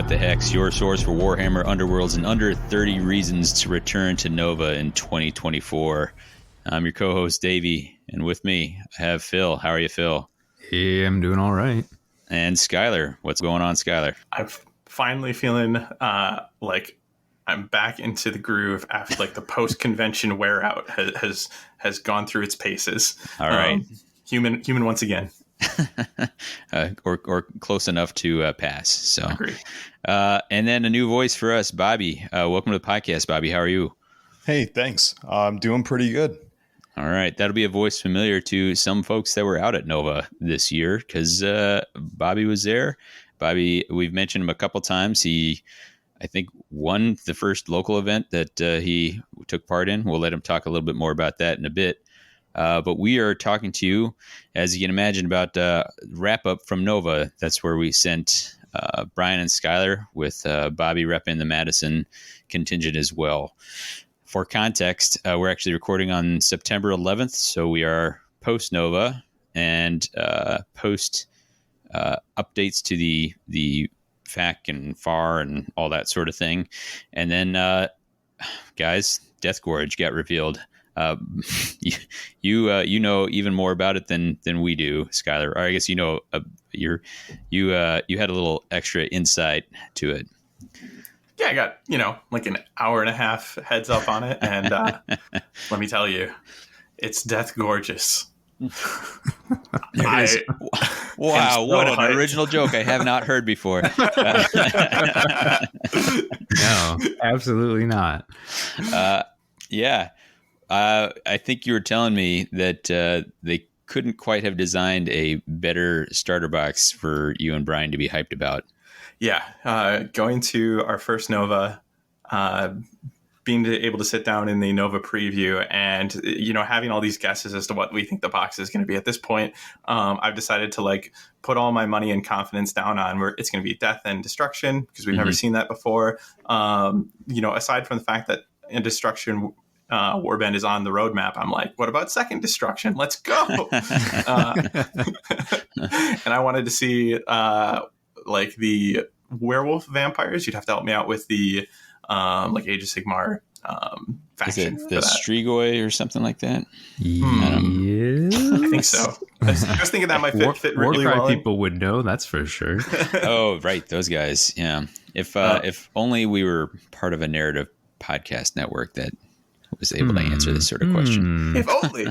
What the Heck's your source for Warhammer Underworlds and under 30 reasons to return to Nova in 2024. I'm your co-host, Davy, and with me, I have Phil. How are you, Phil? Hey, I'm doing all right. And Skyler. What's going on, Skyler? I'm finally feeling like I'm back into the groove after like the post-convention wear out has gone through its paces. All right. Human once again. or close enough to pass. So, agree. And then a new voice for us, Bobby. Welcome to the podcast, Bobby. How are you? Hey, thanks. I'm doing pretty good. All right. That'll be a voice familiar to some folks that were out at Nova this year because Bobby was there. Bobby, we've mentioned him a couple times. He, I think, won the first local event that he took part in. We'll let him talk a little bit more about that in a bit. But we are talking to you, as you can imagine, about wrap up from Nova. That's where we sent Brian and Skyler with Bobby repping the Madison contingent as well. For context, we're actually recording on September 11th, so we are post Nova and post updates to the FAQ and FAR and all that sort of thing. And then, guys, Death Gorge got revealed. You know even more about it than we do, Skyler. Or I guess you know you had a little extra insight to it. Yeah, I got like an hour and a half heads up on it, and let me tell you, it's death gorgeous. Wow, what an original joke I have not heard before. No, absolutely not. Yeah. I think you were telling me that they couldn't quite have designed a better starter box for you and Brian to be hyped about. Yeah, going to our first Nova, being able to sit down in the Nova preview and, having all these guesses as to what we think the box is going to be at this point, I've decided to put all my money and confidence down on where it's going to be death and destruction because we've never seen that before. Aside from the fact that in destruction, Warband is on the roadmap, I'm like, what about second destruction? Let's go. And I wanted to see the werewolf vampires. You'd have to help me out with the Age of Sigmar faction. Is it the Strigoi or something like that? Yes. I think so. I was thinking that might fit really well. People would know, that's for sure. Oh, right. Those guys. Yeah. If only we were part of a narrative podcast network that was able to answer this sort of question. If only.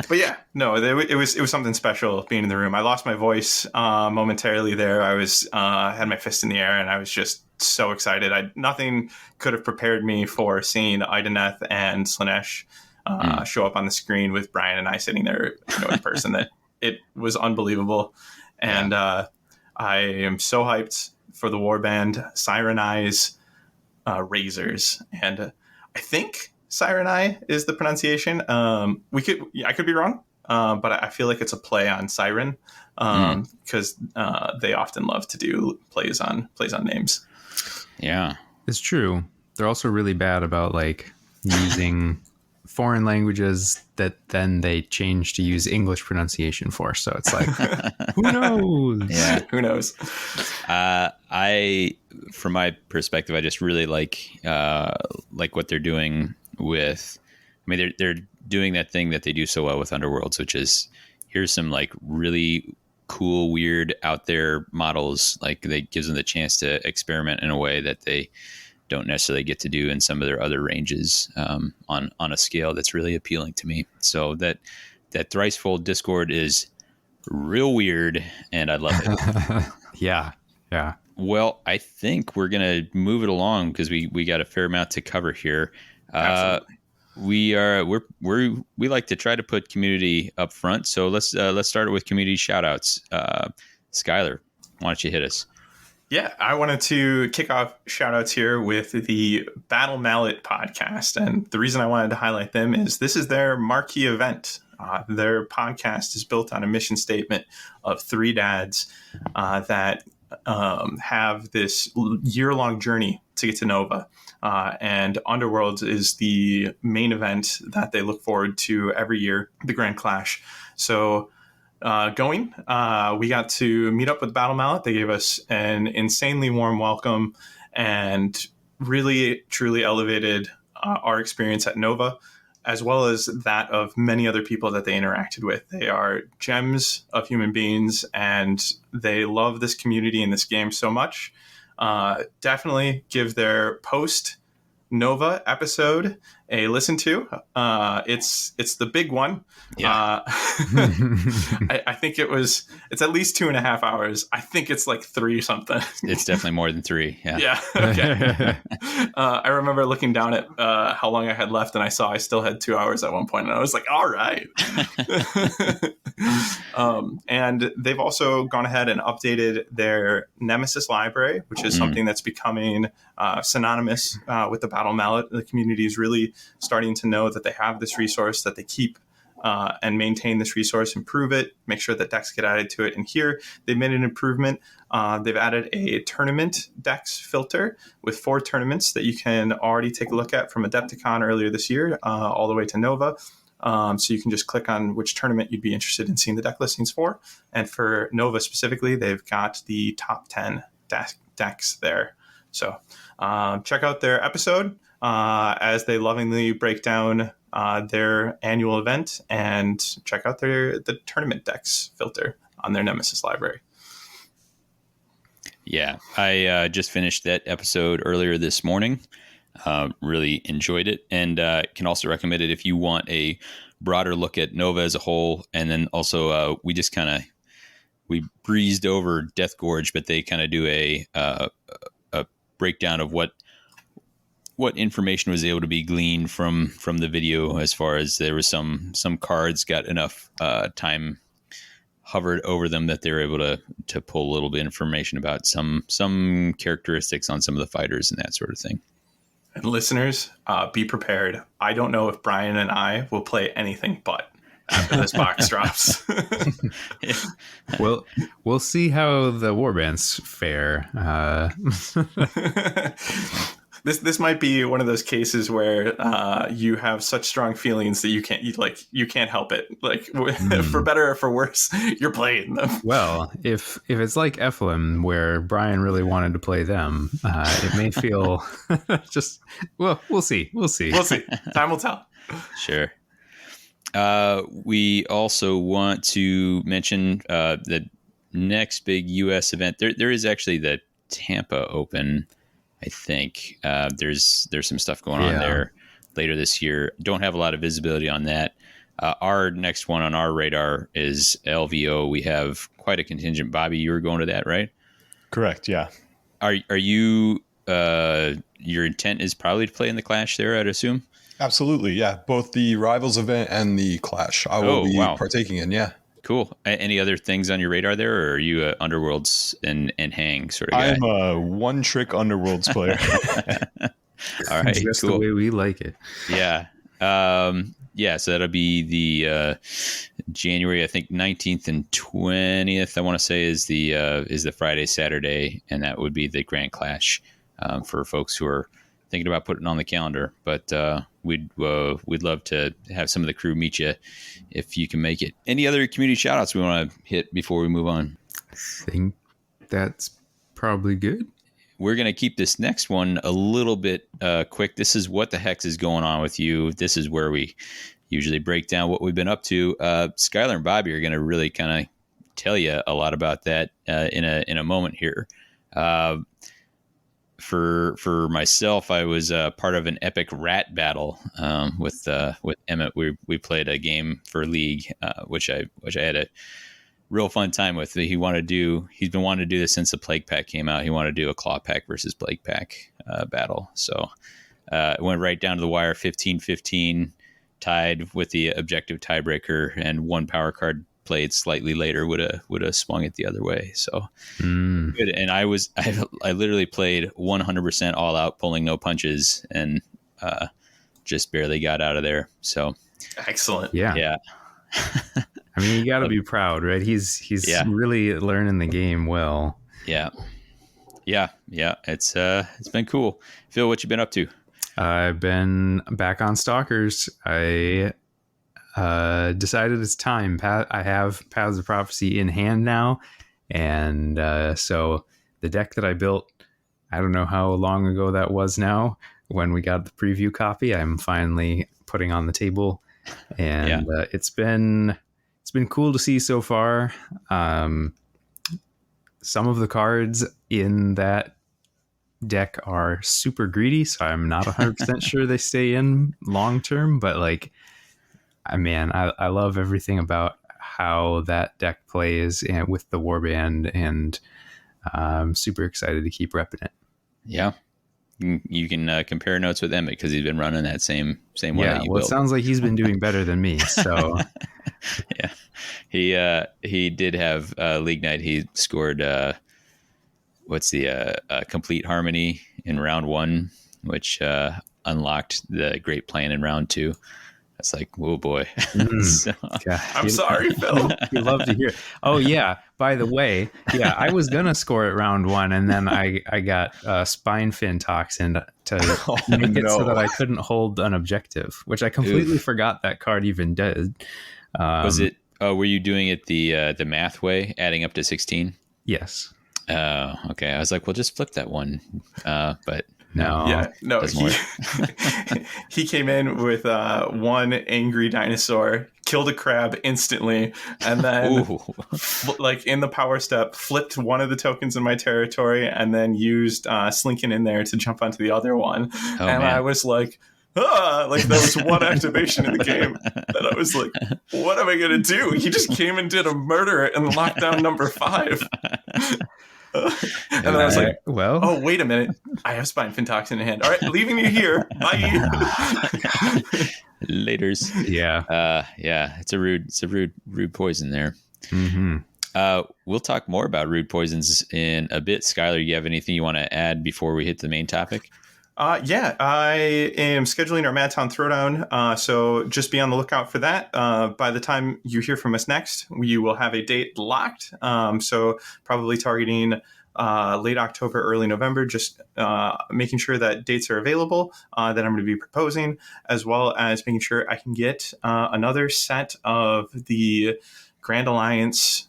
But yeah, no, it was something special being in the room. I lost my voice momentarily there. I was had my fist in the air and I was just so excited. Nothing could have prepared me for seeing Ideneth and Slanesh show up on the screen with Brian and I sitting there in person. That it was unbelievable. And I am so hyped for the Warband Siren Eyes Razors. And I think Siren Eye is the pronunciation. I could be wrong, but I feel like it's a play on Siren because they often love to do plays on names. Yeah, it's true. They're also really bad about using foreign languages that then they change to use English pronunciation for. So it's who knows? Yeah, who knows? From my perspective, I just really like what they're doing with. I mean, they're doing that thing that they do so well with Underworlds, which is here's some really cool, weird, out there models. They gives them the chance to experiment in a way that they don't necessarily get to do in some of their other ranges on a scale that's really appealing to me. So that Thricefold Discord is real weird, and I love it. Yeah. Well, I think we're gonna move it along because we got a fair amount to cover here. Absolutely. We like to try to put community up front. So let's start with community shout outs. Skyler, why don't you hit us? Yeah, I wanted to kick off shout outs here with the Battle Mallet podcast. And the reason I wanted to highlight them is this is their marquee event. Their podcast is built on a mission statement of three dads that have this year-long journey to get to Nova. And Underworlds is the main event that they look forward to every year, the Grand Clash. So going. We got to meet up with Battle Mallet. They gave us an insanely warm welcome and really, truly elevated our experience at Nova, as well as that of many other people that they interacted with. They are gems of human beings, and they love this community and this game so much. Definitely give their post Nova episode a listen to. It's the big one. Yeah. I think it's at least 2.5 hours. I think it's like 3 something. It's definitely more than 3. Yeah. Yeah. Okay. I remember looking down at how long I had left, and I saw I still had 2 hours at one point, and I was like, all right. And they've also gone ahead and updated their Nemesis library, which is something that's becoming synonymous with the Battle Mallet. The community is really starting to know that they have this resource, that they keep and maintain this resource, improve it, make sure that decks get added to it. And here they've made an improvement. They've added a tournament decks filter with 4 tournaments that you can already take a look at from Adepticon earlier this year all the way to Nova. So you can just click on which tournament you'd be interested in seeing the deck listings for. And for Nova specifically, they've got the top 10 decks there. So check out their episode as they lovingly break down their annual event, and check out the tournament decks filter on their Nemesis library. Yeah, I just finished that episode earlier this morning. Really enjoyed it, and can also recommend it if you want a broader look at Nova as a whole. And then also we breezed over Death Gorge, but they kind of do a breakdown of what information was able to be gleaned from the video, as far as there was some cards got enough time hovered over them that they were able to pull a little bit of information about some characteristics on some of the fighters and that sort of thing. And listeners, be prepared. I don't know if Brian and I will play anything but after this box drops. Well, we'll see how the warbands fare. This might be one of those cases where you have such strong feelings that you can't help it. Like for better or for worse, you're playing them. Well, if it's like Ephelem, where Brian really wanted to play them, it may feel we'll see. We'll see. Time will tell. Sure. We also want to mention the next big U.S. event. There is actually the Tampa Open. I think there's some stuff going on there later this year. Don't have a lot of visibility on that. Our next one on our radar is LVO. We have quite a contingent. Bobby, you were going to that, right? Correct. Yeah. Are you? Your intent is probably to play in the Clash there, I'd assume. Absolutely. Yeah. Both the Rivals event and the Clash I will be partaking in. Yeah. Cool. Any other things on your radar there, or are you a Underworlds and hang sort of guy? I'm a one-trick Underworlds player. All right, just cool. the way we like it. Yeah. So that'll be the January, I think 19th and 20th. I want to say is the Friday, Saturday, and that would be the Grand Clash for folks who are thinking about putting it on the calendar. But we'd love to have some of the crew meet you if you can make it. Any other community shout outs we want to hit before we move on? I think that's probably good. We're going to keep this next one a little bit quick. This is What the Hex is Going On With You. This is where we usually break down what we've been up to. Skyler and Bobby are going to really kind of tell you a lot about that in a moment here. For myself, I was part of an epic rat battle with Emmett. We played a game for League, which I had a real fun time with. He's been wanting to do this since the Plague Pack came out. He wanted to do a Claw Pack versus Plague Pack battle. So it went right down to the wire, 15-15, tied with the objective tiebreaker, and one power card played slightly later would have swung it the other way. So good. And I literally played 100% all out, pulling no punches, and just barely got out of there. So excellent. Yeah. I mean, you got to be proud, right? He's really learning the game well. Yeah. It's been cool. Phil, what you been up to? I've been back on Stalkers. I decided it's time. I have Paths of Prophecy in hand now, and so the deck that I built, I don't know how long ago that was now, when we got the preview copy, I'm finally putting on the table, and it's been cool to see so far. Some of the cards in that deck are super greedy, so I'm not 100% sure they stay in long term, but like, I love everything about how that deck plays and with the warband, and I'm super excited to keep repping it. Yeah. You can compare notes with Emmett because he's been running that same one. Yeah, that you well, built. It sounds like he's been doing better than me. So yeah, he did have League Night. He scored what's the Complete Harmony in round 1, which unlocked the Great Plan in round 2. That's like, oh boy. So, I'm sorry, Phil. You love to hear. Oh yeah. By the way, I was gonna score it round 1, and then I got spine fin toxin to make it so that I couldn't hold an objective, which I completely forgot that card even did. Was it? Oh, were you doing it the math way, adding up to 16? Yes. Okay. I was like, well, just flip that one, but. No. Yeah, no. He came in with one angry dinosaur, killed a crab instantly, and then like in the power step, flipped one of the tokens in my territory, and then used Slinkin in there to jump onto the other one. Man. I was like, like there was one activation in the game that I was like, what am I gonna do? He just came and did a murder and locked down number 5. And then I was like, well, oh, wait a minute. I have spine fin toxin in hand. All right, leaving you here. Bye. Laters. Yeah. It's a rude poison there. Mm-hmm. We'll talk more about rude poisons in a bit. Skyler, you have anything you want to add before we hit the main topic? Yeah, I am scheduling our Madtown Throwdown, so just be on the lookout for that. By the time you hear from us next, you will have a date locked, so probably targeting late October, early November, just making sure that dates are available that I'm going to be proposing, as well as making sure I can get another set of the Grand Alliance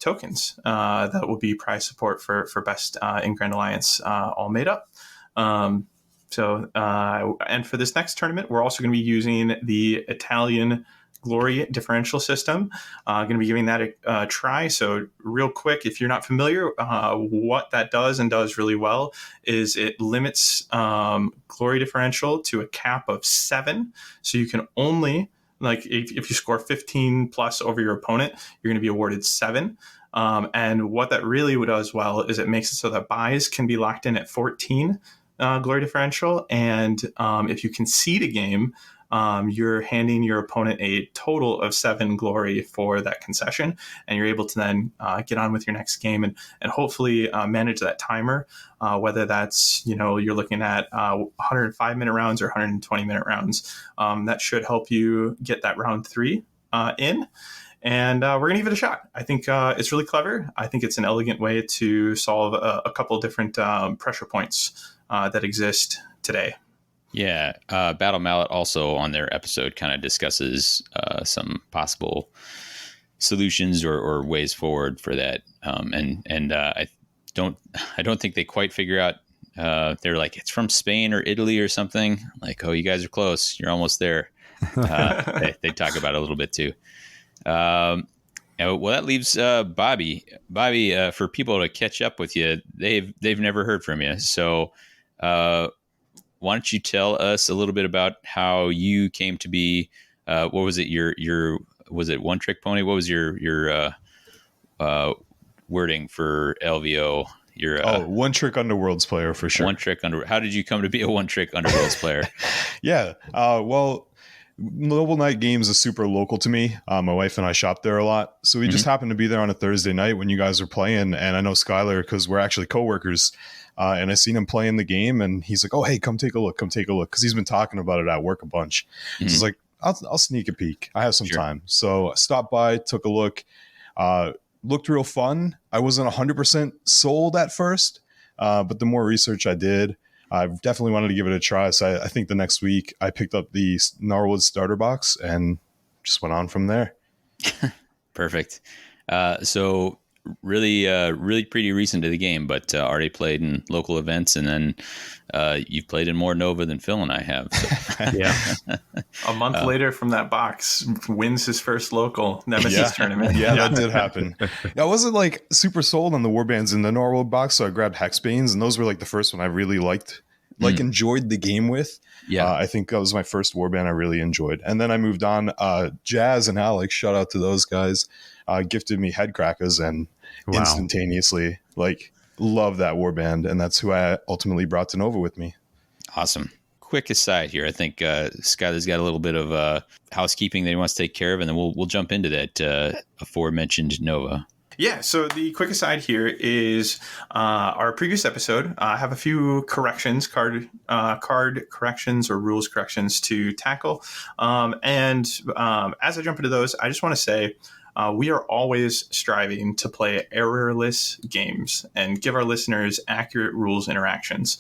tokens that will be prize support for Best in Grand Alliance all made up. And for this next tournament, we're also going to be using the Italian Glory differential system. Going to be giving that a try. So real quick, if you're not familiar, what that does and does really well is it limits Glory differential to a cap of 7. So you can only, like if you score 15 plus over your opponent, you're going to be awarded 7. And what that really does well is it makes it so that buys can be locked in at 14 Glory differential, and if you concede a game, you're handing your opponent a total of 7 glory for that concession, and you're able to then get on with your next game and hopefully manage that timer, whether that's, you're looking at 105-minute rounds or 120-minute rounds. That should help you get that round 3 in. And we're going to give it a shot. I think it's really clever. I think it's an elegant way to solve a couple different pressure points that exist today. Yeah. Battle Mallet also on their episode kind of discusses some possible solutions or ways forward for that. I don't think they quite figure out. They're like, it's from Spain or Italy or something. Like, oh, you guys are close. You're almost there. They talk about it a little bit too. Well, that leaves Bobby. Bobby, for people to catch up with you, they've never heard from you. So, why don't you tell us a little bit about how you came to be? What was it? Your was it One Trick Pony? What was your wording for LVO? One Trick Underworlds player for sure. One Trick How did you come to be a One Trick Underworlds player? Yeah. Well, Noble Night Games is super local to me. My wife and I shop there a lot. So we just happened to be there on a Thursday night when you guys were playing. And I know Skyler because we're actually coworkers. And I seen him playing the game and he's like, oh, hey, come take a look. Because he's been talking about it at work a bunch. So it's like, I'll sneak a peek. I have some time. So I stopped by, took a look. Looked real fun. I wasn't 100% sold at first. But the more research I did, I definitely wanted to give it a try. So I think the next week I picked up the Gnarlwood starter box and just went on from there. Perfect. So really pretty recent to the game, but already played in local events, and then you've played in more Nova than Phil and I have. So. Yeah. A month later from that box, wins his first local Nemesis tournament. Yeah, that did happen. I wasn't like super sold on the warbands in the Norwood box, so I grabbed Hexbanes, and those were like the first one I really liked, enjoyed the game with. Yeah. I think that was my first warband I really enjoyed. And then I moved on. Jazz and Alex, shout out to those guys, gifted me head crackers, and instantaneously love that warband, and that's who I ultimately brought to Nova with me. Awesome. Quick aside here, I think Skyler's got a little bit of housekeeping that he wants to take care of, and then we'll jump into that aforementioned Nova. Yeah, so the quick aside here is our previous episode. I have a few corrections, card corrections or rules corrections to tackle. And as I jump into those, I just want to say we are always striving to play errorless games and give our listeners accurate rules interactions.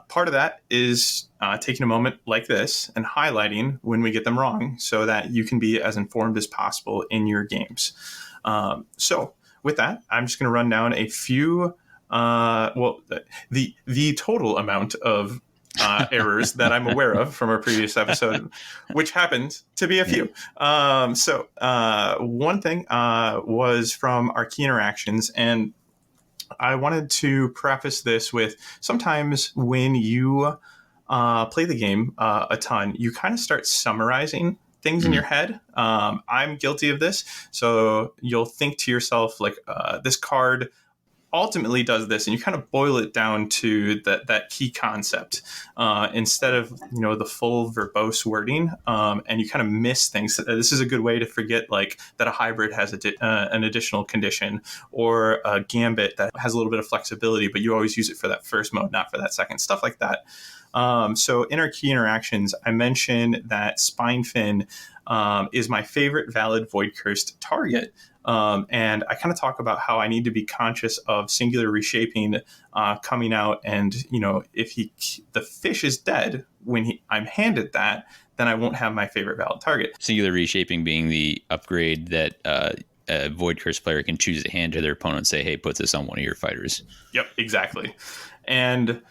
Part of that is taking a moment like this and highlighting when we get them wrong so that you can be as informed as possible in your games. So with that, I'm just going to run down a few, the total amount of errors that I'm aware of from our previous episode, which happened to be a few. So one thing was from our key interactions, and I wanted to preface this with sometimes when you play the game a ton, you kind of start summarizing things in your head. I'm guilty of this. So you'll think to yourself, like, this card ultimately does this, and you kind of boil it down to that key concept instead of the full verbose wording, and you kind of miss things. This is a good way to forget like that a hybrid has an additional condition, or a gambit that has a little bit of flexibility, but you always use it for that first mode, not for that second, stuff like that. So in our key interactions, I mentioned that Spinefin is my favorite valid void cursed target. And I kind of talk about how I need to be conscious of singular reshaping coming out. And, if the fish is dead when I'm handed that, then I won't have my favorite valid target. Singular reshaping being the upgrade that a void curse player can choose to hand to their opponent and say, hey, put this on one of your fighters. Yep, exactly. And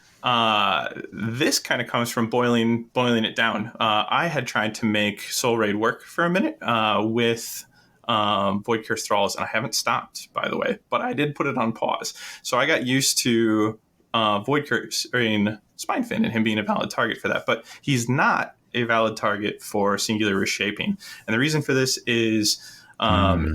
this kind of comes from boiling it down. I had tried to make Soul Raid work for a minute with Void Curse Thralls, and I haven't stopped, by the way, but I did put it on pause. So I got used to Void Curse in Spinefin and him being a valid target for that, but he's not a valid target for singular reshaping. And the reason for this is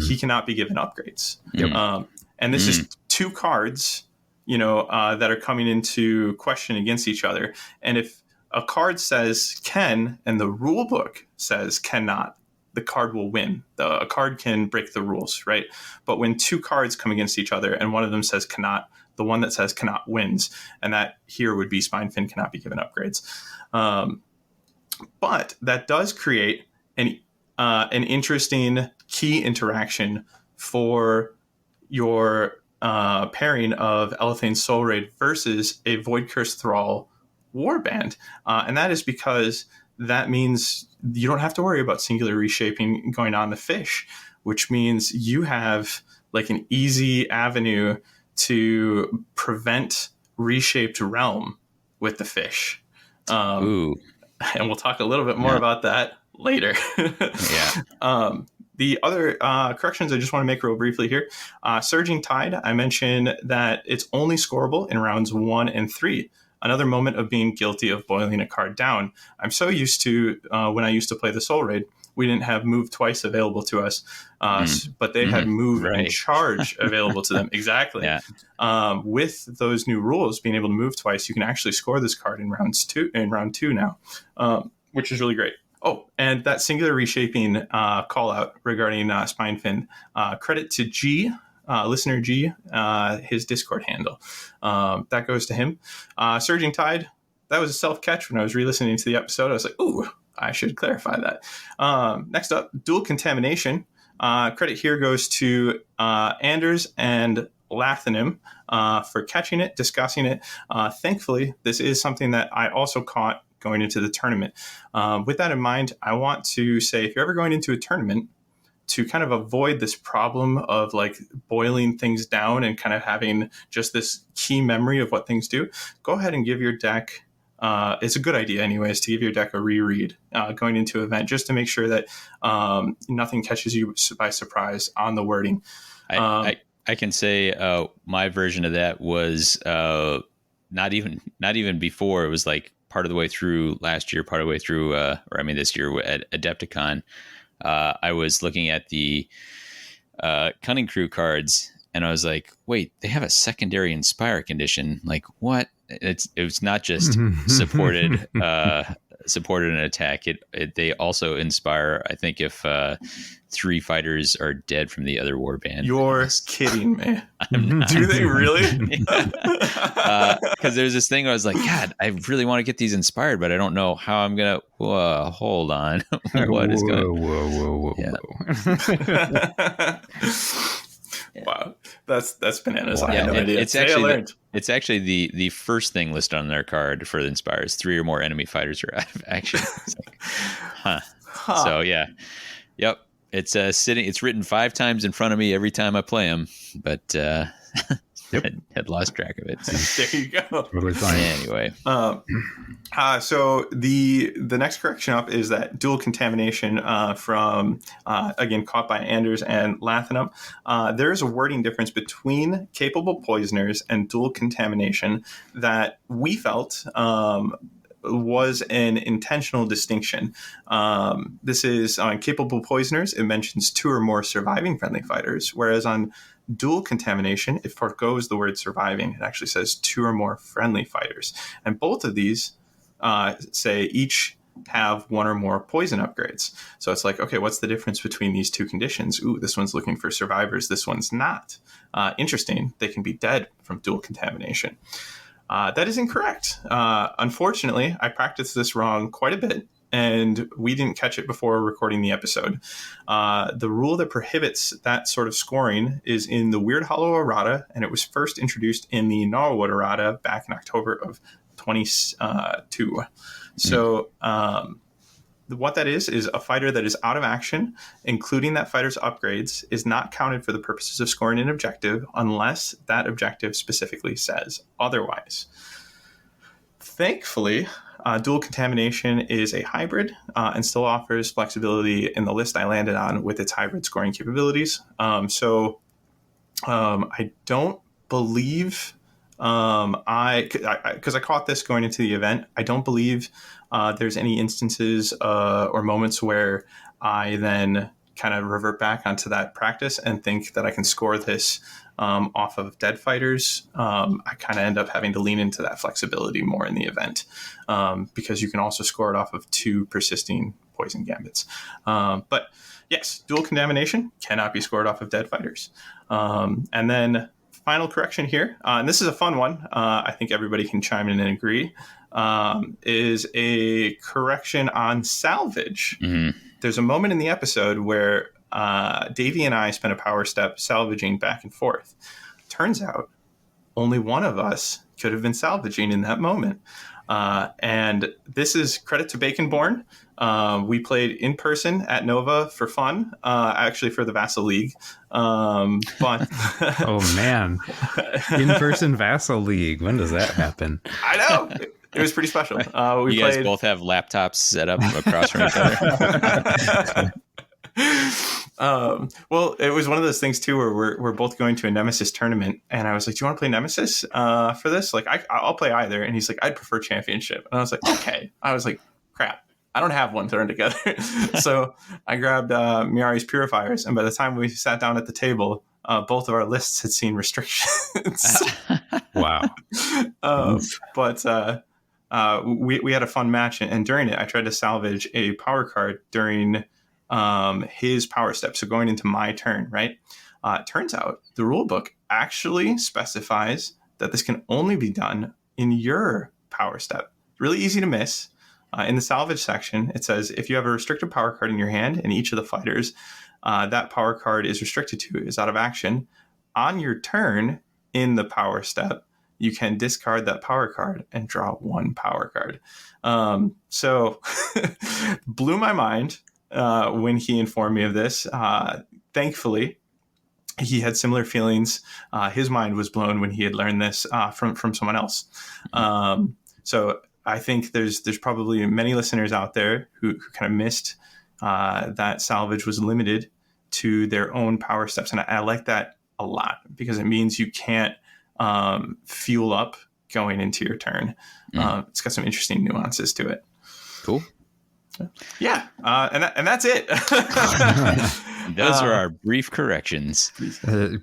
he cannot be given upgrades. Yep. And this is two cards, that are coming into question against each other. And if a card says can and the rule book says cannot, the card will win. A card can break the rules, right? But when two cards come against each other and one of them says cannot, the one that says cannot wins. And that here would be Spinefin cannot be given upgrades. But that does create an interesting key interaction for your pairing of Elethane's Soul Raid versus a Void Curse Thrall warband. And that is because that means you don't have to worry about singular reshaping going on the fish, which means you have like an easy avenue to prevent reshaped realm with the fish. Ooh. And we'll talk a little bit more about that later. The other corrections I just want to make real briefly here. Surging Tide, I mentioned that it's only scoreable in rounds 1 and 3. Another moment of being guilty of boiling a card down. I'm so used to, when I used to play the Soul Raid, we didn't have move twice available to us, but they had move and charge available to them. Exactly. Yeah. With those new rules, being able to move twice, you can actually score this card in round two now, which is really great. Oh, and that singular reshaping call out regarding Spinefin, credit to G, listener G, his Discord handle. That goes to him. Surging Tide, that was a self-catch when I was re-listening to the episode. I was like, ooh, I should clarify that. Next up, Dual Contamination. Credit here goes to Anders and Lathanim for catching it, discussing it. Thankfully, this is something that I also caught going into the tournament. With that in mind, I want to say if you're ever going into a tournament, to kind of avoid this problem of like boiling things down and kind of having just this key memory of what things do, go ahead and give your deck, it's a good idea anyways, to give your deck a reread going into an event, just to make sure that nothing catches you by surprise on the wording. I can say my version of that was not even before. It was like part of the way through last year, part of the way through, this year at Adepticon. I was looking at the Cunning Crew cards, and I was like, "Wait, they have a secondary Inspire condition. Like, what?" It was not just supported an attack. They also inspire. I think if 3 fighters are dead from the other warband. You're kidding me. Do they really? Because there's this thing where I was like, God, I really want to get these inspired, but I don't know how I'm gonna. Whoa, hold on. What is going? Whoa. Yeah. Wow, that's bananas. Wow. I had no idea. It's actually the first thing listed on their card for the inspires. 3 or more enemy fighters are out of action. It's like, So yeah, yep. It's sitting. It's written 5 times in front of me every time I play them, but had lost track of it. So. There you go. Totally fine. Anyway, so the next correction up is that dual contamination from again caught by Anders and Lathanum. There is a wording difference between capable poisoners and dual contamination that we felt was an intentional distinction. This is on capable poisoners. It mentions 2 or more surviving friendly fighters, whereas on dual contamination, it forgoes the word surviving. It actually says 2 or more friendly fighters. And both of these say each have 1 or more poison upgrades. So it's like, okay, what's the difference between these 2 conditions? Ooh, this one's looking for survivors. This one's not. Interesting. They can be dead from dual contamination. That is incorrect. Unfortunately, I practiced this wrong quite a bit, and we didn't catch it before recording the episode. The rule that prohibits that sort of scoring is in the Weird Hollow errata, and it was first introduced in the Gnarlwood errata back in October of 22. So what that is a fighter that is out of action, including that fighter's upgrades, is not counted for the purposes of scoring an objective unless that objective specifically says otherwise. Thankfully, dual contamination is a hybrid and still offers flexibility in the list I landed on with its hybrid scoring capabilities. So I don't believe because I caught this going into the event, I don't believe there's any instances or moments where I then kind of revert back onto that practice and think that I can score this off of dead fighters. I kind of end up having to lean into that flexibility more in the event because you can also score it off of 2 persisting poison gambits. But yes, dual contamination cannot be scored off of dead fighters. And then final correction here, and this is a fun one. I think everybody can chime in and agree. Is a correction on salvage. Mm-hmm. There's a moment in the episode where Davy and I spent a power step salvaging back and forth. Turns out only one of us could have been salvaging in that moment. And this is credit to Baconborn. We played in person at Nova for fun, actually for the Vassal League. But oh man, in-person Vassal League. When does that happen? I know. It was pretty special. You guys both have laptops set up across from each other. Well, it was one of those things too where we're both going to a Nemesis tournament, and I was like, "Do you want to play Nemesis for this?" Like, I'll play either, and he's like, "I'd prefer Championship," and I was like, "Okay." I was like, "Crap, I don't have one thrown together." So I grabbed Miari's Purifiers, and by the time we sat down at the table, both of our lists had seen restrictions. Wow. But we had a fun match, and during it, I tried to salvage a power card during his power step. So going into my turn, right? It turns out the rule book actually specifies that this can only be done in your power step. Really easy to miss. In the salvage section, it says if you have a restricted power card in your hand and each of the fighters that power card is restricted to is out of action, on your turn in the power step, you can discard that power card and draw 1 power card. So blew my mind when he informed me of this. Thankfully, he had similar feelings. His mind was blown when he had learned this from someone else. So I think there's probably many listeners out there who kind of missed that salvage was limited to their own power steps. And I like that a lot because it means you can't fuel up going into your turn. It's got some interesting nuances to it. Cool. Yeah. And that's it. Those are our brief corrections.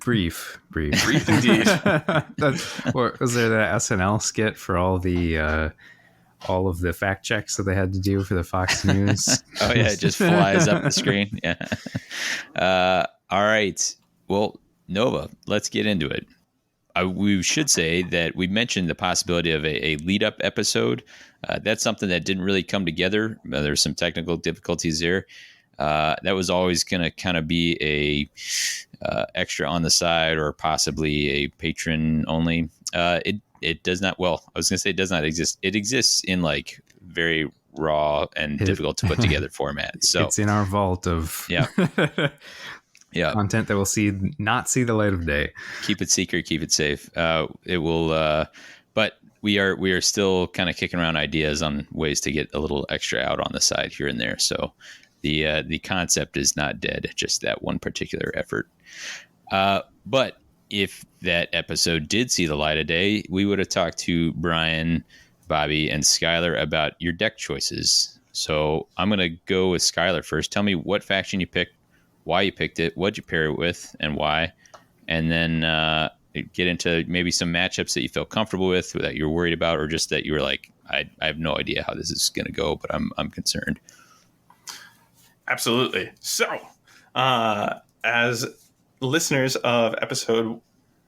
Brief indeed. Was there that SNL skit for all of the fact checks that they had to do for the Fox News? Oh yeah, it just flies up the screen. Yeah. All right. Well, Nova, let's get into it. We should say that we mentioned the possibility of a lead up episode. That's something that didn't really come together. There's some technical difficulties there. That was always going to kind of be a extra on the side or possibly a patron only. It does not. Well, I was going to say it does not exist. It exists in like very raw and difficult to put together format. So it's in our vault of content that will not see the light of day. Keep it secret. Keep it safe. It will. But we are still kind of kicking around ideas on ways to get a little extra out on the side here and there. So the concept is not dead. Just that one particular effort. But if that episode did see the light of day, we would have talked to Brian, Bobby, and Skyler about your deck choices. So I'm going to go with Skyler first. Tell me what faction you picked, why you picked it, what'd you pair it with, and why. And then get into maybe some matchups that you feel comfortable with, or that you're worried about, or just that you were like, I have no idea how this is going to go, but I'm concerned. Absolutely. So, as listeners of episode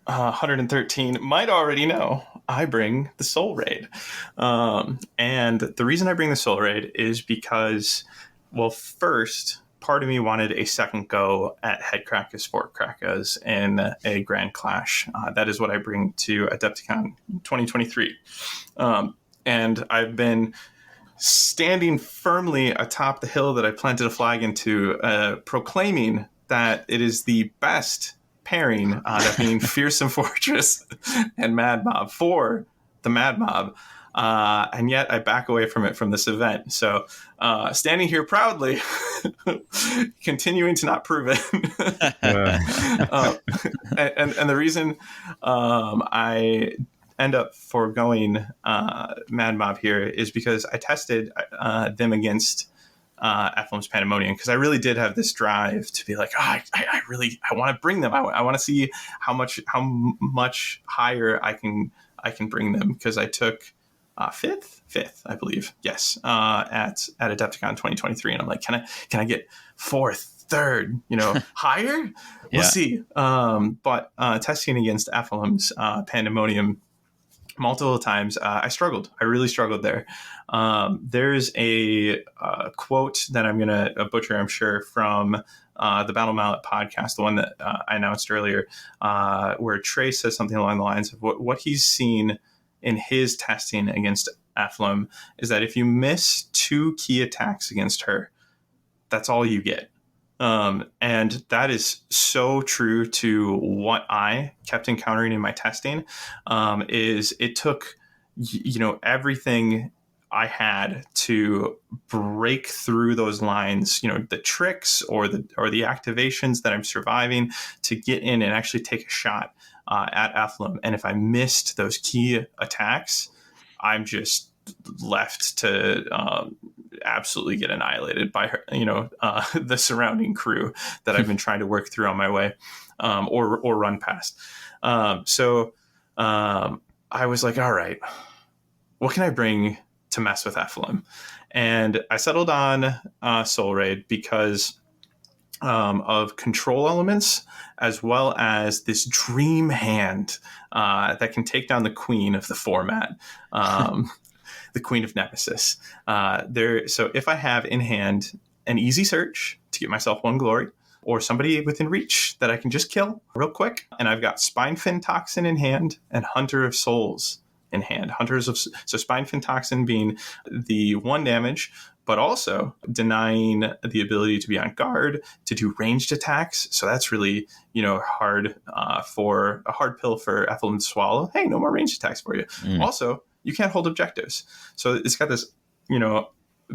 113 might already know, I bring the Soul Raid. And the reason I bring the Soul Raid is because, well, first, part of me wanted a second go at Headcrackers, Sportcrackers in a Grand Clash. That is what I bring to Adepticon 2023. And I've been standing firmly atop the hill that I planted a flag into, proclaiming that it is the best pairing, that being Fearsome Fortress and Mad Mob for the Mad Mob. And yet I back away from it from this event. So standing here proudly, continuing to not prove it. And the reason I end up foregoing Mad Mob here is because I tested them against Ephelim's Pandemonium, because I really did have this drive to be like, I want to bring them. I want to see how much higher I can bring them, because I took fifth, I believe, yes, at Adepticon 2023, and I'm like, can I get fourth, third, higher? We'll see. But testing against Ephelim's Pandemonium multiple times, I struggled. I really struggled there. There's a quote that I'm going to butcher, I'm sure, from the Battle Mallet podcast, the one that I announced earlier, where Trey says something along the lines of what he's seen in his testing against Ephelim is that if you miss 2 key attacks against her, that's all you get. And that is so true to what I kept encountering in my testing. Is it took, everything I had to break through those lines, the tricks or the activations that I'm surviving to get in and actually take a shot at Ephelim. And if I missed those key attacks, I'm just left to absolutely get annihilated by her, the surrounding crew that I've been trying to work through on my way, or run past. So I was like, all right, what can I bring to mess with Ephelim? And I settled on Soul Raid because of control elements, as well as this dream hand that can take down the queen of the format. The Queen of Nemesis. So if I have in hand an easy search to get myself 1 glory, or somebody within reach that I can just kill real quick. And I've got Spinefin Toxin in hand and Hunter of Souls in hand. So Spinefin Toxin being the 1 damage, but also denying the ability to be on guard, to do ranged attacks. So that's really, hard for a hard pill for Ethelyn to swallow. Hey, no more ranged attacks for you. Also, you can't hold objectives. So it's got this,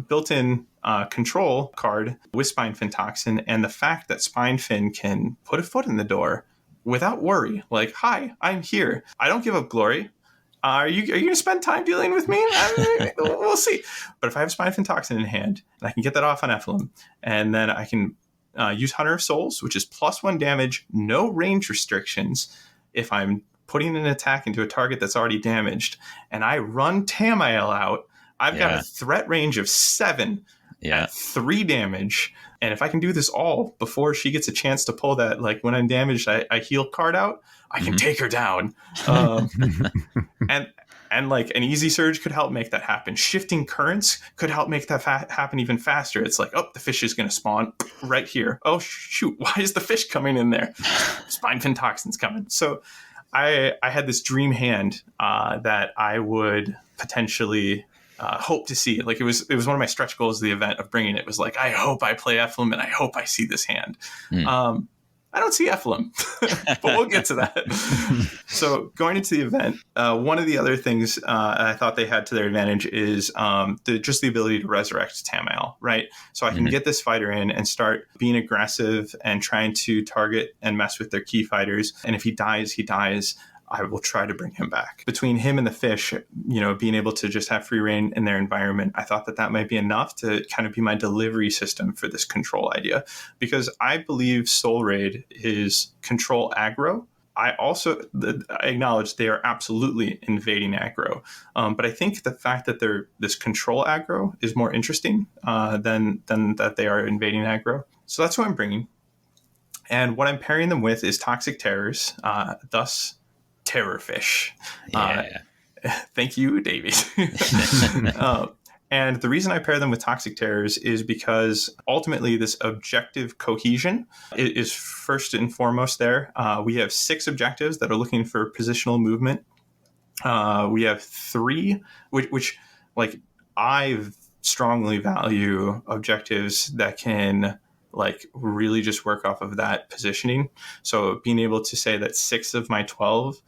built-in control card with Spinefin Toxin, and the fact that Spinefin can put a foot in the door without worry. Like, hi, I'm here. I don't give up glory. Are you going to spend time dealing with me? We'll see. But if I have Spinefin Toxin in hand, and I can get that off on Ethelyn, and then I can use Hunter of Souls, which is +1 damage, no range restrictions, if I'm putting an attack into a target that's already damaged, and I run Tamael out, I've got a threat range of 7 at 3 damage. And if I can do this all before she gets a chance to pull that, like when I'm damaged, I heal card out, I can take her down. And like an easy surge could help make that happen. Shifting currents could help make that happen even faster. It's like, oh, the fish is going to spawn right here. Oh, shoot. Why is the fish coming in there? Spinefin Toxin's coming. So I had this dream hand that I would potentially hope to see. Like it was one of my stretch goals of the event of bringing it. It was like, I hope I play Ethelyn and I hope I see this hand. I don't see Ethelyn, but we'll get to that. So going into the event, one of the other things I thought they had to their advantage is just the ability to resurrect Tamael, right? So I can get this fighter in and start being aggressive and trying to target and mess with their key fighters. And if he dies, he dies. I will try to bring him back. Between him and the fish, being able to just have free reign in their environment, I thought that might be enough to kind of be my delivery system for this control idea. Because I believe Soul Raid is control aggro. I also acknowledge they are absolutely invading aggro. But I think the fact that they're this control aggro is more interesting than that they are invading aggro. So that's what I'm bringing. And what I'm pairing them with is Toxic Terrors, thus Terror Fish. Thank you, Davy. And the reason I pair them with Toxic Terrors is because ultimately this objective cohesion is first and foremost there. We have 6 objectives that are looking for positional movement. We have 3, which like I strongly value objectives that can like really just work off of that positioning. So being able to say that 6 of my 12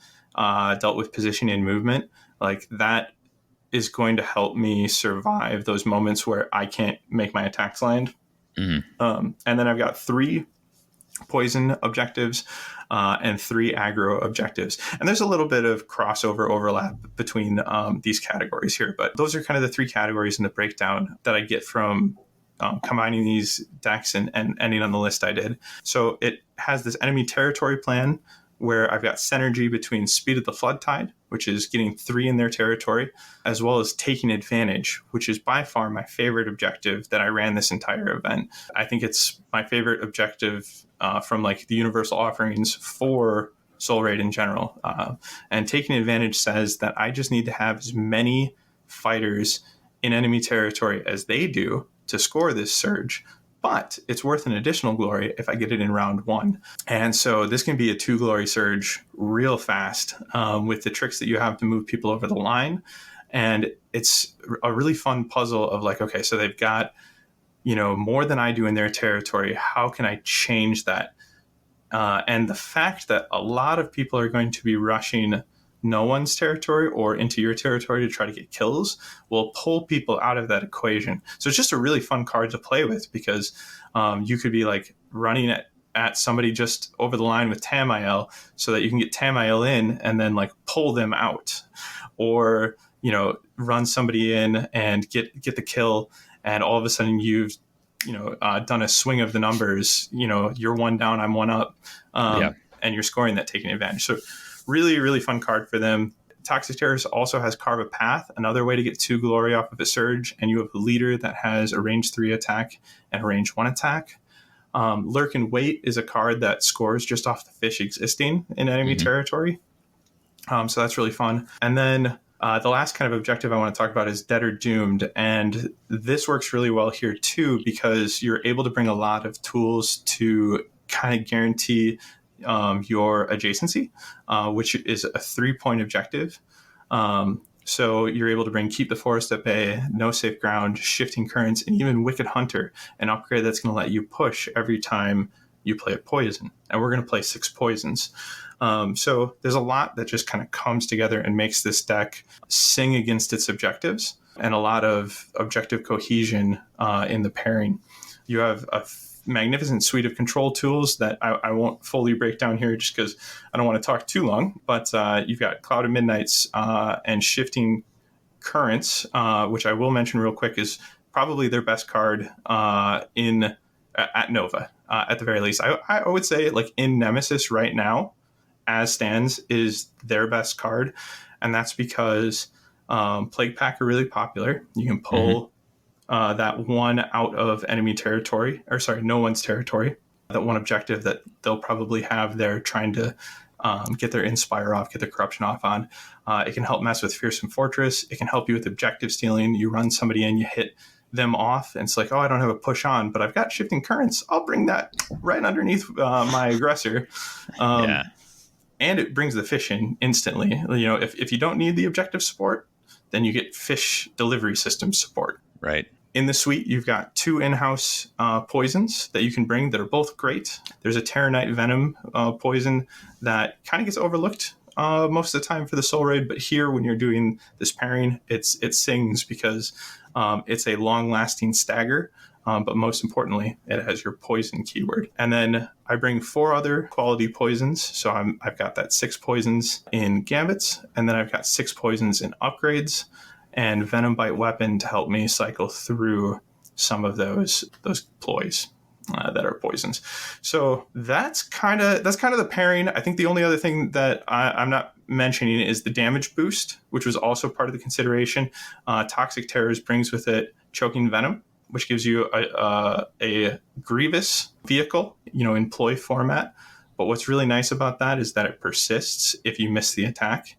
dealt with position and movement, like that is going to help me survive those moments where I can't make my attacks land. And then I've got 3 poison objectives and 3 aggro objectives. And there's a little bit of crossover overlap between these categories here, but those are kind of the 3 categories in the breakdown that I get from combining these decks and ending on the list I did. So it has this enemy territory plan where I've got synergy between Speed of the Flood Tide, which is getting 3 in their territory, as well as Taking Advantage, which is by far my favorite objective that I ran this entire event. I think it's my favorite objective from like the universal offerings for Soul Raid in general. And Taking Advantage says that I just need to have as many fighters in enemy territory as they do to score this surge, but it's worth an additional glory if I get it in round 1. And so this can be a 2 glory surge real fast with the tricks that you have to move people over the line. And it's a really fun puzzle of like, okay, so they've got, more than I do in their territory. How can I change that? And the fact that a lot of people are going to be rushing no one's territory or into your territory to try to get kills will pull people out of that equation. So it's just a really fun card to play with because you could be like running at somebody just over the line with Tamael so that you can get Tamael in and then like pull them out, or run somebody in and get the kill, and all of a sudden you've done a swing of the numbers. You're 1 down, I'm 1 up, and you're scoring that Taking Advantage. So really, really fun card for them. Toxic Terrors also has Carve a Path, another way to get 2 glory off of a surge, and you have a leader that has a range 3 attack and a range 1 attack. Lurk and Wait is a card that scores just off the fish existing in enemy territory. So that's really fun. And then The last kind of objective I want to talk about is Dead or Doomed. And this works really well here too, because you're able to bring a lot of tools to kind of guarantee your adjacency, which is a 3-point objective. So you're able to bring Keep the Forest at Bay, No Safe Ground, Shifting Currents, and even Wicked Hunter, an upgrade that's going to let you push every time you play a poison. And we're going to play 6 poisons. So there's a lot that just kind of comes together and makes this deck sing against its objectives, and a lot of objective cohesion in the pairing. You have a magnificent suite of control tools that I won't fully break down here just because I don't want to talk too long, but you've got Clouded Midnights and Shifting Currents, which I will mention real quick is probably their best card at Nova, at the very least. I would say, like, in Nemesis right now, as stands, is their best card, and that's because Plague Pack are really popular. You can pull that one out of enemy territory, or sorry, no one's territory, that one objective that they'll probably have there trying to get their Inspire off, get their Corruption off on. It can help mess with Fearsome Fortress. It can help you with objective stealing. You run somebody in, you hit them off, and it's like, oh, I don't have a push on, but I've got Shifting Currents. I'll bring that right underneath my aggressor. And it brings the fish in instantly. You know, if you don't need the objective support, then you get fish delivery system support. Right. In the suite, you've got 2 in-house poisons that you can bring that are both great. There's a Terranite Venom poison that kind of gets overlooked most of the time for the Soul Raid, but here, when you're doing this pairing, it sings because it's a long-lasting stagger. But most importantly, it has your poison keyword. And then I bring 4 other quality poisons. So I've got that 6 poisons in Gambits, and then I've got 6 poisons in upgrades, and Venom Bite Weapon to help me cycle through some of those ploys that are poisons. So that's kind of the pairing. I think the only other thing that I'm not mentioning is the damage boost, which was also part of the consideration. Toxic Terrors brings with it Choking Venom, which gives you a Grievous vehicle, in ploy format. But what's really nice about that is that it persists if you miss the attack.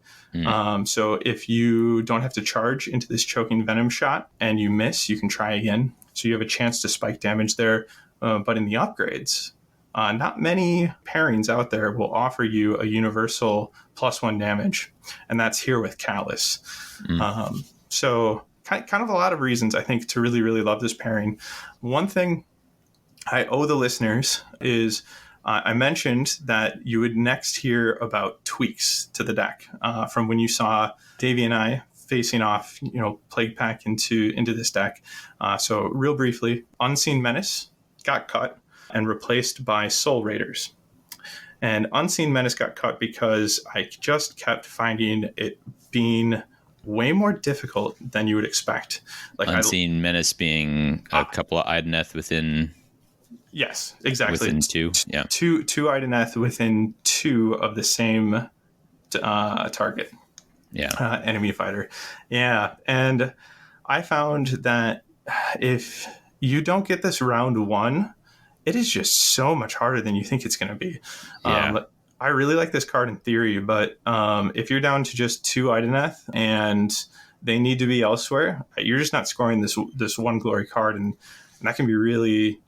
So if you don't have to charge into this Choking Venom shot and you miss, you can try again. So you have a chance to spike damage there. But in the upgrades, not many pairings out there will offer you a universal +1 damage. And that's here with Callus. So kind of a lot of reasons, I think, to really, really love this pairing. One thing I owe the listeners is I mentioned that you would next hear about tweaks to the deck from when you saw Davy and I facing off, Plague Pack into this deck. So real briefly, Unseen Menace got cut and replaced by Soul Raiders. And Unseen Menace got cut because I just kept finding it being way more difficult than you would expect. Like Unseen Menace being a couple of Ideneth within. Yes, exactly. Within 2, yeah. Two Ideneth within 2 of the same target. Yeah. Enemy fighter. Yeah, and I found that if you don't get this round 1, it is just so much harder than you think it's going to be. Yeah. I really like this card in theory, but if you're down to just 2 Ideneth and they need to be elsewhere, you're just not scoring this 1 glory card, and that can be really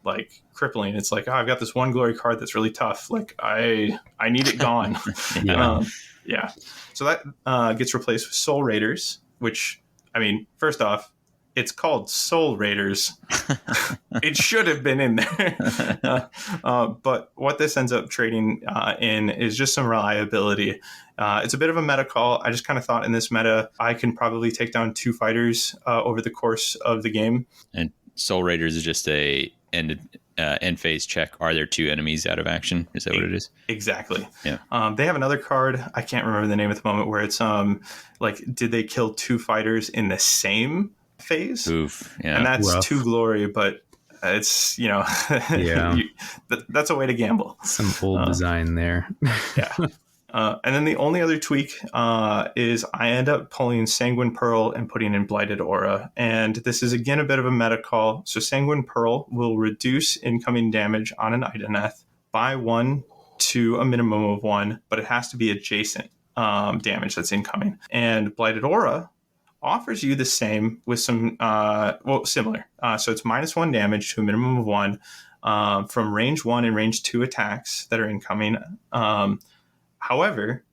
crippling. It's like, I've got this 1 glory card that's really tough. Like I need it gone. Yeah. So that gets replaced with Soul Raiders, which, first off, it's called Soul Raiders. It should have been in there. But what this ends up trading in is just some reliability. It's a bit of a meta call. I just kind of thought in this meta, I can probably take down 2 fighters over the course of the game. And Soul Raiders is just a end phase check. Are there 2 enemies out of action? Is that what it is? Exactly. Yeah. They have another card. I can't remember the name at the moment, where it's did they kill 2 fighters in the same phase? Oof. Yeah. And that's Rough. 2 glory, but it's that's a way to gamble. Some old design there. Yeah. And then the only other tweak is I end up pulling Sanguine Pearl and putting in Blighted Aura. And this is, again, a bit of a meta call. So Sanguine Pearl will reduce incoming damage on an Ideneth by 1 to a minimum of 1, but it has to be adjacent damage that's incoming. And Blighted Aura offers you the same with some, similar. So it's -1 damage to a minimum of 1 from range 1 and range 2 attacks that are incoming. However,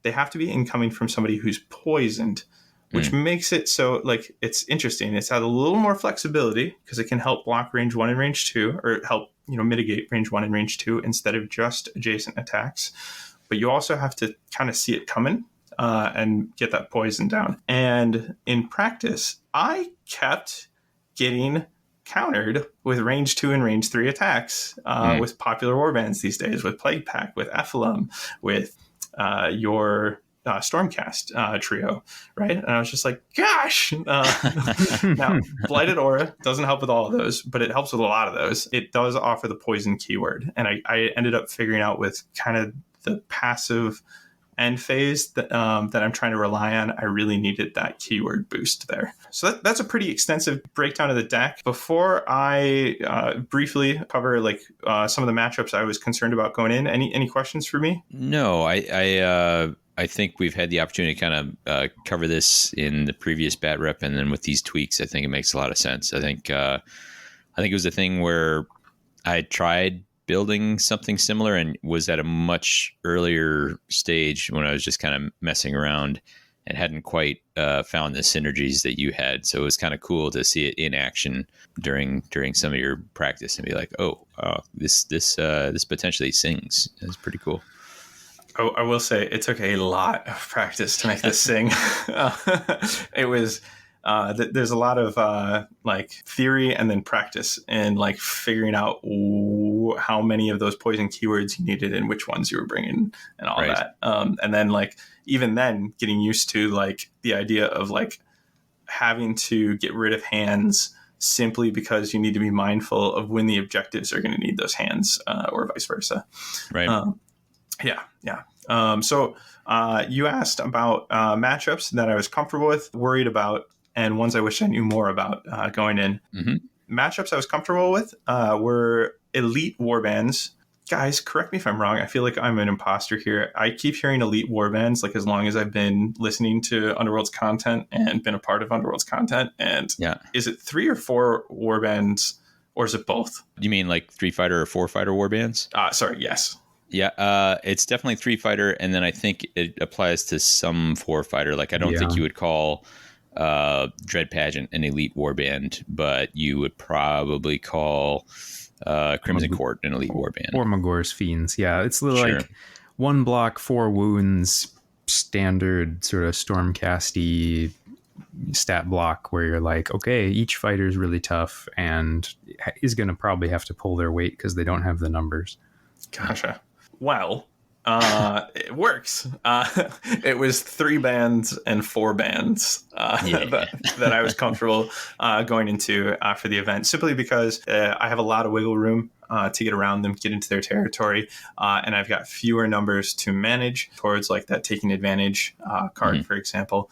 they have to be incoming from somebody who's poisoned, which makes it so, like, it's interesting. It's had a little more flexibility because it can help block range 1 and range 2, or help, mitigate range 1 and range 2 instead of just adjacent attacks. But you also have to kind of see it coming and get that poison down. And in practice, I kept getting countered with range 2 and range 3 attacks with popular warbands these days, with Plague Pack, with Ephelum, with your Stormcast trio, right? And I was just like, gosh! Now, Blighted Aura doesn't help with all of those, but it helps with a lot of those. It does offer the poison keyword. And I ended up figuring out with kind of the passive end phase that I'm trying to rely on, I really needed that keyword boost there. So that's a pretty extensive breakdown of the deck. Before I briefly cover some of the matchups I was concerned about going in, any questions for me? No, I think we've had the opportunity to kind of cover this in the previous bat rep, and then with these tweaks, I think it makes a lot of sense. I think it was a thing where I tried building something similar and was at a much earlier stage when I was just kind of messing around and hadn't quite found the synergies that you had. So it was kind of cool to see it in action during some of your practice and be like, this potentially sings. It's pretty cool. Oh, I will say it took a lot of practice to make this sing. It was there's a lot of theory and then practice and figuring out how many of those poison keywords you needed and which ones you were bringing and all that. And then even then getting used to the idea of having to get rid of hands simply because you need to be mindful of when the objectives are going to need those hands or vice versa. Right. So you asked about matchups that I was comfortable with, worried about, and ones I wish I knew more about going in. Mm-hmm. Matchups I was comfortable with were elite warbands. Guys, correct me if I'm wrong. I feel like I'm an imposter here. I keep hearing elite warbands as long as I've been listening to Underworld's content and been a part of Underworld's content. And is it 3 or 4 warbands, or is it both? You mean 3 fighter or 4 fighter warbands? Sorry, yes. Yeah, it's definitely 3 fighter, and then I think it applies to some 4 fighter. I don't think you would call Dread Pageant an elite warband, but you would probably call Crimson Court an elite warband. Or Magor's Fiends. Yeah, it's like 1 block, 4 wounds, standard sort of Stormcasty stat block where you're like, okay, each fighter is really tough and is going to probably have to pull their weight because they don't have the numbers. Gotcha. Well, it works. It was 3 bands and 4 bands that I was comfortable going into for the event, simply because I have a lot of wiggle room to get around them, get into their territory, and I've got fewer numbers to manage towards that taking advantage card, for example.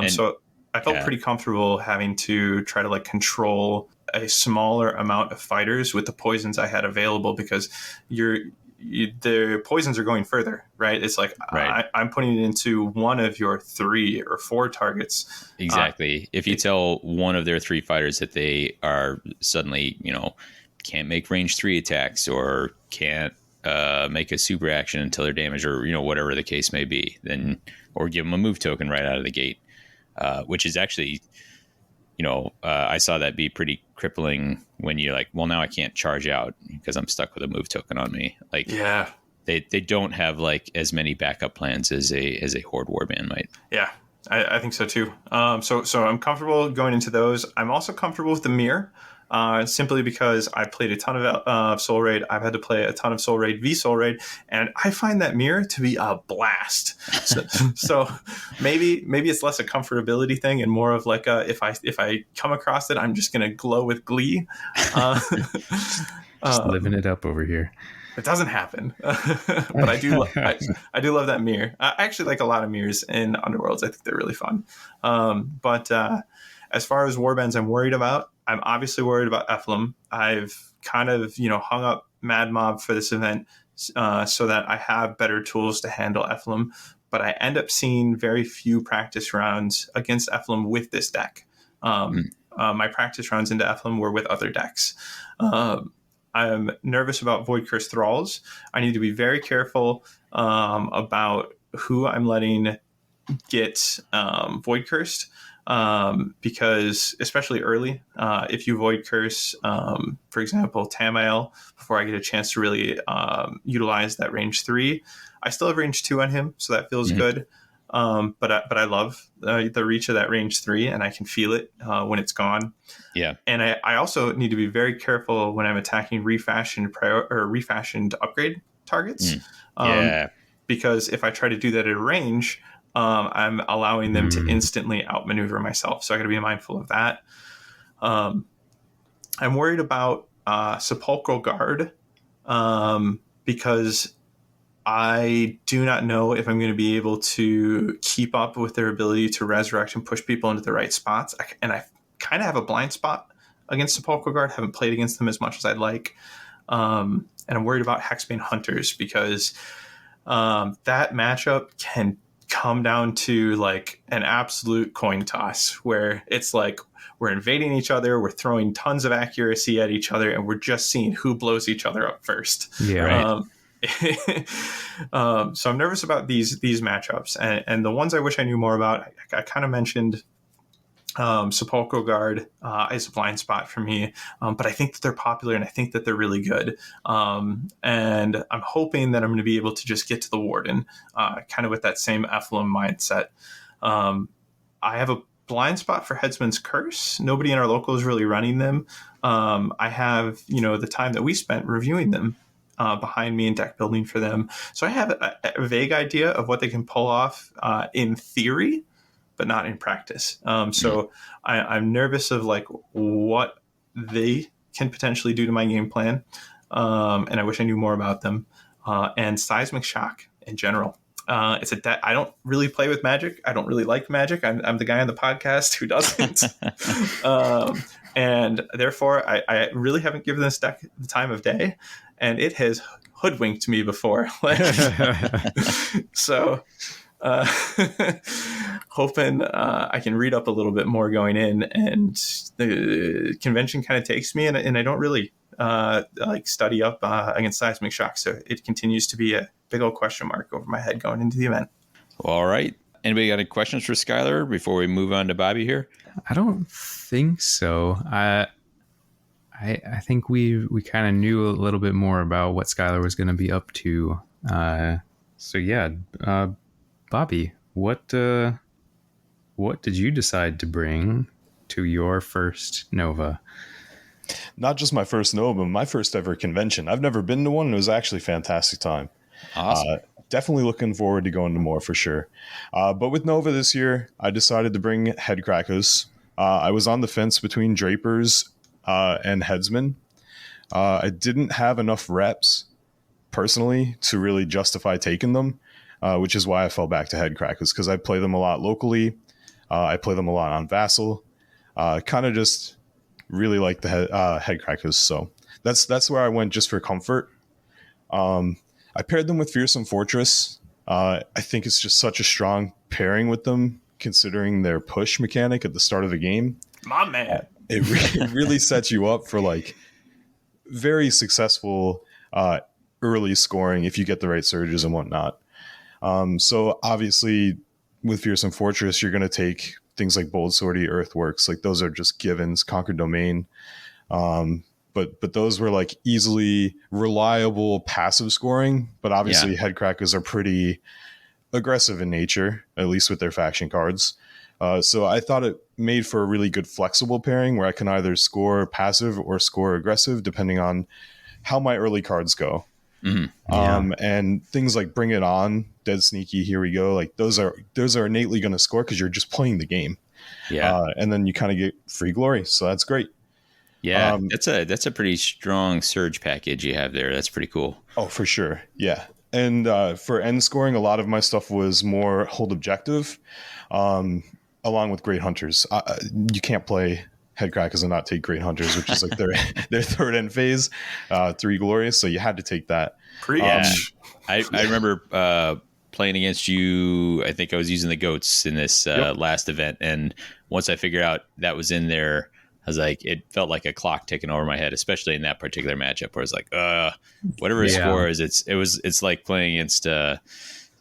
So I felt pretty comfortable having to try to control a smaller amount of fighters with the poisons I had available, because the poisons are going further, right? It's I'm putting it into one of your 3 or 4 targets. Exactly. If you tell one of their 3 fighters that they are suddenly, can't make range 3 attacks or can't make a super action until they're damaged, or whatever the case may be, then, or give them a move token right out of the gate, which is actually, I saw that be pretty crippling when you're well, now I can't charge out because I'm stuck with a move token on me. They don't have as many backup plans as a Horde warband might. Yeah, I think so too. So I'm comfortable going into those. I'm also comfortable with the mirror. Simply because I played a ton of Soul Raid. I've had to play a ton of Soul Raid v Soul Raid, and I find that mirror to be a blast. So maybe it's less a comfortability thing and more of if I come across it, I'm just gonna glow with glee. Just living it up over here. It doesn't happen, but I do love that mirror. I actually like a lot of mirrors in Underworlds. I think they're really fun. But as far as warbands I'm worried about, I'm obviously worried about Ephelum. I've kind of, hung up Mad Mob for this event so that I have better tools to handle Ephelum. but I end up seeing very few practice rounds against Ephraim with this deck. My practice rounds into Ephraim were with other decks. I'm nervous about Void Curse Thralls. I need to be very careful about who I'm letting get Void Cursed, because especially early, if you Void Curse, for example, Tamael, before I get a chance to really utilize that range 3, I still have range 2 on him, so that feels good. But I love the reach of that range 3, and I can feel it when it's gone. Yeah. And I also need to be very careful when I'm attacking refashioned upgrade targets. Because if I try to do that at a range, I'm allowing them to instantly outmaneuver myself. So I got to be mindful of that. I'm worried about Sepulchral Guard because I do not know if I'm going to be able to keep up with their ability to resurrect and push people into the right spots. I kind of have a blind spot against Sepulchral Guard. Haven't played against them as much as I'd like. And I'm worried about Hexbane Hunters because that matchup can come down to like an absolute coin toss where it's like we're invading each other, we're throwing tons of accuracy at each other, and we're just seeing who blows each other up first. Yeah. Right. So I'm nervous about these matchups, and the ones I wish I knew more about. I kind of mentioned Sepulchral Guard is a blind spot for me, but I think that they're popular and I think that they're really good. And I'm hoping that I'm going to be able to just get to the Warden, kind of with that same Ephraim mindset. I have a blind spot for Headsman's Curse. Nobody in our local is really running them. I have, the time that we spent reviewing them behind me and deck building for them. So I have a vague idea of what they can pull off in theory, but not in practice. So I'm nervous of like what they can potentially do to my game plan. And I wish I knew more about them. And Seismic Shock in general. It's a deck. I don't really play with Magic. I don't really like Magic. I'm the guy on the podcast who doesn't. And therefore, I really haven't given this deck the time of day. And it has hoodwinked me before. So hoping I can read up a little bit more going in. And the convention kind of takes me, and I don't really study up against Seismic Shock. So it continues to be a big old question mark over my head going into the event. Well, all right. Anybody got any questions for Skyler before we move on to Bobby here? I don't think so. I think we kind of knew a little bit more about what Skyler was going to be up to. So yeah, Bobby, what did you decide to bring to your first Nova? Not just my first Nova, but my first ever convention. I've never been to one. And it was actually a fantastic time. Awesome. Definitely looking forward to going to more for sure. But with Nova this year, I decided to bring Headcrackers. I was on the fence between Drapers and Headsman. I didn't have enough reps personally to really justify taking them, which is why I fell back to Headcrackers, because I play them a lot locally. I play them a lot on Vassal. Kind of just really like the Headcrackers. So that's where I went just for comfort. I paired them with Fearsome Fortress. I think it's just such a strong pairing with them, considering their push mechanic at the start of the game. My man. It really sets you up for like very successful early scoring if you get the right surges and whatnot. So obviously with Fearsome Fortress, you're going to take things like Bold Sortie, Earthworks. Like those are just givens, Conquer Domain. But those were like easily reliable passive scoring. But obviously Headcrackers are pretty aggressive in nature, at least with their faction cards. So I thought it made for a really good flexible pairing where I can either score passive or score aggressive, depending on how my early cards go. Mm-hmm. And things like Bring It On, Dead Sneaky, Here We Go. Like those are innately going to score because you're just playing the game. Yeah. And then you kind of get free glory. So that's great. Yeah, that's a pretty strong surge package you have there. That's pretty cool. Oh, for sure. Yeah. And for end scoring, a lot of my stuff was more hold objective, along with Great Hunters. You can't play Headcrackers and not take Great Hunters, which is like their third end phase, 3 glories. So you had to take that. I remember playing against you. I think I was using the goats in this last event, and once I figured out that was in there, I was like, it felt like a clock ticking over my head, especially in that particular matchup where it's like, whatever his score is, it's like playing against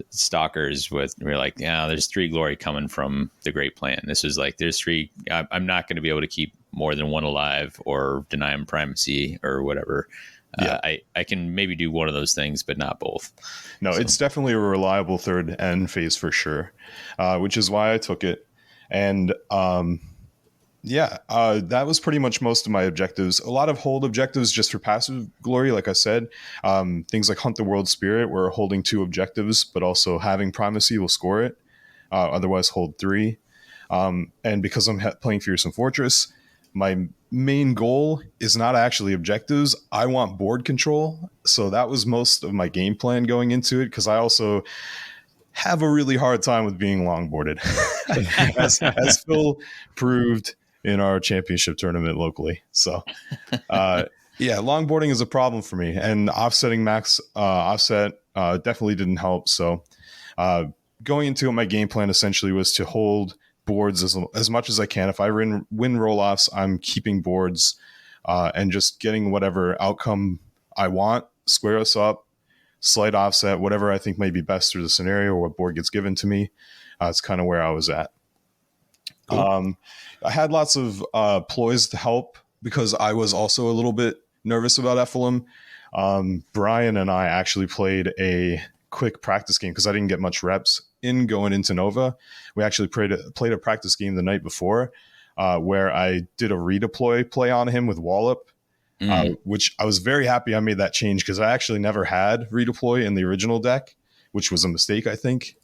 stalkers with, we're like, yeah, there's 3 glory coming from the great plan. This is like, there's 3. I'm not going to be able to keep more than 1 alive or deny him primacy or whatever. I can maybe do one of those things, but not both. No, it's definitely a reliable third end phase for sure, which is why I took it. And that was pretty much most of my objectives. A lot of hold objectives just for passive glory, like I said. Things like Hunt the World Spirit, where holding 2 objectives, but also having primacy will score it. Otherwise, hold 3. And because I'm playing Fearsome Fortress, my main goal is not actually objectives. I want board control. So that was most of my game plan going into it, because I also have a really hard time with being longboarded, as Phil proved in our championship tournament locally. So, longboarding is a problem for me, and offsetting max offset definitely didn't help. So, going into it, my game plan essentially was to hold boards as much as I can. If I win roll-offs, I'm keeping boards and just getting whatever outcome I want, square us up, slight offset, whatever I think may be best through the scenario or what board gets given to me. It's kind of where I was at. Cool. I had lots of ploys to help because I was also a little bit nervous about Ephelum. Brian and I actually played a quick practice game because I didn't get much reps in going into Nova. We actually played a practice game the night before where I did a redeploy play on him with Wallop, which I was very happy I made that change because I actually never had redeploy in the original deck, which was a mistake, I think,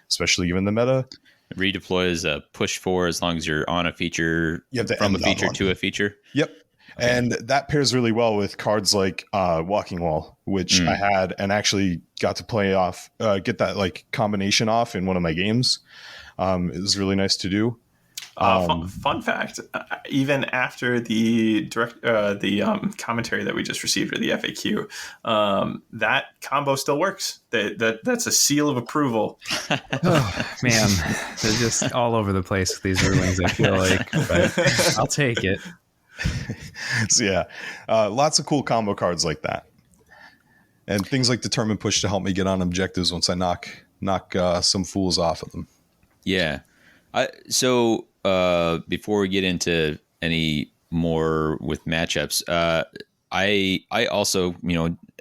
especially given the meta. Redeploy is a push 4 as long as you're on a feature, from a feature to a feature. Yep. Okay. And that pairs really well with cards like Walking Wall, which I had and actually got to play off, get that like combination off in one of my games. It was really nice to do. Fun fact: even after the commentary that we just received, or the FAQ, that combo still works. That's a seal of approval. Oh man, they're just all over the place with these rulings, I feel like, but I'll take it. So lots of cool combo cards like that, and things like Determined Push to help me get on objectives once I knock some fools off of them. Yeah. So before we get into any more with matchups, I also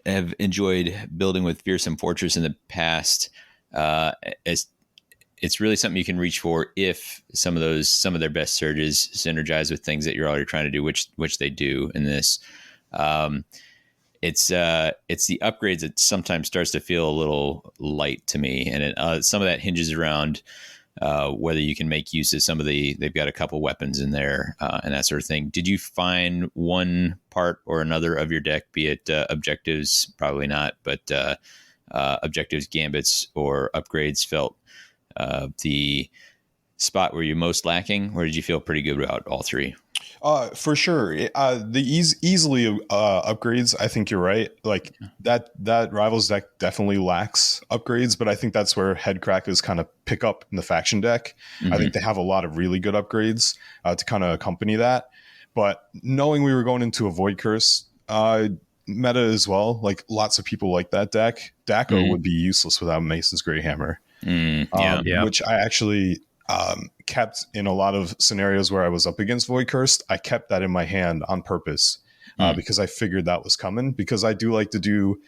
have enjoyed building with Fearsome Fortress in the past. As it's really something you can reach for if some of their best surges synergize with things that you're already trying to do, which they do in this. It's the upgrades that sometimes starts to feel a little light to me, and some of that hinges around whether you can make use of they've got a couple weapons in there and that sort of thing. Did you find one part or another of your deck, be it objectives, probably not, but objectives, gambits, or upgrades felt the spot where you're most lacking, or did you feel pretty good about all 3? For sure. The easily upgrades, I think you're right. Like that Rivals deck definitely lacks upgrades, but I think that's where Headcrackers kind of pick up in the faction deck. Mm-hmm. I think they have a lot of really good upgrades to kind of accompany that. But knowing we were going into a Void Curse meta as well, like lots of people like that deck. Daco would be useless without Mason's Grey Hammer. Which I actually kept in a lot of scenarios where I was up against Void Cursed. I kept that in my hand on purpose because I figured that was coming, because I do like to do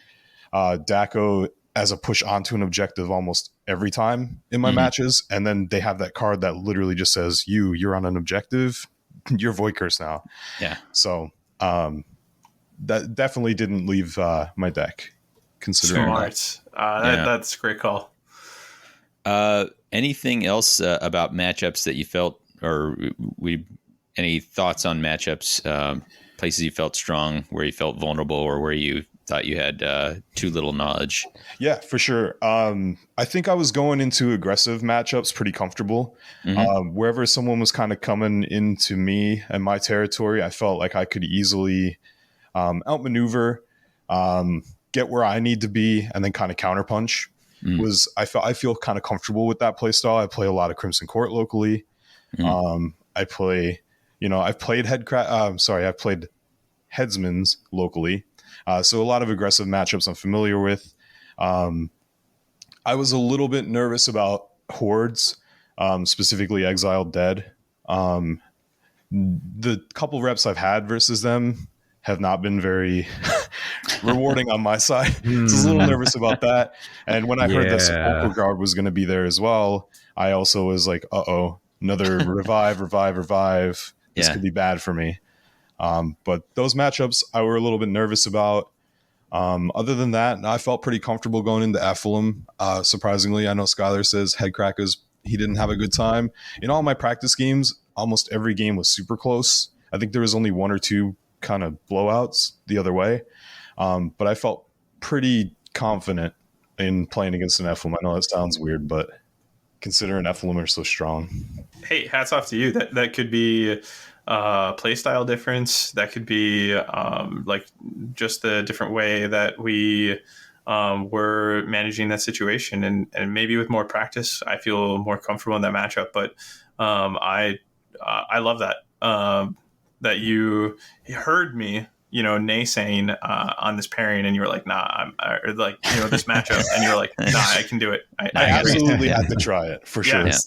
Daco as a push onto an objective almost every time in my matches. And then they have that card that literally just says, you're on an objective, you're Void Cursed now. Yeah. So that definitely didn't leave my deck, considering Smart. That's a great call. Anything else about matchups that you felt, or any thoughts on matchups, places you felt strong, where you felt vulnerable, or where you thought you had too little knowledge? Yeah, for sure. I think I was going into aggressive matchups pretty comfortable. Wherever someone was kind of coming into me and my territory, I felt like I could easily outmaneuver, get where I need to be, and then kind of counterpunch. was I feel kind of comfortable with that play style. I play a lot of Crimson Court locally. I play, I've played I've played Headsman's locally. So a lot of aggressive matchups I'm familiar with. I was a little bit nervous about Hordes, specifically Exiled Dead. The couple reps I've had versus them have not been very rewarding on my side. So I was a little nervous about that. And when I heard that Sepulchral Guard was going to be there as well, I also was like, another revive. This could be bad for me. But those matchups I were a little bit nervous about. Other than that, I felt pretty comfortable going into Ephelum. Surprisingly, I know Skyler says Headcrackers, he didn't have a good time. In all my practice games, almost every game was super close. I think there was only one or two kind of blowouts the other way. But I felt pretty confident in playing against an Ephelum. I know that sounds weird, but considering Ephelum are so strong. Hey, hats off to you. That could be play style difference. That could be like just the different way that we were managing that situation, and maybe with more practice, I feel more comfortable in that matchup. But I love that that you heard me, naysaying on this pairing, and you were like, nah, or like, this matchup, and you're like, nah, I can do it. I absolutely had to try it for sure. Yeah.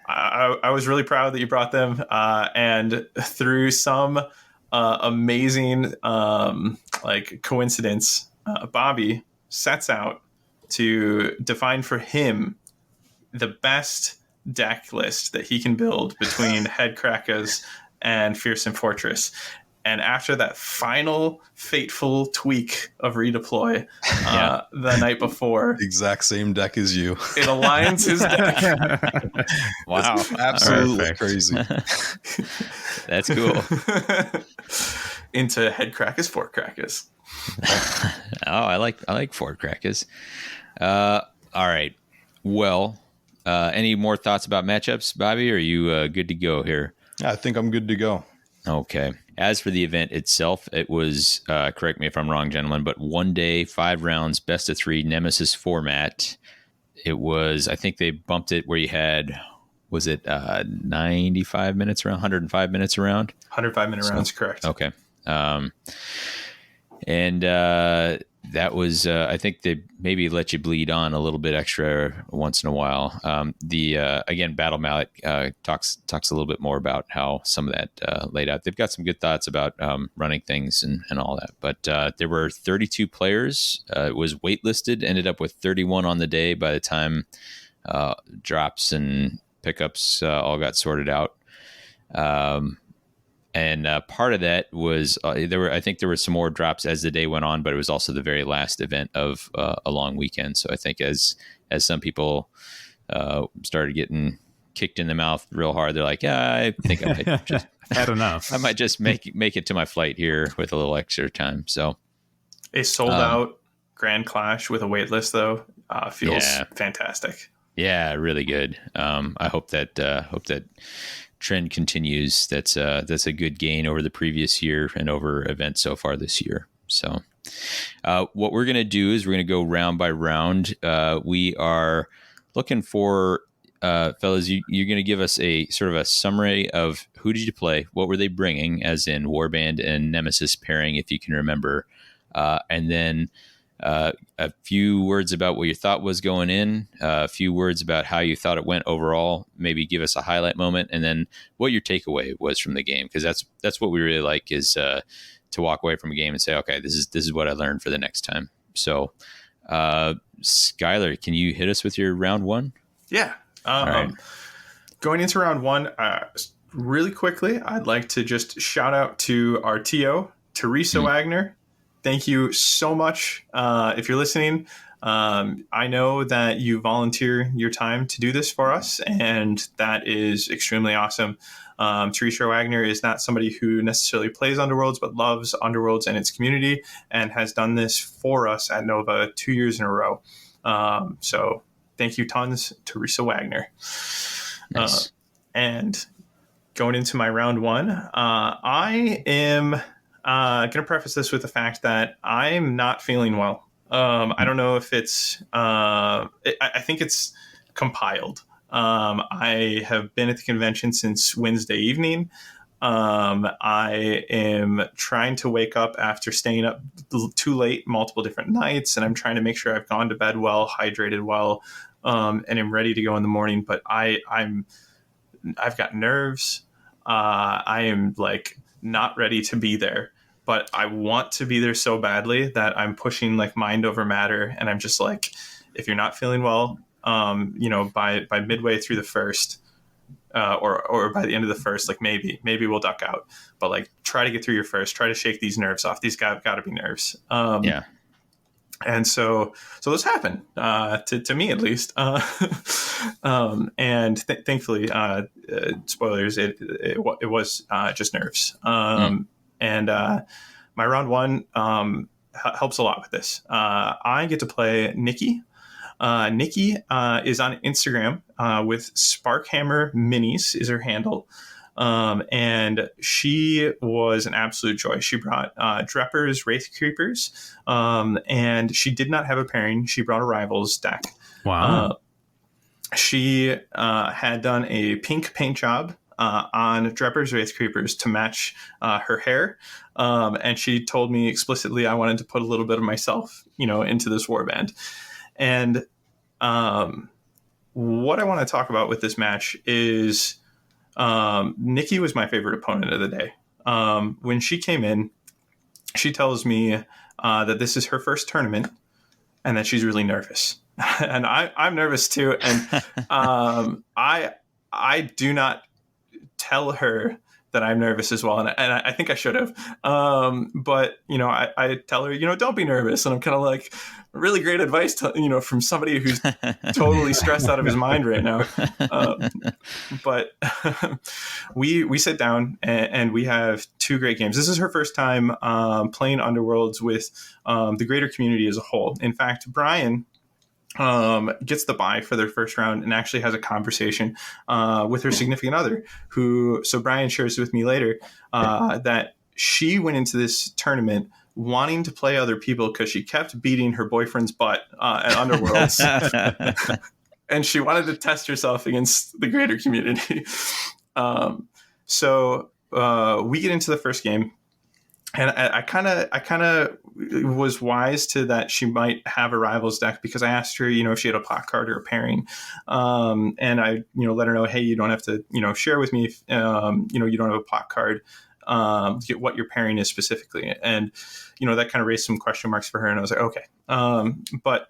I was really proud that you brought them, and through some amazing coincidence, Bobby sets out to define for him the best deck list that he can build between Headcrackers and Fearsome Fortress. And after that final fateful tweak of redeploy the night before, exact same deck as you, it aligns his deck. Wow, that's absolutely crazy. That's cool. Into Headcrackers, Fortcrackers. I like Fortcrackers. All right. Well, any more thoughts about matchups, Bobby? Or are you good to go here? I think I'm good to go. Okay. As for the event itself, it was, correct me if I'm wrong, gentlemen, but 1 day, 5 rounds, best of 3 Nemesis format. It was, I think they bumped it where you had, was it 95 minutes around, 105 minutes around? 105-minute rounds, correct. Okay. And that was, I think they maybe let you bleed on a little bit extra once in a while. Again, Battle Mallet talks a little bit more about how some of that laid out. They've got some good thoughts about running things and all that. But there were 32 players. It was waitlisted, ended up with 31 on the day by the time drops and pickups all got sorted out. And part of that was I think there were some more drops as the day went on, but it was also the very last event of a long weekend. So I think as some people started getting kicked in the mouth real hard, they're like, yeah, I think I might just had enough. I might just make it to my flight here with a little extra time. So a sold out Grand Clash with a wait list though feels fantastic. Yeah, really good. I hope that trend continues. That's a good gain over the previous year and over events so far this year. So what we're going to do is we're going to go round by round. We are looking for fellas, you're going to give us a sort of a summary of who did you play, what were they bringing, as in Warband and Nemesis pairing, if you can remember, and then a few words about what you thought was going in, a few words about how you thought it went overall, maybe give us a highlight moment, and then what your takeaway was from the game, because that's what we really like, is to walk away from a game and say, okay, this is what I learned for the next time. So Skyler, can you hit us with your round one? Yeah. Right. Going into round one, really quickly, I'd like to just shout out to our TO, Teresa Wagner. Thank you so much. If you're listening, I know that you volunteer your time to do this for us, and that is extremely awesome. Teresa Wagner is not somebody who necessarily plays Underworlds, but loves Underworlds and its community, and has done this for us at Nova 2 years in a row. So thank you tons, Teresa Wagner. Nice. And going into my round one, I am going to preface this with the fact that I'm not feeling well. I don't know if it's, I think it's compiled. I have been at the convention since Wednesday evening. I am trying to wake up after staying up too late multiple different nights, and I'm trying to make sure I've gone to bed well, hydrated well, and am ready to go in the morning. But I've got nerves. I am like not ready to be there, but I want to be there so badly that I'm pushing like mind over matter, and I'm just like, if you're not feeling well, by midway through the first. Or by the end of the first, like maybe we'll duck out, but like try to get through your first, try to shake these nerves off. These got to be nerves. Yeah. And so this happened, to me at least. And thankfully, spoilers, it was just nerves. And my round one helps a lot with this. I get to play Nikki. Nikki is on Instagram with Sparkhammer Minis is her handle. And she was an absolute joy. She brought Dreppers, Wraith Creepers, and she did not have a pairing. She brought a Rivals deck. Wow. She had done a pink paint job on Dreppers, Wraith Creepers to match her hair. And she told me explicitly I wanted to put a little bit of myself, into this warband. And what I want to talk about with this match is Nikki was my favorite opponent of the day. When she came in, she tells me that this is her first tournament and that she's really nervous. And I'm nervous too. And I do not tell her that I'm nervous as well. And I think I should have. But, I tell her, don't be nervous. And I'm kind of like, really great advice, from somebody who's totally stressed out of his mind right now. But we sit down and we have two great games. This is her first time playing Underworlds with the greater community as a whole. In fact, Brian gets the bye for their first round and actually has a conversation with her significant other so Brian shares with me later that she went into this tournament wanting to play other people because she kept beating her boyfriend's butt at Underworlds. And she wanted to test herself against the greater community. So we get into the first game. And I kind of was wise to that she might have a Rivals deck because I asked her, if she had a pot card or a pairing. And I, let her know, hey, you don't have to, share with me if, you don't have a pot card, what your pairing is specifically. And, that kind of raised some question marks for her. And I was like, okay. But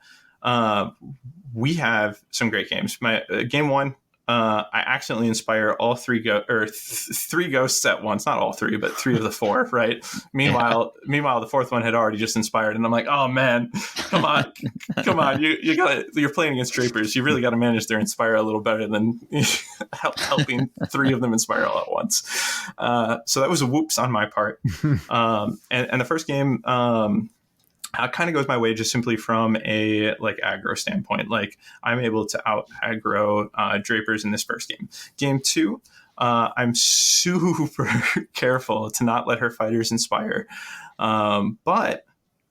we have some great games. My game one, I accidentally inspire all three ghosts at once. Not all three, but three of the four, right? Meanwhile, the fourth one had already just inspired, and I'm like, oh man, come on, you're playing against Drapers. You really got to manage their inspire a little better than helping three of them inspire all at once. So that was a whoops on my part. And the first game, kind of goes my way just simply from a aggro standpoint. Like I'm able to out aggro Drapers in this first game. Game two, I'm super careful to not let her fighters inspire. But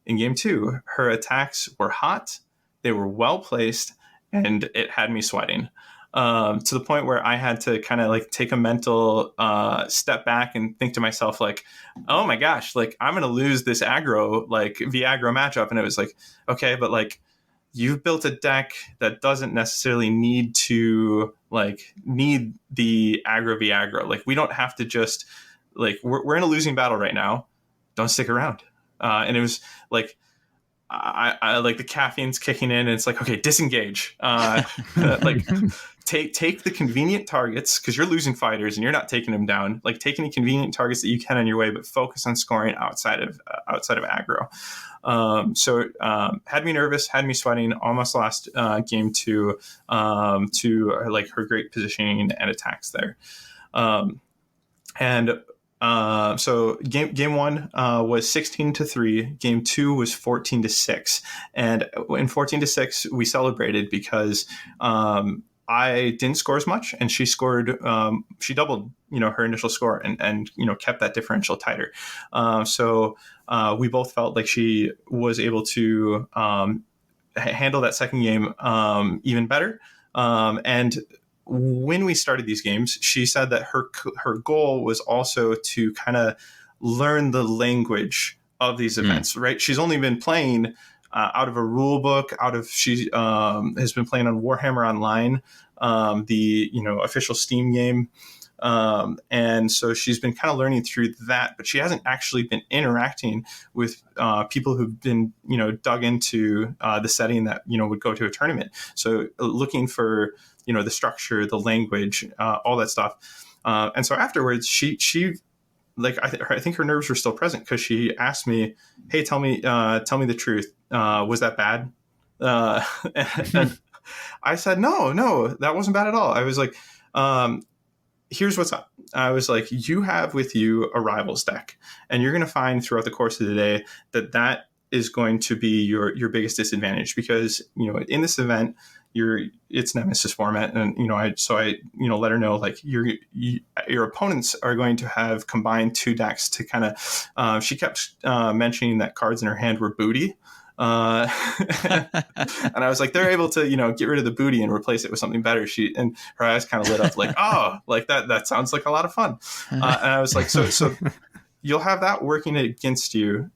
in game two, her attacks were hot, they were well placed, and it had me sweating. To the point where I had to kind of take a mental step back and think to myself, oh my gosh, I'm going to lose this aggro, V-aggro matchup. And it was okay, but you've built a deck that doesn't necessarily need to need the aggro V-aggro. We don't have to just we're in a losing battle right now. Don't stick around. And it was I the caffeine's kicking in and it's okay, disengage. Take the convenient targets because you're losing fighters and you're not taking them down. Take any convenient targets that you can on your way, but focus on scoring outside of aggro. So had me nervous, had me sweating. Almost lost game two to her great positioning and attacks there. So game one was 16-3. Game two was 14-6. And in 14-6, we celebrated because I didn't score as much, and she scored. She doubled, her initial score, and kept that differential tighter. So we both felt like she was able to handle that second game even better. And when we started these games, she said that her goal was also to kind of learn the language of these events. Right? She's only been playing out of a rule book. She has been playing on Warhammer Online, the official Steam game. And so she's been kind of learning through that, but she hasn't actually been interacting with people who've been, dug into the setting that, would go to a tournament. So looking for, the structure, the language, all that stuff. And so afterwards, she like, I think her nerves were still present, because she asked me, "Hey, tell me the truth. Was that bad?" And I said, no, that wasn't bad at all. I was like, here's what's up. I was like, you have with you a rivals deck, and you're going to find throughout the course of the day that is going to be your biggest disadvantage, because, in this event, it's Nemesis format. And, I let her know, like, your opponents are going to have combined 2 decks to kind of, she kept mentioning that cards in her hand were booty. And I was like, they're able to, get rid of the booty and replace it with something better. And her eyes kind of lit up like, oh, like that sounds like a lot of fun. And I was like, so you'll have that working against you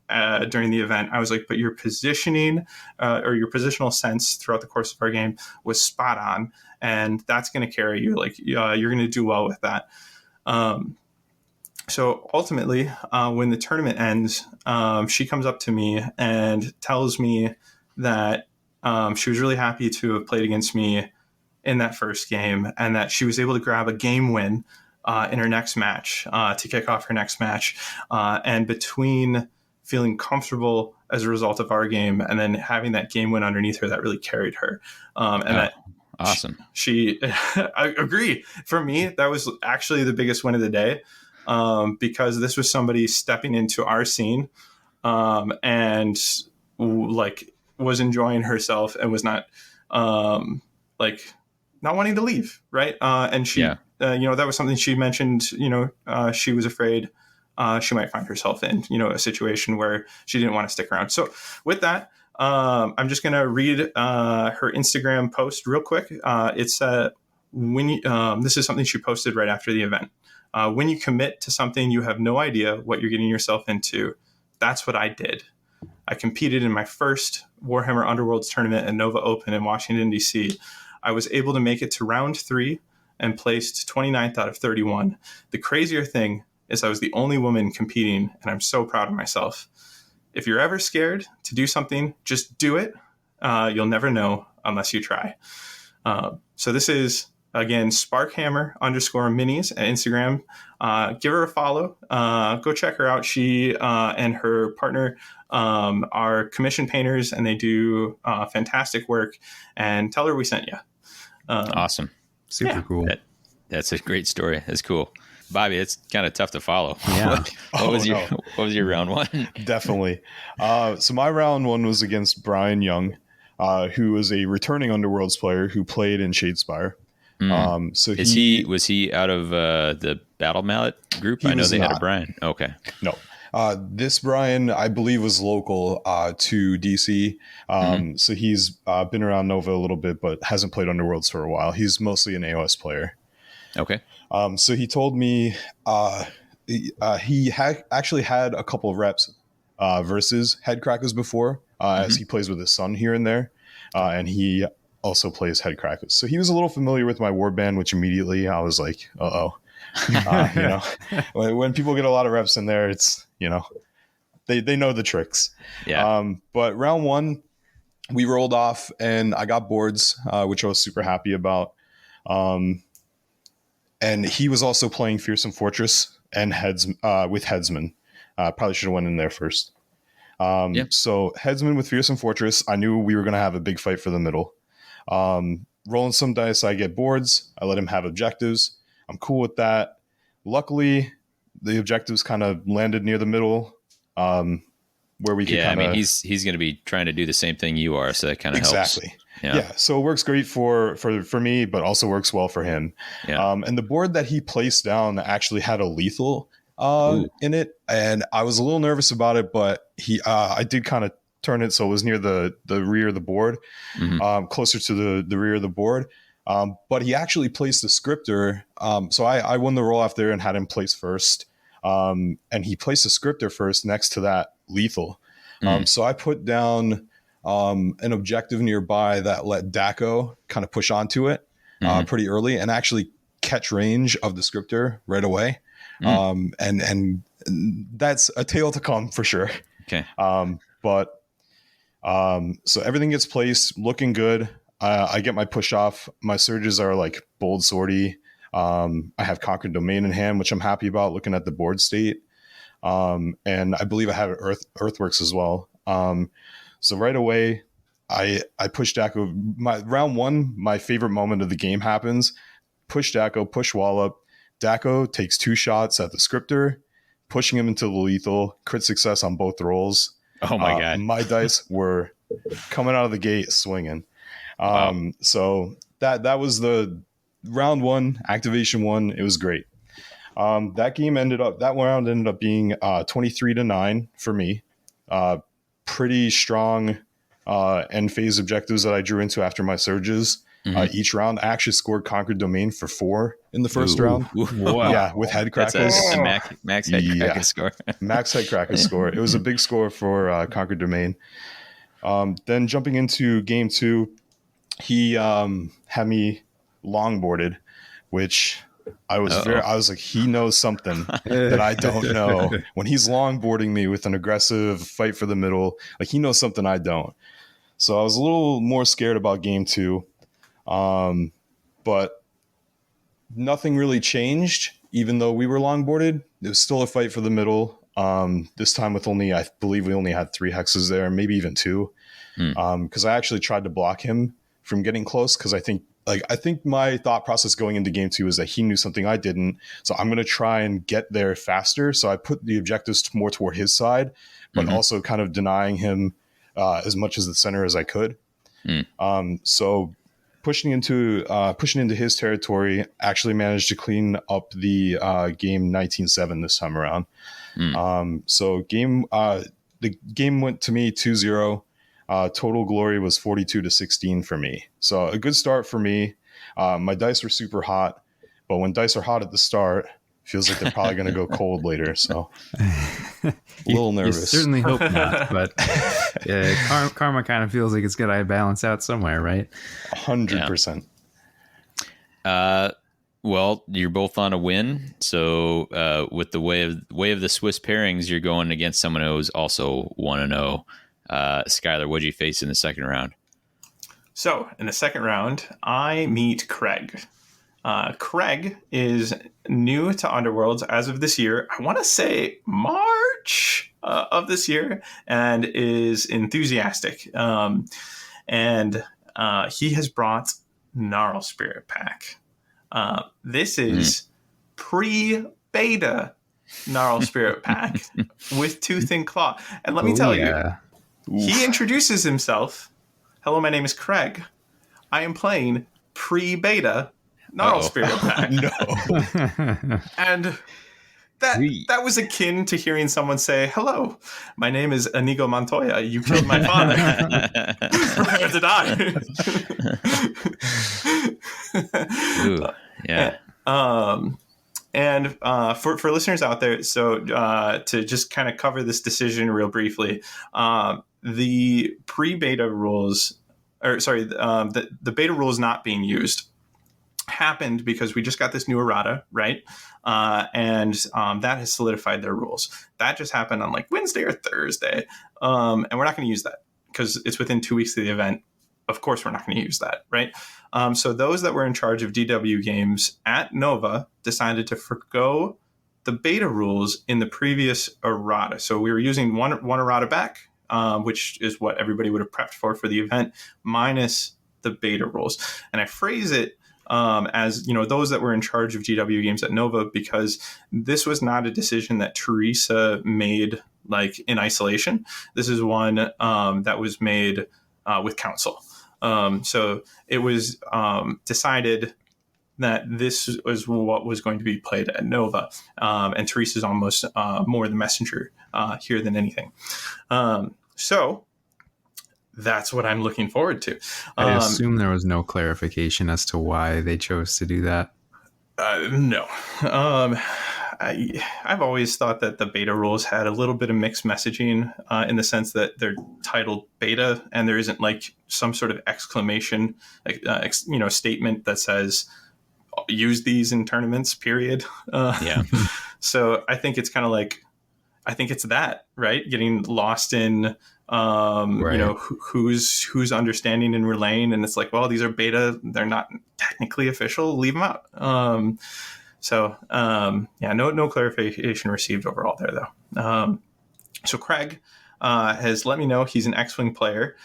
during the event. I was like, but your positioning or your positional sense throughout the course of our game was spot on. And that's going to carry you. Like, you're going to do well with that. So ultimately, when the tournament ends, she comes up to me and tells me that she was really happy to have played against me in that first game, and that she was able to grab a game win in her next match to kick off her next match. And between feeling comfortable as a result of our game and then having that game win underneath her, that really carried her. That awesome. She I agree. For me, that was actually the biggest win of the day. Because this was somebody stepping into our scene and like was enjoying herself and was not not wanting to leave, right? And she, that was something she mentioned. She was afraid she might find herself in a situation where she didn't want to stick around. So with that, I'm just gonna read her Instagram post real quick. It's this is something she posted right after the event. When you commit to something, you have no idea what you're getting yourself into. That's what I did. I competed in my first Warhammer Underworlds tournament at Nova Open in Washington, D.C. I was able to make it to round 3 and placed 29th out of 31. The crazier thing is I was the only woman competing, and I'm so proud of myself. If you're ever scared to do something, just do it. You'll never know unless you try. So this is, again, Sparkhammer _minis at Instagram. Give her a follow. Go check her out. She and her partner are commission painters, and they do fantastic work. And tell her we sent you. Awesome. Super cool. That's a great story. That's cool. Bobby, it's kind of tough to follow. Yeah. What was your round 1? Definitely. So my round 1 was against Brian Young, who was a returning Underworlds player who played in Shadespire. So was he out of the Battle Mallet group? I know they had a Brian. Okay. No. This Brian, I believe, was local to DC. So he's been around Nova a little bit, but hasn't played Underworlds for a while. He's mostly an AOS player. Okay. So he told me he actually had a couple of reps versus Headcrackers before, as he plays with his son here and there. And he also plays Headcrackers. So he was a little familiar with my warband, which immediately I was like, when people get a lot of reps in there, it's, they know the tricks. Yeah. But round 1, we rolled off and I got boards, which I was super happy about. And he was also playing Fearsome Fortress and with Headsman. Probably should have went in there first. So Headsman with Fearsome Fortress, I knew we were going to have a big fight for the middle. Rolling some dice, I get boards. I let him have objectives. I'm cool with that. Luckily, the objectives kind of landed near the middle, where we could he's going to be trying to do the same thing you are, so that kind of helps. Exactly. Yeah, so it works great for me, but also works well for him. Yeah. And the board that he placed down actually had a lethal Ooh. in it, and I was a little nervous about it, but I did kind of turn it so it was near the rear of the board, closer to the rear of the board. But he actually placed the scripter. So I won the roll after and had him place first. And he placed the scripter first next to that lethal. So I put down an objective nearby that let Daco kind of push onto it pretty early and actually catch range of the scripter right away. And that's a tale to come for sure. Okay. So everything gets placed, looking good. I get my push off. My surges are like bold sortie. I have Conquered Domain in hand, which I'm happy about looking at the board state. And I believe I have Earthworks as well. So right away, I push Daco. My round one, my favorite moment of the game happens. Push Daco, push Wallop. Daco takes 2 shots at the scripter, pushing him into the lethal. Crit success on both rolls. Oh my God. My dice were coming out of the gate swinging. Wow. So that was the round one, activation one. It was great. That round ended up being 23-9 for me. Pretty strong end phase objectives that I drew into after my surges. Each round, I actually scored Conquered Domain for 4 in the first round. Wow. Yeah, with head crackers. That's a max head cracker score. Max head cracker score. It was a big score for Conquered Domain. Then jumping into game 2, he had me longboarded, which I was like, he knows something that I don't know. When he's longboarding me with an aggressive fight for the middle, like he knows something I don't. So I was a little more scared about game 2. But nothing really changed, even though we were longboarded. It was still a fight for the middle. This time with I believe we only had 3 hexes there, maybe even 2. Because I actually tried to block him from getting close, because I think my thought process going into game 2 is that he knew something I didn't. So I'm going to try and get there faster. So I put the objectives more toward his side, but also kind of denying him as much as the center as I could. So pushing into his territory, actually managed to clean up the game 19-7 this time around. So the game went to me 2-0. Total glory was 42-16 for me. So a good start for me. My dice were super hot, but when dice are hot at the start, feels like they're probably going to go cold later. So a little nervous. You certainly hope not, but karma kind of feels like it's got to balance out somewhere, right? 100%. Well, you're both on a win. So with the way of the Swiss pairings, you're going against someone who's also 1-0. Skyler, what did you face in the second round? So in the second round, I meet Craig. Craig is new to Underworlds as of this year. I want to say March of this year, and is enthusiastic. And he has brought Gnarl Spirit Pack. This is pre-beta Gnarl Spirit Pack with Tooth and Claw. And let me tell you, he introduces himself. Hello, my name is Craig. I am playing pre-beta Gnarl Spirit Pack. No. And that was akin to hearing someone say, hello, my name is Inigo Montoya. You killed my father. Prepare to die. Ooh, yeah. And for listeners out there, so to just kind of cover this decision real briefly, the pre-beta rules, the beta rules not being used happened because we just got this new errata, right? And that has solidified their rules. That just happened on like Wednesday or Thursday. And we're not going to use that because it's within 2 weeks of the event. Of course, we're not going to use that, right? So those that were in charge of DW games at Nova decided to forgo the beta rules in the previous errata. So we were using one errata back, which is what everybody would have prepped for the event, minus the beta rules. And I phrase it as, those that were in charge of GW games at Nova, because this was not a decision that Teresa made like in isolation. This is one that was made with counsel. So it was decided that this was what was going to be played at Nova. And Teresa's almost more the messenger here than anything. So that's what I'm looking forward to. I assume there was no clarification as to why they chose to do that. No. I've always thought that the beta rules had a little bit of mixed messaging in the sense that they're titled beta and there isn't like some sort of exclamation, statement that says use these in tournaments, period. So I think it's kind of like, I think it's that, right? Getting lost in, right. Who's understanding and relaying. And it's like, well, these are beta. They're not technically official. Leave them out. No clarification received overall there, though. So Craig has let me know he's an X-Wing player.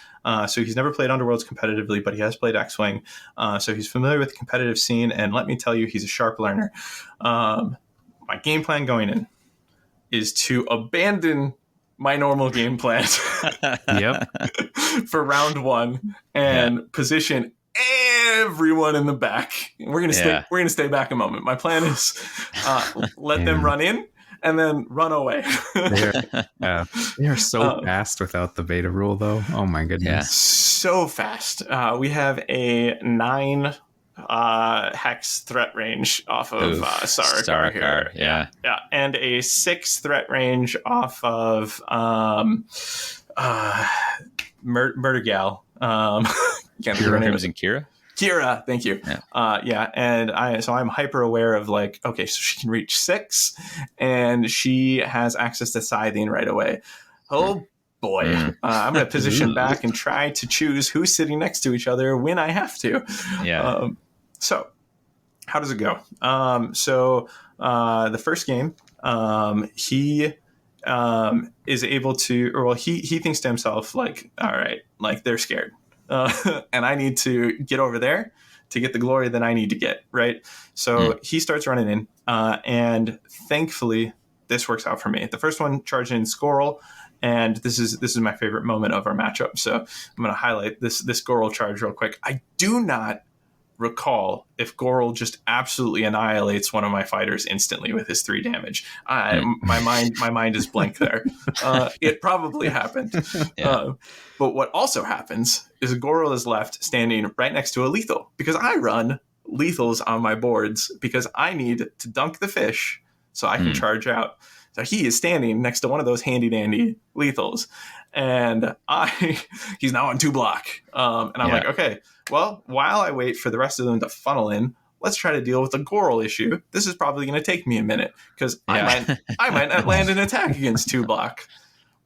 So he's never played Underworlds competitively, but he has played X-Wing. So he's familiar with the competitive scene. And let me tell you, he's a sharp learner. My game plan going in is to abandon my normal game plan for round one and position everyone in the back. We're gonna stay back a moment. My plan is let them run in and then run away. They are so fast without the beta rule, though. Oh my goodness, so fast. We have a 9 hex threat range off of Sarkar here. Yeah, and a 6 threat range off of Murdergal. Kira, thank you. And I'm hyper aware of like, okay, so she can reach 6 and she has access to scything right away. Oh boy. I'm going to position back and try to choose who's sitting next to each other when I have to. So how does it go? The first game, he is able to, or well, he thinks to himself like, all right, like they're scared. And I need to get over there to get the glory that I need to get, right? So he starts running in, and thankfully this works out for me. The first one charged in Squirrel, and this is my favorite moment of our matchup. So I'm going to highlight this Goral charge real quick. I do not recall if Goral just absolutely annihilates one of my fighters instantly with his 3 damage. My mind is blank there. It probably happened. But what also happens is Goral is left standing right next to a lethal because I run lethals on my boards because I need to dunk the fish so I can charge out. So he is standing next to one of those handy dandy lethals, and he's now on 2 block. And I'm like, okay, well, while I wait for the rest of them to funnel in, let's try to deal with the Goral issue. This is probably going to take me a minute because I might not land an attack against 2 block.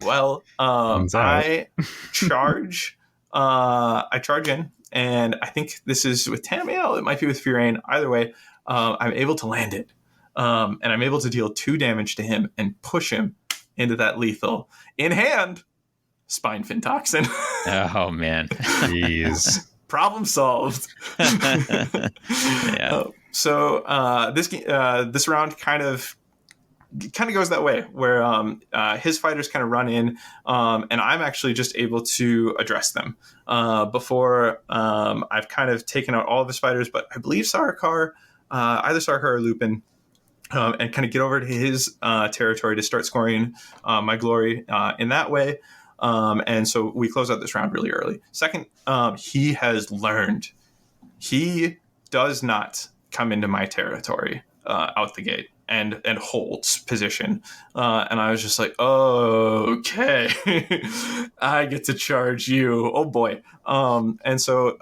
Well, I charge in, and I think this is with Tamiel. It might be with Furain. Either way, I'm able to land it. And I'm able to deal 2 damage to him and push him into that lethal. In hand, Spine Fin Toxin. Oh, man. Jeez. Problem solved. This round kind of goes that way, where his fighters kind of run in, and I'm actually just able to address them. Before I've kind of taken out all of his fighters, but I believe Sarkar, either Sarkar or Lupin, and kind of get over to his territory to start scoring my glory in that way. And so we close out this round really early. Second, he has learned. He does not come into my territory out the gate and holds position. And I was just like, oh, okay, I get to charge you. Oh, boy. And so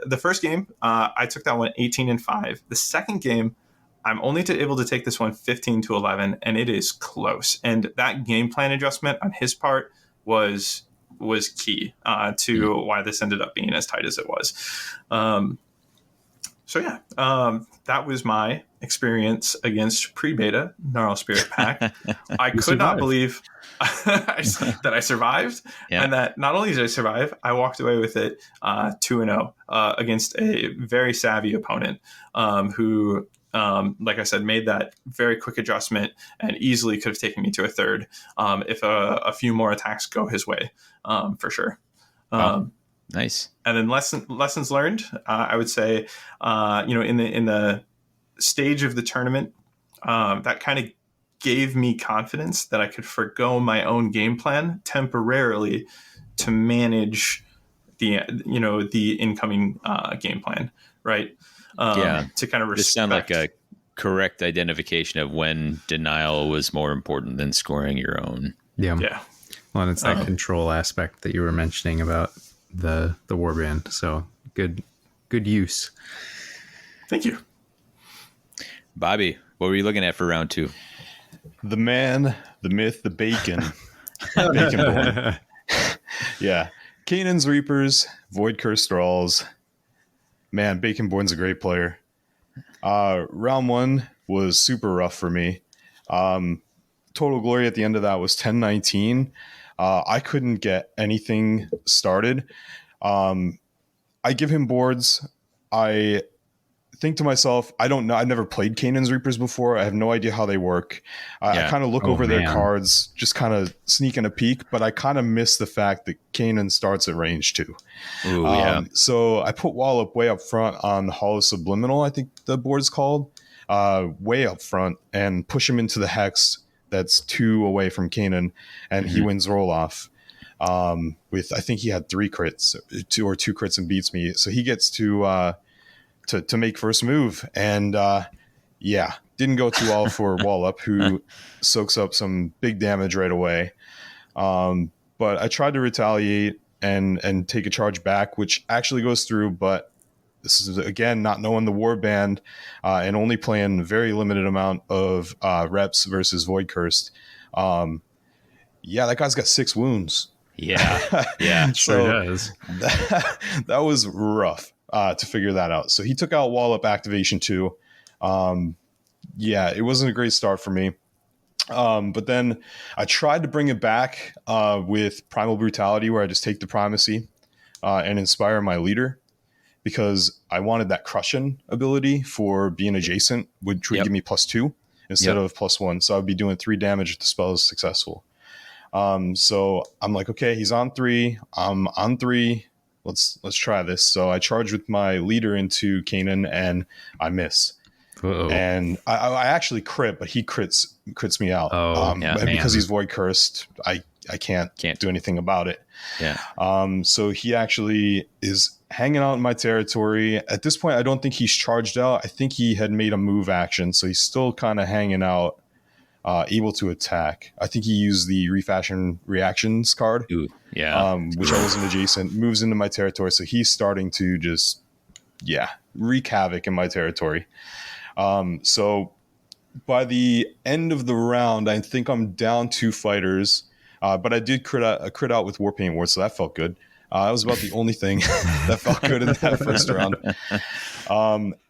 the first game, I took that one 18-5. The second game, I'm only able to take this one 15-11, and it is close. And that game plan adjustment on his part was key to why this ended up being as tight as it was. That was my experience against pre-beta Gnarl Spirit Pack. I could not believe that I survived, and that not only did I survive, I walked away with it 2-0 against a very savvy opponent who, like I said, made that very quick adjustment and easily could have taken me to a third if a few more attacks go his way, for sure. Wow. Nice. And then lessons learned. I would say, in the stage of the tournament, that kind of gave me confidence that I could forgo my own game plan temporarily to manage the incoming game plan, right? To kind of respect. This sounds like a correct identification of when denial was more important than scoring your own. Yeah. Yeah. Well, and it's that control aspect that you were mentioning about the warband. So good use. Thank you. Bobby, what were you looking at for round 2? The man, the myth, the bacon. Bacon born. Yeah. Canaan's Reapers, Void Curse Thralls. Man, Baconborn's a great player. Round 1 was super rough for me. Total glory at the end of that was 10-19. I couldn't get anything started. I give him boards. I think to myself, I don't know. I've never played Canaan's Reapers before. I have no idea how they work. I kind of look over their cards, just kind of sneaking a peek, but I kind of miss the fact that Canaan starts at range 2. Ooh, so I put Wallop way up front on Hollow Subliminal, I think the board's called, way up front, and push him into the Hex that's 2 away from Canaan, and he wins roll-off. With, I think he had 3 crits, 2 crits and beats me. So he gets to make first move. And didn't go too well for Wallop, who soaks up some big damage right away. But I tried to retaliate and take a charge back, which actually goes through. But this is, again, not knowing the warband and only playing a very limited amount of reps versus Void Cursed. That guy's got 6 wounds. Yeah. Sure does. That was rough. To figure that out. So he took out Wallop activation 2. It wasn't a great start for me. But then I tried to bring it back with Primal Brutality, where I just take the primacy and inspire my leader, because I wanted that crushing ability for being adjacent, which would give me +2 instead of +1. So I'd be doing 3 damage if the spell is successful. So I'm like, okay, he's on 3. I'm on 3. Let's try this. So I charge with my leader into Canaan, and I miss. Uh-oh. And I actually crit, but he crits me out. Because he's Void Cursed, I can't do anything about it. Yeah. So he actually is hanging out in my territory. At this point, I don't think he's charged out. I think he had made a move action, so he's still kind of hanging out, able to attack. I think he used the Refashion Reactions card. Ooh, yeah. Which I wasn't adjacent. Moves into my territory, so he's starting to just, wreak havoc in my territory. So by the end of the round, I think I'm down 2 fighters, but I did crit out with Warpaint Ward, so that felt good. That was about the only thing that felt good in that first round.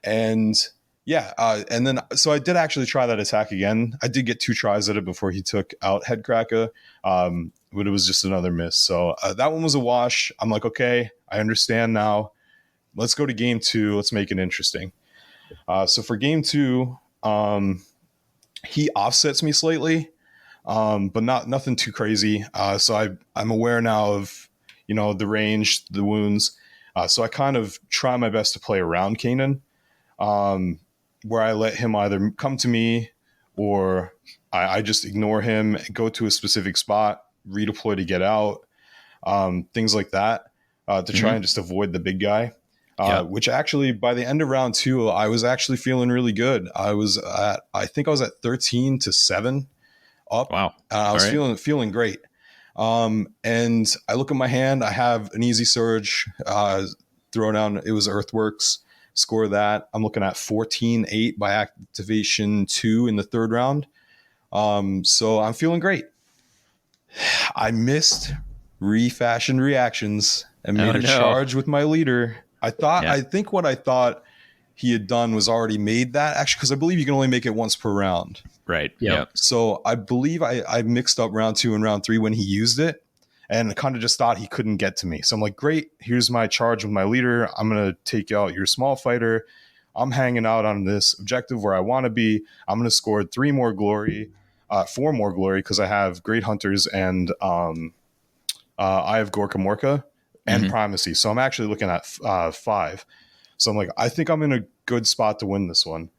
And then so I did actually try that attack again. I did get 2 tries at it before he took out Headcracker, but it was just another miss. So that one was a wash. I'm like, okay, I understand now. Let's go to game 2. Let's make it interesting. So for game 2, he offsets me slightly, but nothing too crazy. So I'm aware now of, the range, the wounds. So I kind of try my best to play around Canaan, where I let him either come to me or I just ignore him, go to a specific spot, redeploy to get out, things like that, to try and just avoid the big guy. Which actually, by the end of round 2, I was actually feeling really good. I think I was at 13-7 up. Wow. I was feeling great. And I look at my hand, I have an easy surge, throw down, it was Earthworks, score that. I'm looking at 14-8 by activation 2 in the 3rd round. So I'm feeling great. I missed Refashion Reactions and made a charge with my leader. I think what I thought he had done was already made that, actually, because I believe you can only make it once per round. Right. Yeah. So I believe I mixed up round 2 and round 3 when he used it, and I kind of just thought he couldn't get to me. So I'm like, great, here's my charge with my leader. I'm going to take out your small fighter. I'm hanging out on this objective where I want to be. I'm going to score 4 more glory, because I have Great Hunters and I have Gorka Morka and primacy. So I'm actually looking at 5. So I'm like, I think I'm in a good spot to win this one.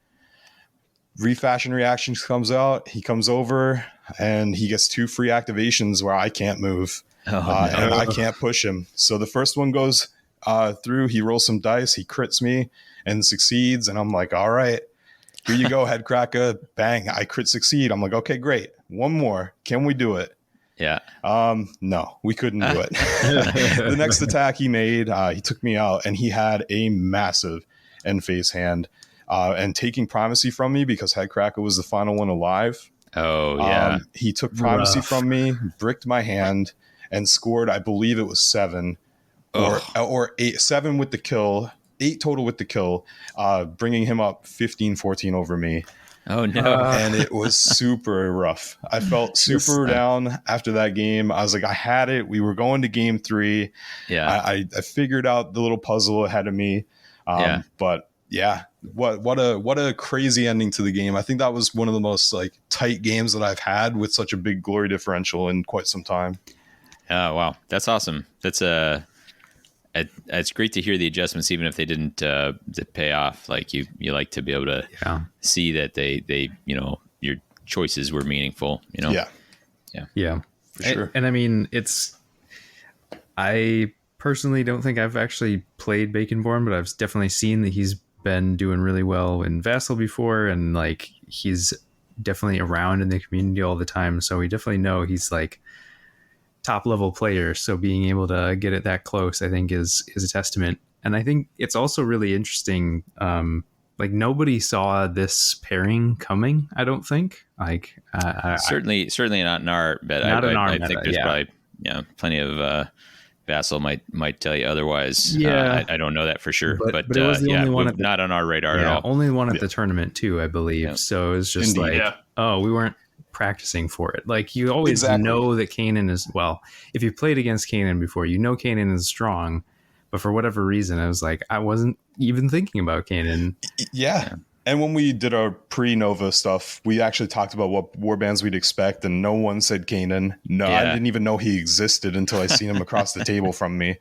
Refashion Reactions comes out. He comes over and he gets 2 free activations where I can't move. And I can't push him. So the first one goes through. He rolls some dice. He crits me and succeeds. And I'm like, all right, here you go, head cracker. Bang. I crit succeed. I'm like, okay, great. One more. Can we do it? Yeah. No, we couldn't do it. The next attack he made, he took me out and he had a massive end phase hand. And taking primacy from me because Headcracker was the final one alive. Oh, yeah. He took primacy from me, bricked my hand, and scored, I believe it was 7 or 8. 7 with the kill, 8 total with the kill, bringing him up 15-14 over me. Oh, no. And it was super rough. I felt super down after that game. I was like, I had it. We were going to game 3. Yeah. I figured out the little puzzle ahead of me. But yeah, what a crazy ending to the game. I think that was one of the most like tight games that I've had with such a big glory differential in quite some time. Oh, wow. That's awesome. That's it's great to hear the adjustments, even if they didn't pay off. Like you like to be able to see that they your choices were meaningful. Yeah, for sure. And I mean, I personally don't think I've actually played Baconborn, but I've definitely seen that he's been doing really well in Vassal before, and like he's definitely around in the community all the time. So we definitely know he's like top level player. So being able to get it that close, I think is a testament. And I think it's also really interesting. Like nobody saw this pairing coming. I don't think. Like certainly not in our bet. I think there's probably plenty of Vassal might tell you otherwise. Yeah, I don't know that for sure. But it was the only one not on our radar at all. Only one at the tournament too, I believe. Yeah. So it's just we weren't practicing for it. Like you always know that Kanan is, well, if you played against Kanan before, Kanan is strong, but for whatever reason I was like, I wasn't even thinking about Kanan. Yeah. And when we did our pre-Nova stuff, we actually talked about what warbands we'd expect, and no one said Kanan. I didn't even know he existed until I seen him across the table from me.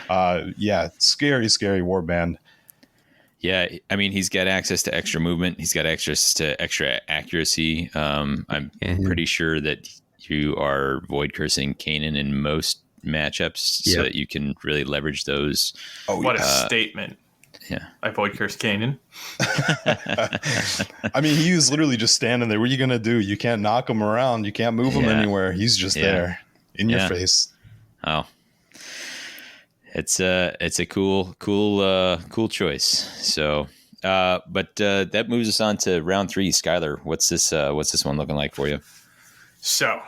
Scary warband. Yeah, I mean, he's got access to extra movement. He's got access to extra accuracy. I'm pretty sure that you are void cursing Kanan in most matchups, so that you can really leverage those. Oh, what a statement! Yeah, I void curse Kanan. I mean, he was literally just standing there. What are you gonna do? You can't knock him around. You can't move him anywhere. He's just there in your face. Oh. It's a cool choice. So, but that moves us on to round 3. Skyler, what's this one looking like for you? So,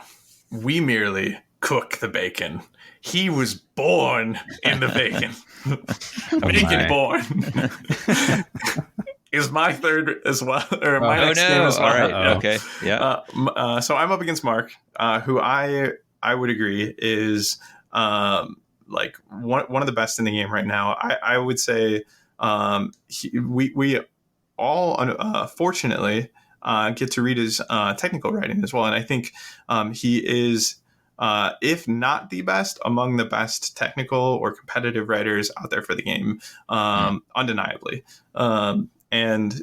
we merely cook the bacon. He was born in the bacon. Bacon born is my third as well, or my next game as well. All right, okay, yeah. So I'm up against Mark, who I would agree is like one of the best in the game right now. I would say we all fortunately get to read his technical writing as well, and I think he is, if not the best, among the best technical or competitive writers out there for the game, undeniably. And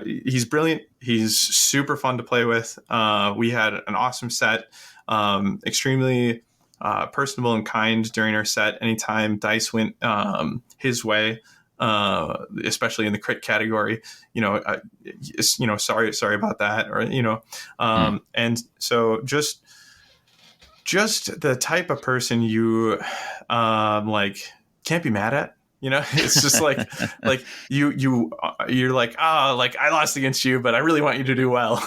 he's brilliant. He's super fun to play with. We had an awesome set, extremely personable and kind during our set. Anytime dice went his way, especially in the crit category, sorry about that, or and so just the type of person you like can't be mad at. It's just like you're like, like I lost against you, but I really want you to do well,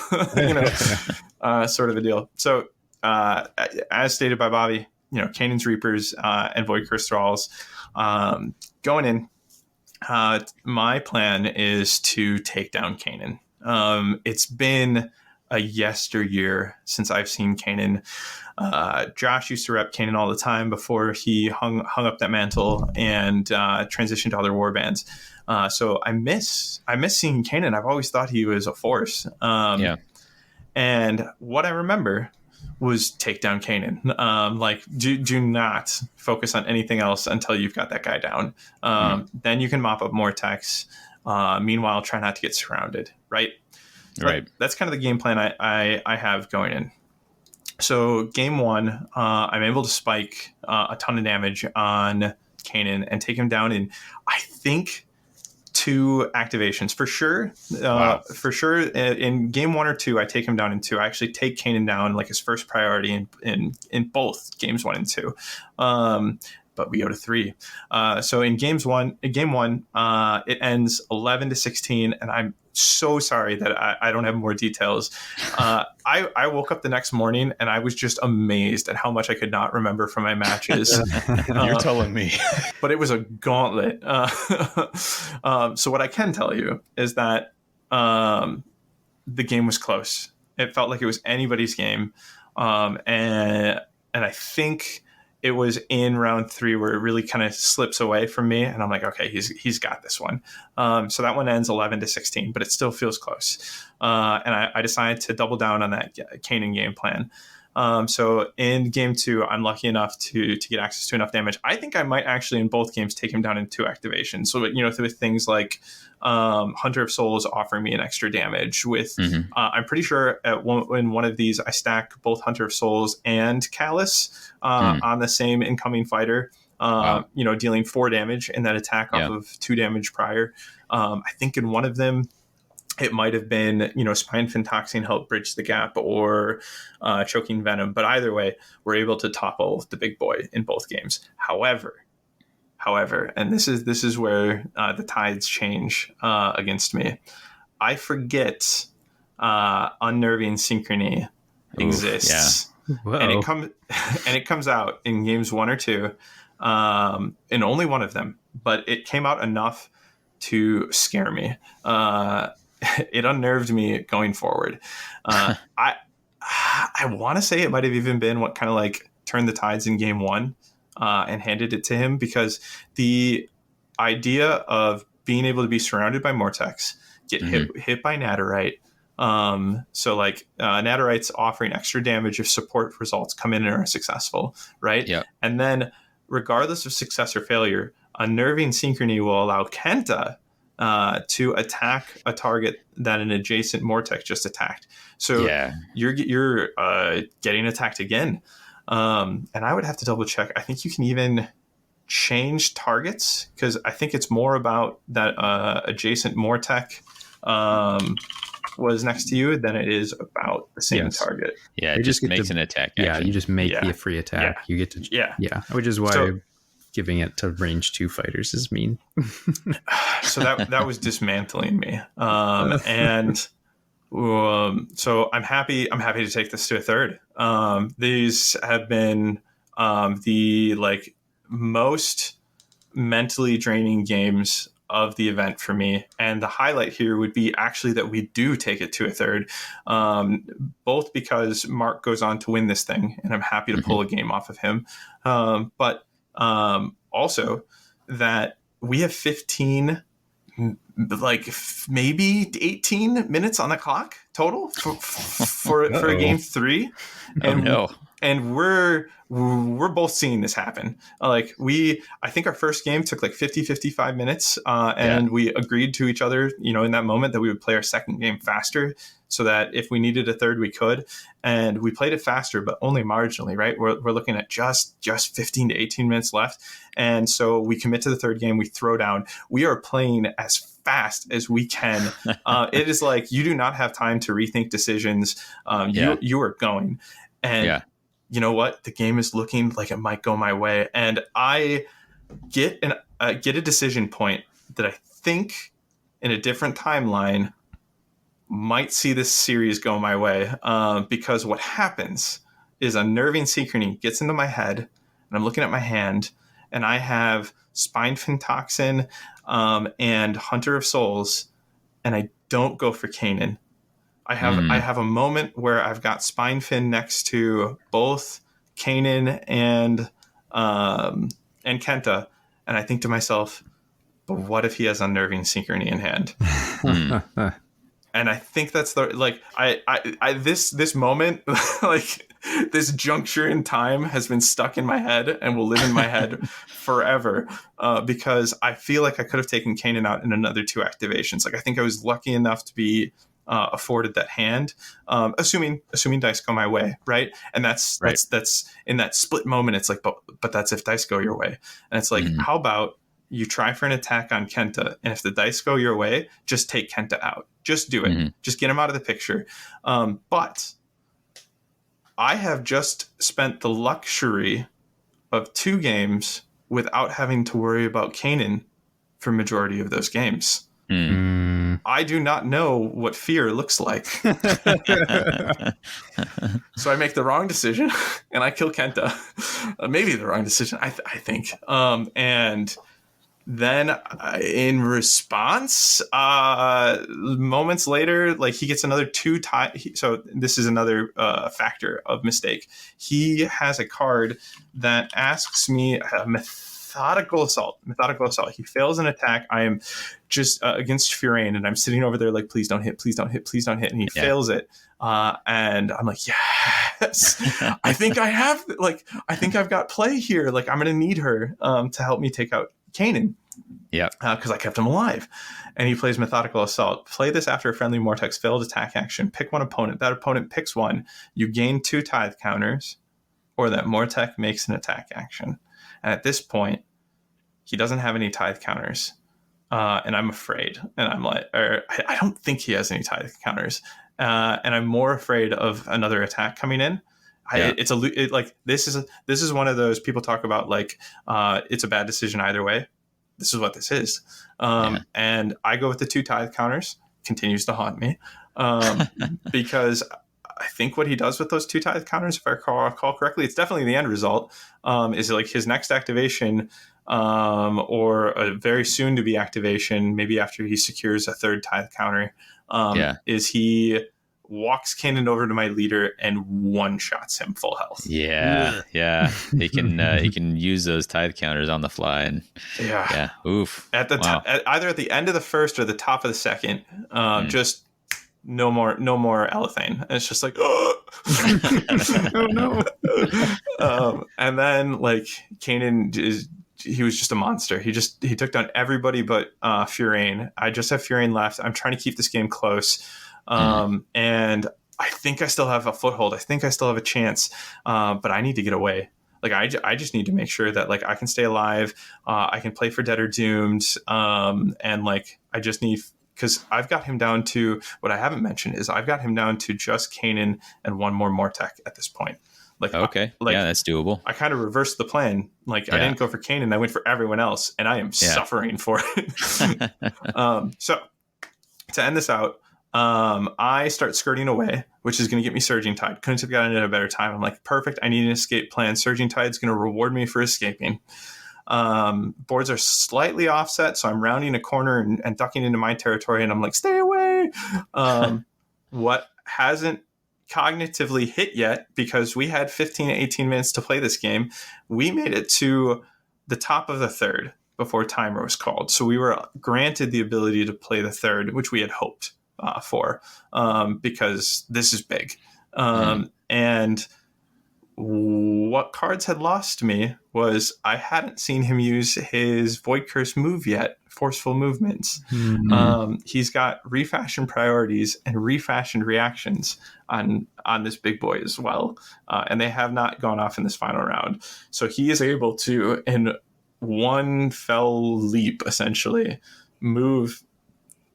sort of a deal. So as stated by Bobby, Kanan's Reapers and Void Curse Thralls going in. My plan is to take down Kanan. It's been a yesteryear since I've seen Kanan. Josh used to rep Kanan all the time before he hung up that mantle and transitioned to other warbands. So I miss seeing Kanan. I've always thought he was a force. And what I remember was take down Kanan. Like, do not focus on anything else until you've got that guy down. Then you can mop up more attacks. Meanwhile, try not to get surrounded, right? Right. That's kind of the game plan I have going in. So game one, I'm able to spike a ton of damage on Kanan and take him down in, I think, 2 activations for sure. Wow. For sure, in game 1 or 2, I take him down in 2. I actually take Kanan down like his first priority in both games 1 and 2. But we go to 3. So in game one, it ends 11-16, and I'm so sorry that I don't have more details. I woke up the next morning and I was just amazed at how much I could not remember from my matches. You're telling me. But it was a gauntlet. So what I can tell you is that the game was close. It felt like it was anybody's game. And I think it was in round 3 where it really kind of slips away from me. And I'm like, okay, he's got this one. So that one ends 11-16, but it still feels close. And I decided to double down on that Kanan game plan. So in game 2, I'm lucky enough to get access to enough damage. I think I might actually in both games take him down in 2 activations. So, with things like Hunter of Souls offering me an extra damage with, I'm pretty sure in one of these, I stack both Hunter of Souls and Callus on the same incoming fighter, Wow. dealing 4 damage in that attack off of 2 damage prior. I think in one of them, it might have been, Spine Fin Toxin helped bridge the gap or Choking Venom. But either way, we're able to topple the big boy in both games. However, and this is where the tides change against me. I forget Unnerving Synchrony exists. Whoa. And it comes out in games 1 or 2, in only one of them. But it came out enough to scare me. It unnerved me going forward. I want to say it might have even been what kind of like turned the tides in game 1 and handed it to him, because the idea of being able to be surrounded by Mortex, get hit by Naderite. So like Naderite's offering extra damage if support results come in and are successful, right? Yeah. And then regardless of success or failure, Unnerving Synchrony will allow Kenta to attack a target that an adjacent Mortex just attacked. So you're getting attacked again. And I would have to double check. I think you can even change targets, because I think it's more about that adjacent Mortex was next to you than it is about the same target. Yeah, it just makes an attack action. Yeah, you just make the free attack. You get to which is why giving it to range 2 fighters is mean. So that was dismantling me. So I'm happy to take this to a 3rd. These have been the like most mentally draining games of the event for me, and the highlight here would be actually that we do take it to a 3rd, both because Mark goes on to win this thing and I'm happy to pull a game off of him, but also that we have 15, like maybe 18 minutes on the clock total for a game 3. And we're both seeing this happen. I think our first game took like 55 minutes, and we agreed to each other, in that moment, that we would play our second game faster, so that if we needed a 3rd, we could. And we played it faster, but only marginally, right? We're looking at just 15 to 18 minutes left. And so we commit to the 3rd game, we throw down. We are playing as fast as we can. It is like, you do not have time to rethink decisions. You are going. And you know what? The game is looking like it might go my way. And I get a decision point that I think in a different timeline might see this series go my way, because what happens is Unnerving Synchrony gets into my head, and I'm looking at my hand, and I have Spine Fin Toxin and Hunter of Souls, and I don't go for Kanan. I have a moment where I've got Spine Fin next to both Kanan and Kenta, and I think to myself, but what if he has Unnerving Synchrony in hand? And I think that's the like I this moment like this juncture in time has been stuck in my head and will live in my head forever, because I feel like I could have taken Kanan out in another 2 activations. Like I think I was lucky enough to be afforded that hand, assuming dice go my way, right? And that's in that split moment. It's like, but that's if dice go your way, and it's like, how about you try for an attack on Kenta, and if the dice go your way, just take Kenta out. Just do it. Just get him out of the picture. But I have just spent the luxury of 2 games without having to worry about Kanan for majority of those games. I do not know what fear looks like. So I make the wrong decision and I kill Kenta. Maybe the wrong decision, I think. And then in response, moments later, like he gets another 2 so this is another factor of mistake. He has a card that asks me methodical assault. He fails an attack. I am just against Furain, and I'm sitting over there like, please don't hit. And he fails it. And I'm like, yes, I think I've got play here. Like I'm going to need her to help me take out Kanan. Yeah. Because I kept him alive. And he plays Methodical Assault. Play this after a friendly Mortex failed attack action. Pick one opponent. That opponent picks one. You gain 2 tithe counters, or that Mortex makes an attack action. And at this point, he doesn't have any tithe counters. And I'm afraid. And I'm like, I don't think he has any tithe counters. And I'm more afraid of another attack coming in. This is one of those people talk about like it's a bad decision either way. This is what this is. And I go with the 2 tithe counters. Continues to haunt me because I think what he does with those 2 tithe counters, if I recall correctly, it's definitely the end result, is like his next activation or a very soon to be activation, maybe after he secures a 3rd tithe counter, is he walks Kanan over to my leader and one-shots him full health. Yeah. He can use those tithe counters on the fly. And oof. At the either at the end of the first or the top of the second, just no more Elethane. And it's just like, oh no. And then like Kanan he was just a monster. He took down everybody but Furain. I just have Furain left. I'm trying to keep this game close. And I think I still have a foothold. I think I still have a chance, but I need to get away. Like I just need to make sure that like I can stay alive. I can play for Dead or Doomed. And like I just need, because I've got him down to, what I haven't mentioned is I've got him down to just Kanan and 1 more Mortek at this point. Like okay, that's doable. I kind of reversed the plan. Like I didn't go for Kanan. I went for everyone else, and I am suffering for it. So to end this out. I start skirting away, which is going to get me Surging Tide. Couldn't have gotten it at a better time. I'm like, perfect. I need an escape plan. Surging Tide is going to reward me for escaping. Boards are slightly offset, so I'm rounding a corner and ducking into my territory, and I'm like, stay away. What hasn't cognitively hit yet, because we had 15 to 18 minutes to play this game, we made it to the top of the 3rd before timer was called. So we were granted the ability to play the 3rd, which we had hoped for, because this is big. And what cards had lost me was I hadn't seen him use his Void Curse move yet, Forceful Movements. He's got refashioned priorities and refashioned reactions on this big boy as well, and they have not gone off in this final round. So he is able to, in one fell leap, essentially move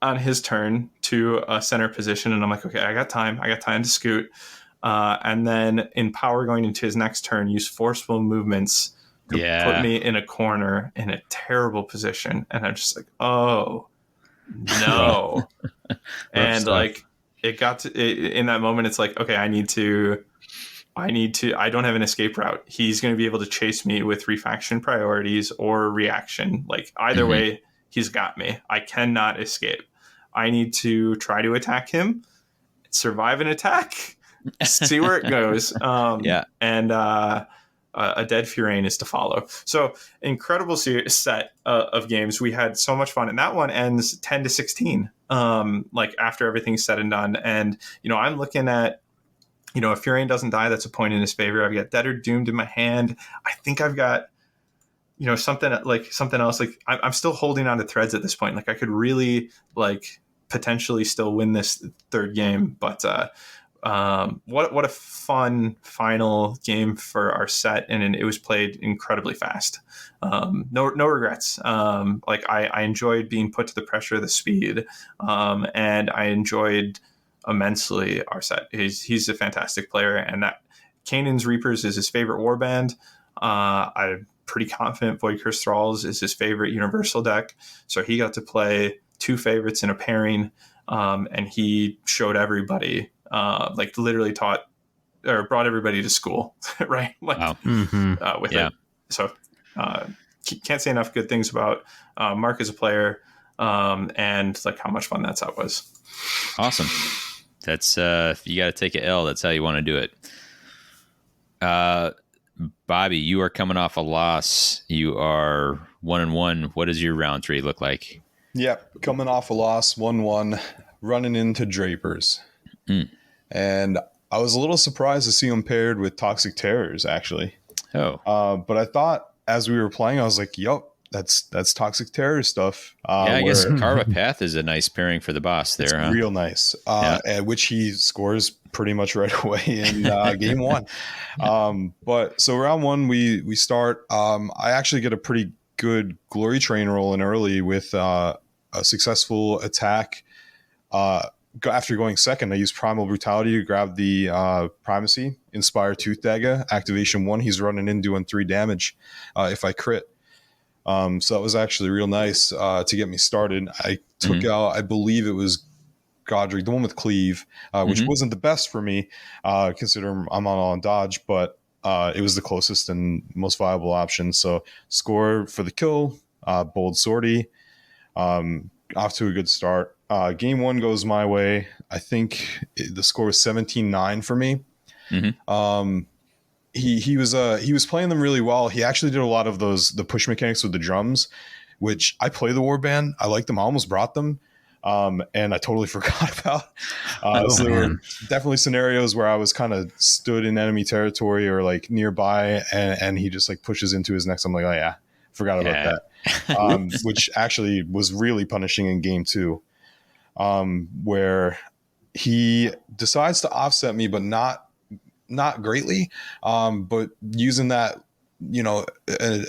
on his turn to a center position, and I'm like, okay, I got time to scoot, and then in power going into his next turn, use Forceful Movements to put me in a corner in a terrible position. And I'm just like, oh no. And like it got to in that moment, it's like, okay, I don't have an escape route. He's going to be able to chase me with refaction priorities or reaction. Like either way, he's got me. I cannot escape. I need to try to attack him, survive an attack, see where it goes. And a dead Furain is to follow. So incredible set of games. We had so much fun, and that one ends 10 to 16. like after everything's said and done. And, I'm looking at, if Furion doesn't die, that's a point in his favor. I've got Dead or Doomed in my hand. I think I've got, something else. Like I'm still holding on to threads at this point. Like I could really potentially still win this third game, but what a fun final game for our set, and it was played incredibly fast. No regrets. I enjoyed being put to the pressure of the speed, and I enjoyed immensely our set. He's a fantastic player, and that Kanan's Reapers is his favorite warband. I'm pretty confident Void Curse Thralls is his favorite universal deck, so he got to play two favorites in a pairing, and he showed everybody, literally taught or brought everybody to school, right? Wow. With it. So can't say enough good things about Mark as a player, and how much fun that set was. Awesome. That's you got to take an L. That's how you want to do it. Bobby, you are coming off a loss. You are 1-1. What does your round 3 look like? Yep, coming off a loss, 1-1, running into Drapers. And I was a little surprised to see him paired with Toxic Terrors, actually. But I thought as we were playing, I was like, yup, that's Toxic Terror stuff. I guess Carve a Path is a nice pairing for the boss there. It's real nice, and which he scores pretty much right away in game 1. But so round 1, we start. I actually get a pretty good Glory Train rolling early with a successful attack. After going second, I used Primal Brutality to grab the Primacy, Inspire Tooth Dagger, activation 1. He's running in doing 3 damage if I crit. So that was actually real nice to get me started. I took out, I believe it was Godric, the one with Cleave, which wasn't the best for me, considering I'm on dodge, but it was the closest and most viable option. So score for the kill, Bold Sortie, off to a good start. Game 1 goes my way. I think the score was 17-9 for me. He was playing them really well. He actually did a lot of the push mechanics with the drums, which I play the warband. I like them. I almost brought them, and I totally forgot about. So there were definitely scenarios where I was kind of stood in enemy territory or nearby, and he just pushes into his next. I'm like, oh yeah, forgot about that. Which actually was really punishing in game 2, where he decides to offset me, but not greatly, but using that,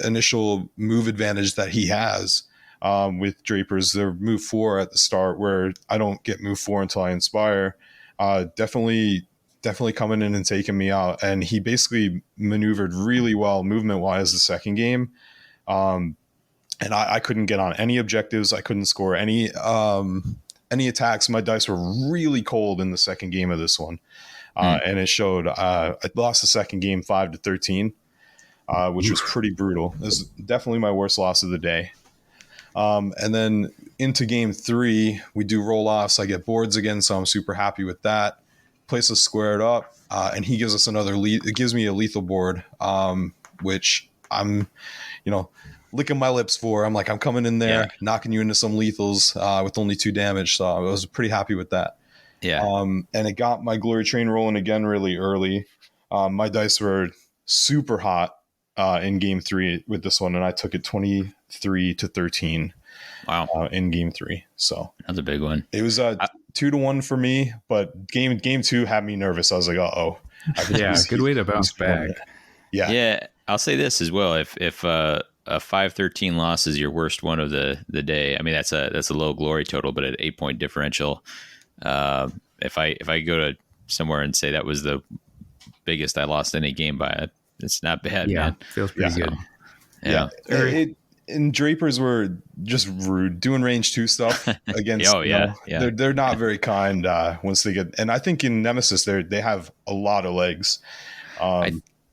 initial move advantage that he has with Drapers, their move 4 at the start, where I don't get move 4 until I inspire, definitely coming in and taking me out. And he basically maneuvered really well movement wise the second game. And I couldn't get on any objectives. I couldn't score any attacks. My dice were really cold in the second game of this one. And it showed. I lost the second game 5-13, which was pretty brutal. It was definitely my worst loss of the day. And then into game 3, we do roll-offs. I get boards again, so I'm super happy with that. Place us squared up, and he gives us it gives me a lethal board, which I'm, licking my lips for. I'm like, I'm coming in there, knocking you into some lethals with only 2 damage. So I was pretty happy with that. Yeah. And it got my Glory Train rolling again really early. My dice were super hot in game 3 with this one, and I took it 23-13. Wow. In game 3. So that's a big one. It was 2-1 for me, but game 2 had me nervous. I was like, uh-oh. Yeah, good way to bounce back. Yeah. I'll say this as well. If a 5-13 loss is your worst one of the day, I mean, that's a low glory total, but at 8-point differential, if I go to somewhere and say that was the biggest I lost any game by, it's not bad, man. Feels pretty good. Yeah. And Drapers were just rude, doing range 2 stuff against. They're not very kind once they get. And I think in Nemesis they have a lot of legs.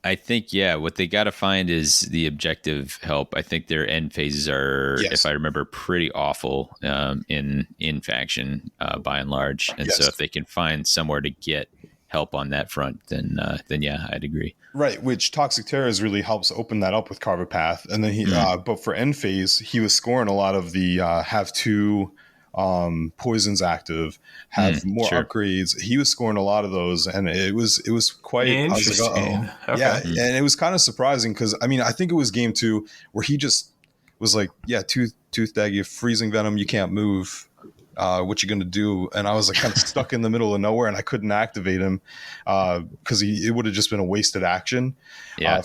I think what they got to find is the objective help. I think their end phases are, if I remember, pretty awful in faction by and large. And so if they can find somewhere to get help on that front, then I'd agree. Right, which Toxic Terrors really helps open that up with Carve a Path. And then he, but for end phase, he was scoring a lot of the have 2 poison's active, have more sure. upgrades. He was scoring a lot of those, and it was quite interesting. I was like, uh-oh. Okay. Yeah, and it was kind of surprising because I mean I think it was game 2 where he just was like, yeah, tooth daggy, freezing venom, you can't move. What you gonna do? And I was like kind of stuck in the middle of nowhere, and I couldn't activate him because it would have just been a wasted action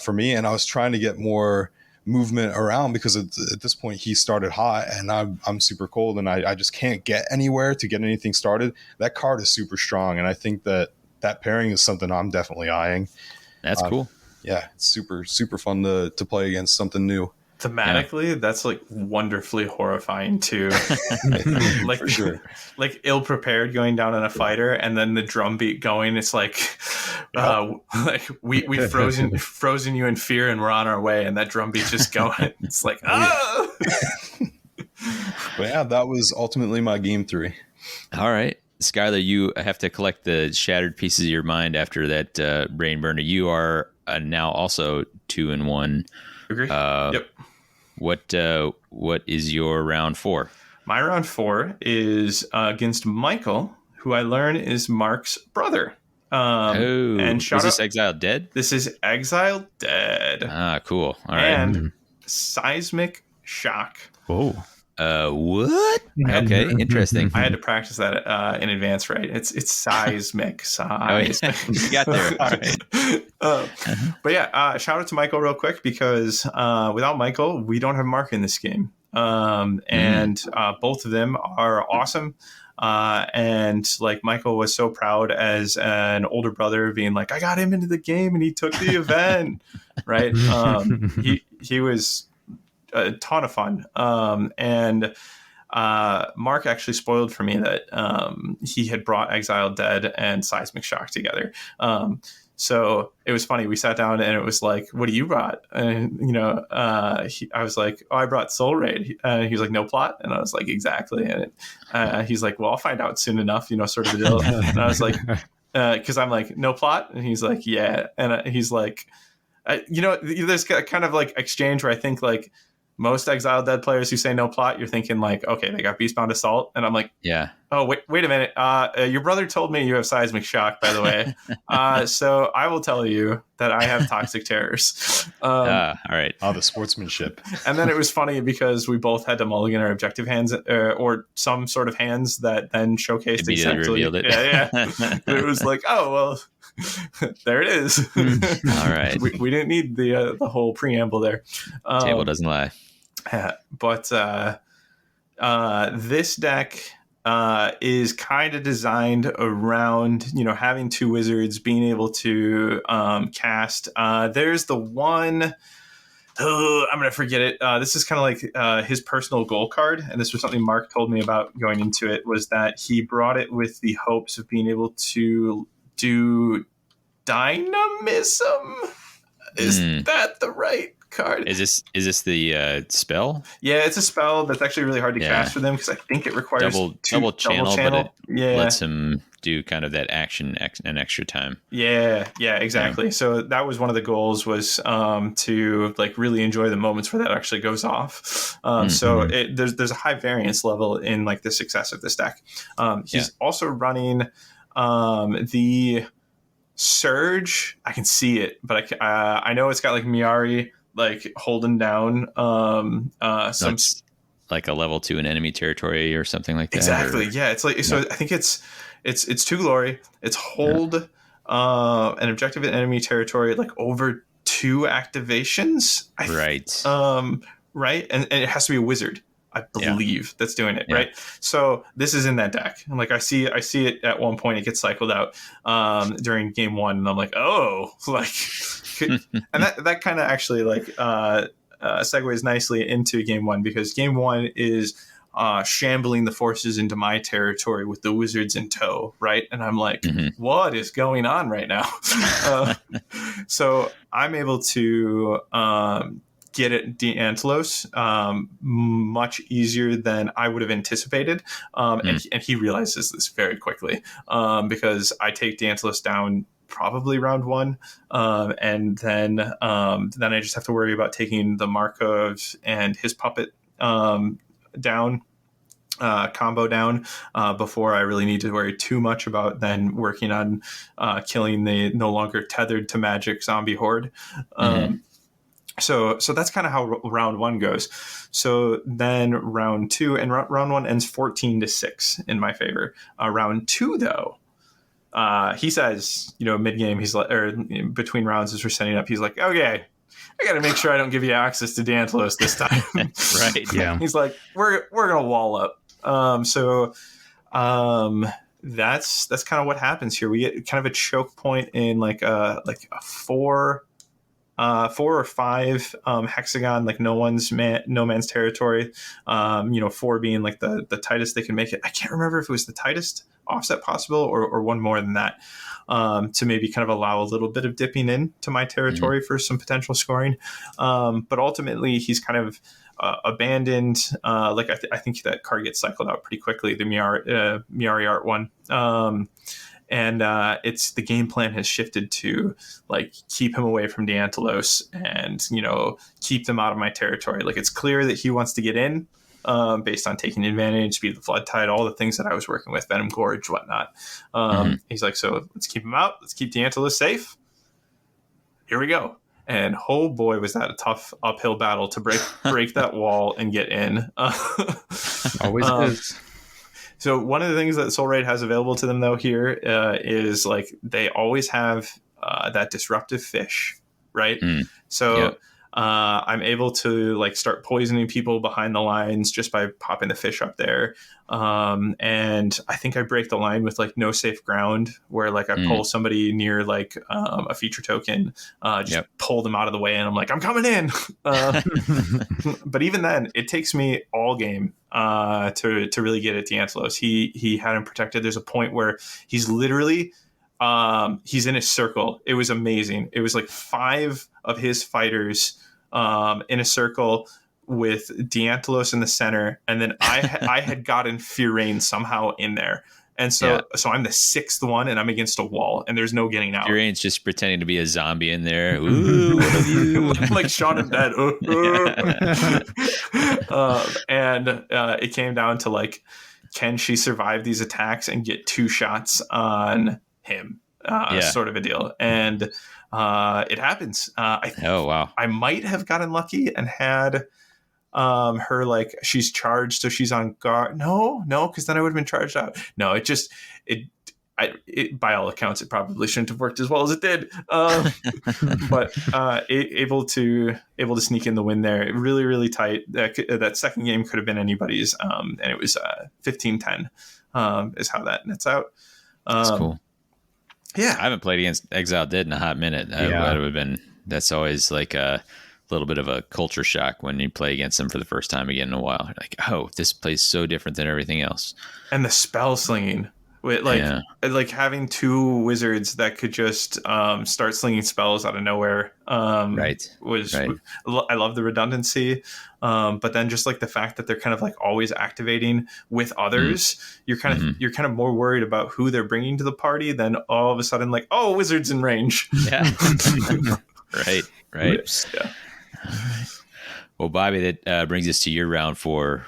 for me. And I was trying to get more movement around because at this point he started hot, and I'm super cold, and I just can't get anywhere to get anything started. That card is super strong, and I think that pairing is something I'm definitely eyeing. That's cool. Yeah, it's super fun to play against something new. Thematically, that's like wonderfully horrifying too. Like for sure. Like ill prepared going down on a fighter, and then the drum beat going. It's like, like we've frozen you in fear, and we're on our way. And that drum beat just going. It's like, ah. But yeah, that was ultimately my game 3. All right, Skyler, you have to collect the shattered pieces of your mind after that brain burner. You are now also 2-1. Agree. Yep. What is your round 4? My round 4 is against Michael, who I learn is Mark's brother. And is this Exiled Dead? This is Exiled Dead. Ah, cool. All right. And Seismic Shock. Oh. What? Okay, interesting. I had to practice that in advance, right? It's seismic. You got there. All right. But yeah, shout out to Michael real quick because without Michael, we don't have Mark in this game. And both of them are awesome. And like Michael was so proud as an older brother being like, I got him into the game and he took the event, right? He was a ton of fun. And Mark actually spoiled for me that he had brought Exiled Dead and Seismic Shock together. So it was funny. We sat down and it was like, what do you brought? And, I was like, oh, I brought Soul Raid. And he was like, no plot. And I was like, exactly. And he's like, well, I'll find out soon enough, sort of the deal. And I was like, because I'm like, no plot. And he's like, yeah. And he's like, there's kind of like exchange where I think like, most Exiled Dead players who say no plot, you're thinking like, okay, they got Beastbound Assault. And I'm like, yeah. Oh, wait a minute. Your brother told me you have Seismic Shock, by the way. So I will tell you that I have Toxic Terrors. All right. Oh, the sportsmanship. And then it was funny because we both had to mulligan our objective hands or some sort of hands that then showcased exactly. Revealed it. Yeah. It was like, oh, well, there it is. All right. We didn't need the whole preamble there. Table doesn't lie. But this deck is kind of designed around, having 2 wizards, being able to cast. There's the one, I'm going to forget it. This is kind of like his personal goal card. And this was something Mark told me about going into it, was that he brought it with the hopes of being able to do dynamism. Is that the right card? Is this the spell? Yeah, it's a spell that's actually really hard to cast for them because I think it requires double channel, but it lets him him do kind of that action an extra time. Yeah, exactly. So that was one of the goals, was to like really enjoy the moments where that actually goes off. So there's a high variance level in like the success of this deck. He's also running the Surge. I can see it, but I know it's got like Miari like holding down some like a level 2 in enemy territory or something like that. Exactly. Yeah, it's like so. I think it's 2 glory. It's hold an objective in enemy territory like over 2 activations. Right, and it has to be a wizard, I believe, that's doing it, right? So this is in that deck. And like I see it at one point, it gets cycled out during game 1, and I'm like, oh, like, and that kind of actually like segues nicely into game 1, because game 1 is shambling the forces into my territory with the wizards in tow, right? And I'm like, what is going on right now? So I'm able to get it de-Antelos much easier than I would have anticipated. And he realizes this very quickly because I take de-Antelos down probably round 1. And then I just have to worry about taking the Markov and his puppet down combo down before I really need to worry too much about then working on killing the no longer tethered to magic zombie horde. So that's kind of how round one goes. So then round two, and round one ends 14-6 in my favor. Round two, though, he says, mid game, he's like, or between rounds as we're setting up, he's like, okay, I got to make sure I don't give you access to Dantalos this time. Right. Yeah. He's like, we're gonna wall up. That's kind of what happens here. We get kind of a choke point in like a 4 or 5 hexagon, like no man's territory. 4 being like the tightest they can make it. I can't remember if it was the tightest offset possible or one more than that, to maybe kind of allow a little bit of dipping in to my territory for some potential scoring. But ultimately, he's kind of abandoned. I think that card gets cycled out pretty quickly, the Miari Art one. And it's the game plan has shifted to like keep him away from Dantalos and keep them out of my territory. Like it's clear that he wants to get in based on taking advantage, speed of the flood tide, all the things that I was working with, Venom Gorge, whatnot. He's like, so let's keep him out. Let's keep Dantalos safe. Here we go. And oh boy, was that a tough uphill battle to break that wall and get in. Always is. So one of the things that Soul Raid has available to them, though, here is like they always have that disruptive fish, right? So I'm able to like start poisoning people behind the lines just by popping the fish up there. And I think I break the line with like no safe ground, where like I pull somebody near like a feature token, pull them out of the way, and I'm like, I'm coming in. But even then, it takes me all game to really get at Dantalos. He had him protected. There's a point where he's literally he's in a circle. It was amazing. It was like 5 of his fighters in a circle with Dantalos in the center, and then I had gotten Firain somehow in there, and so I'm the 6th one, and I'm against a wall, and there's no getting out. Firain's just pretending to be a zombie in there. Ooh, what are you? Like Shaun of Dead. And it came down to like, can she survive these attacks and get 2 shots on him? Sort of a deal, and it happens. I might have gotten lucky and had her like she's charged, so she's on guard. No, because then I would have been charged out. No, it by all accounts it probably shouldn't have worked as well as it did. But able to sneak in the win there. Really, really tight. That second game could have been anybody's, and it was 15-10 is how that nets out. That's cool. Yeah, I haven't played against Exiled Dead in a hot minute. That would have been. That's always like a little bit of a culture shock when you play against them for the first time again in a while. You're like, oh, this plays so different than everything else. And the spell slinging, with like having 2 wizards that could just start slinging spells out of nowhere. I love the redundancy, but then just like the fact that they're kind of like always activating with others. You're kind of more worried about who they're bringing to the party than all of a sudden like, oh, wizards in range. Yeah. Right. Rips, yeah. All right. Well, Bobby, that brings us to your round 4.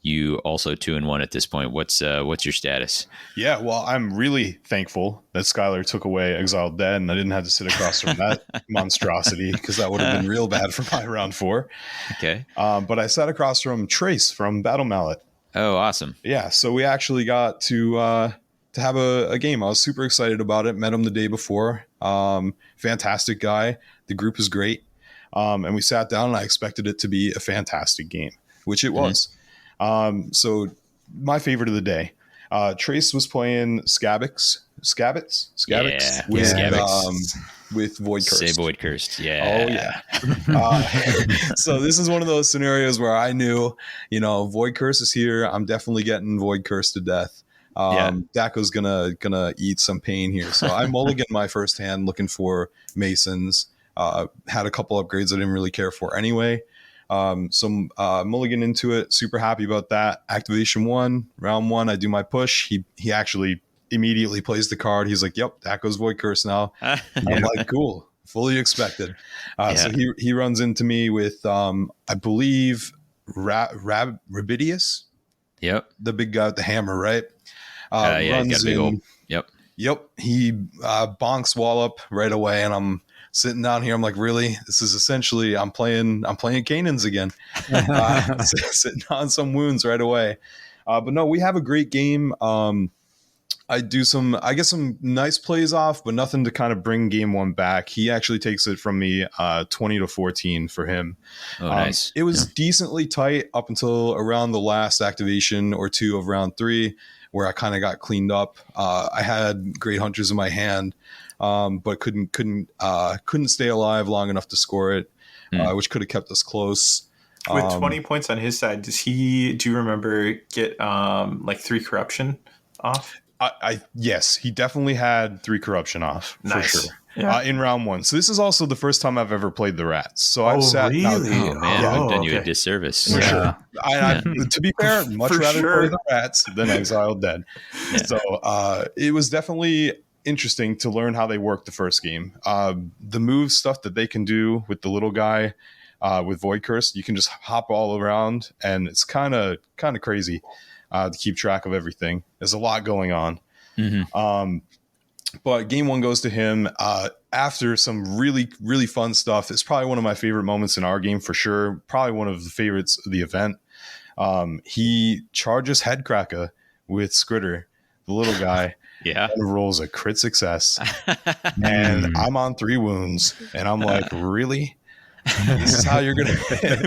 You also 2-1 at this point. What's your status? Yeah, well, I'm really thankful that Skyler took away Exiled Dead and I didn't have to sit across from that monstrosity, because that would have been real bad for my round 4. Okay. But I sat across from Trace from Battle Mallet. Oh, awesome. Yeah, so we actually got to have a game. I was super excited about it. Met him the day before. Fantastic guy. The group is great. And we sat down and I expected it to be a fantastic game, which it was. So my favorite of the day, Trace was playing Skabbix with Void Cursed. Say Void Cursed. Yeah. Oh yeah. So this is one of those scenarios where I knew, Void Curse is here. I'm definitely getting Void Cursed to death. Daco's gonna eat some pain here. So I mulliganed my first hand looking for Masons. Had a couple upgrades I didn't really care for anyway. Mulligan into it, super happy about that. Activation 1, round 1, I do my push. He actually immediately plays the card. He's like, yep, that goes Void Curse now. I'm like, cool, fully expected. So he runs into me with, I believe, Rabidius. Yep. the big guy with the hammer, right? Yeah, he's got a big old. Yep. Yep. He bonks Wallop right away, and I'm sitting down here. I'm like, really? This is essentially I'm playing Canaans again. Sitting on some wounds right away. But no, we have a great game. I get some nice plays off, but nothing to kind of bring game one back. He actually takes it from me 20-14 for him. Oh, nice. It was decently tight up until around the last activation or two of round 3, where I kind of got cleaned up. I had Great Hunters in my hand, but couldn't stay alive long enough to score it, which could have kept us close. With 20 points on his side, do you remember get like 3 corruption off? Yes, he definitely had 3 corruption off for sure. Yeah. In round 1. So this is also the first time I've ever played the rats. So I've sat. Really? Oh man, I've done you a disservice. For sure. To be fair, much rather play the rats than Exiled Dead. Yeah. So it was definitely interesting to learn how they work the first game. The move stuff that they can do with the little guy with Void Curse, you can just hop all around, and it's kind of crazy to keep track of everything. There's a lot going on. Mm-hmm. But game 1 goes to him after some really, really fun stuff. It's probably one of my favorite moments in our game for sure. Probably one of the favorites of the event. He charges Headcracker with Skritter, the little guy. Yeah. And rolls a crit success. And I'm on 3 wounds. And I'm like, really? This is how you're gonna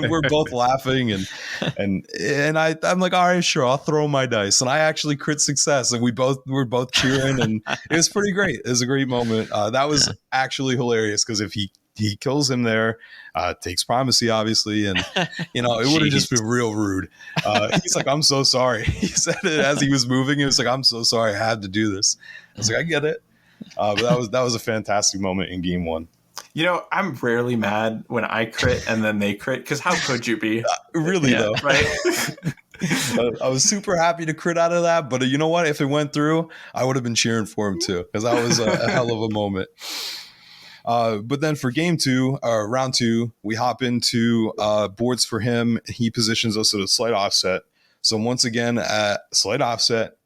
we're both laughing and I'm like, all right, sure, I'll throw my dice, and I actually crit success, and we're both cheering, and it was pretty great. It was a great moment. That was actually hilarious, because if he kills him there, takes primacy obviously, and it would have just been real rude. He's like, I'm so sorry. He said it as he was moving. He was like, I'm so sorry, I had to do this. I was like, I get it. But that was a fantastic moment in game 1. I'm rarely mad when I crit and then they crit, because how could you be? Really, though. Right? I was super happy to crit out of that, but you know what? If it went through, I would have been cheering for him too, because that was a hell of a moment. But then for game 2, round 2, we hop into boards for him. He positions us at a slight offset. So once again, at slight offset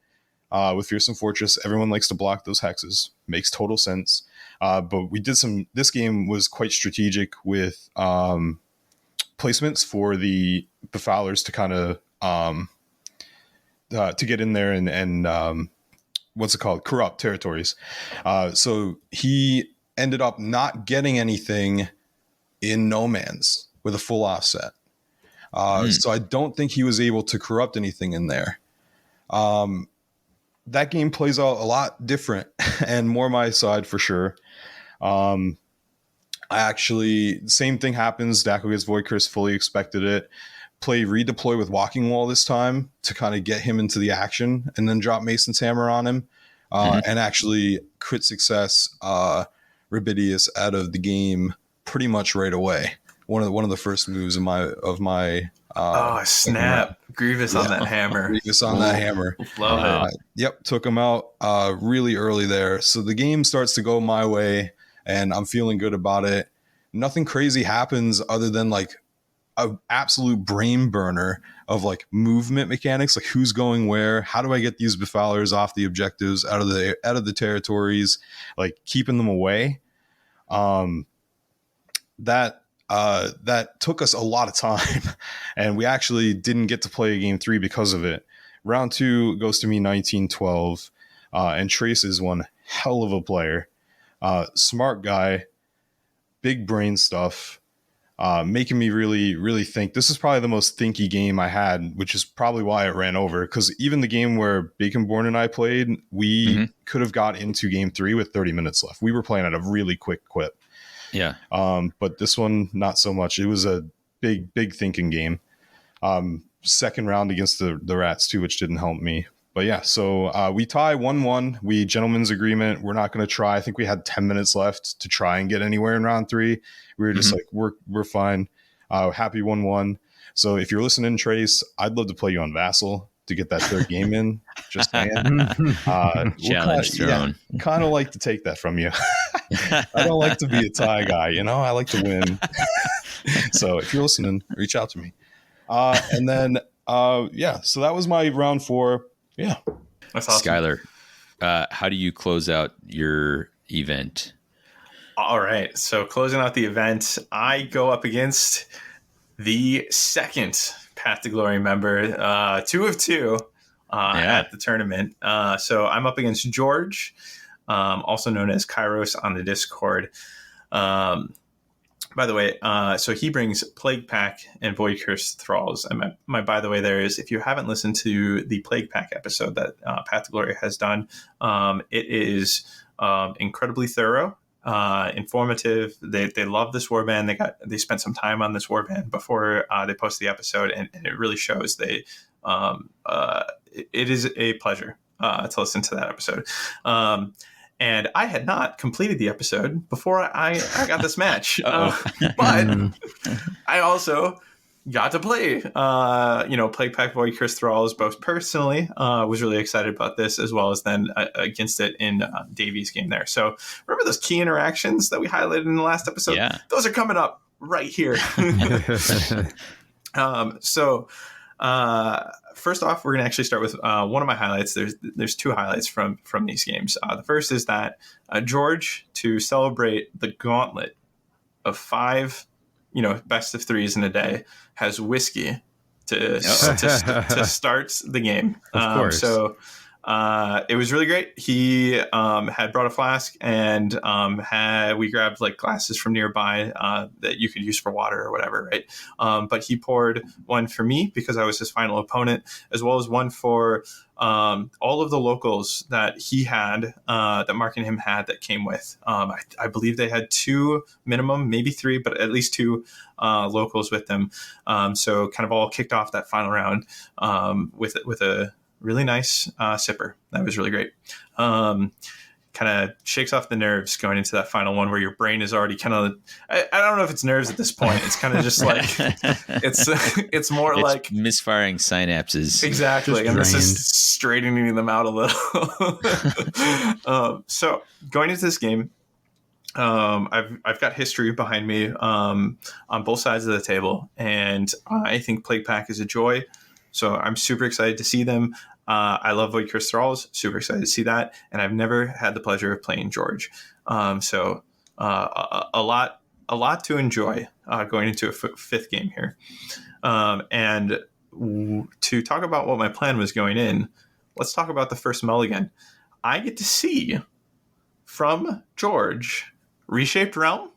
with Fearsome Fortress, everyone likes to block those hexes. Makes total sense. But we did this game was quite strategic with placements for the Befoulers to kind of to get in there and what's it called? Corrupt territories. So he ended up not getting anything in No Man's with a full offset. So I don't think he was able to corrupt anything in there. That game plays out a lot different and more my side for sure. Same thing happens. Dacko gets Void Curse, fully expected it. Play redeploy with Walking Wall this time to kind of get him into the action, and then drop Mason's Hammer on him, and actually crit success Ribidius out of the game pretty much right away. One of the first moves of my snap. Grievous on that hammer. Grievous on that hammer. Love it. Yep, took him out really early there. So the game starts to go my way, and I'm feeling good about it. Nothing crazy happens other than like an absolute brain burner of like movement mechanics, like who's going where, how do I get these Befoulers off the objectives, out of the territories, like keeping them away. That took us a lot of time, and we actually didn't get to play game 3 because of it. Round 2 goes to me 19-12, and Trace is one hell of a player. Smart guy, big brain stuff, making me really, really think. This is probably the most thinky game I had, which is probably why it ran over, because even the game where Baconborn and I played, we could have got into game 3 with 30 minutes left. We were playing at a really quick clip. Yeah. But this one, not so much. It was a big thinking game. Second round against the Rats too, which didn't help me. But yeah, so we tie 1-1. We gentleman's agreement. We're not going to try. I think we had 10 minutes left to try and get anywhere in round 3. We were just like, we're fine. Happy 1-1. So if you're listening, Trace, I'd love to play you on Vassal to get that third game in. Just saying. Challenge thrown. Kind of like to take that from you. I don't like to be a tie guy, I like to win. So if you're listening, reach out to me. And then Yeah, so that was my round 4. Yeah. That's awesome. Skyler, how do you close out your event? All right. So closing out the event, I go up against the second Path to Glory member, 2 of 2 at the tournament. So I'm up against George, also known as Kairos on the Discord. By the way, so he brings Plague Pack and Void Curse Thralls. And my by the way there is, if you haven't listened to the Plague Pack episode that Path to Glory has done, it is incredibly thorough, informative. They love this warband. They spent some time on this warband before they post the episode, and it really shows. It is a pleasure to listen to that episode. And I had not completed the episode before I got this match. But I also got to play, Plague Pack Void Curse Thralls, both personally. Was really excited about this, as well as then against it in Davy's game there. So remember those key interactions that we highlighted in the last episode? Yeah. Those are coming up right here. First off, we're going to actually start with one of my highlights. There's 2 highlights from these games. The first is that George, to celebrate the gauntlet of 5, best of 3s in a day, has whiskey to start the game. Of course. So it was really great. He had brought a flask, and we grabbed like glasses from nearby that you could use for water or whatever, right? But he poured one for me because I was his final opponent, as well as one for all of the locals that he had, that Mark and him had, that came with. I believe they had 2 minimum, maybe 3, but at least 2 locals with them. So kind of all kicked off that final round with a really nice sipper. That was really great. Kind of shakes off the nerves going into that final one, where your brain is already kind of, I don't know if it's nerves at this point. It's kind of just like, it's more like misfiring synapses. Exactly. And this is straightening them out a little. So going into this game, I've got history behind me on both sides of the table, and I think Plague Pack is a joy. So I'm super excited to see them. I love Void Curse Thralls, super excited to see that. And I've never had the pleasure of playing George. So a lot to enjoy going into a 5th game here. And to talk about what my plan was going in, let's talk about the first mulligan. I get to see from George Reshaped Realm,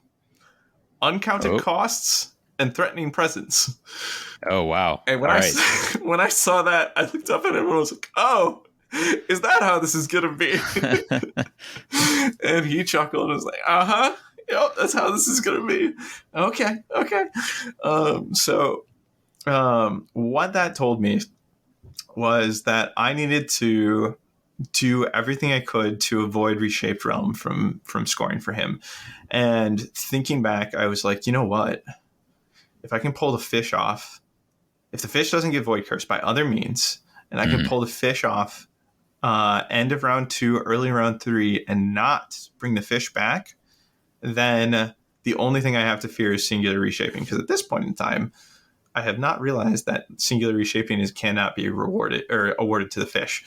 Uncounted Costs, and Threatening Presence. Oh, wow. And when I saw that, I looked up at him and was like, oh, is that how this is going to be? And he chuckled and was like, uh-huh. Yep, that's how this is going to be. Okay. So what that told me was that I needed to do everything I could to avoid Reshaped Realm from scoring for him. And thinking back, I was like, you know what? If I can pull the fish off, if the fish doesn't get Void Curse by other means, and I can pull the fish off end of round 2, early round 3, and not bring the fish back, then the only thing I have to fear is Singular Reshaping. Because at this point in time, I have not realized that Singular Reshaping cannot be rewarded or awarded to the fish.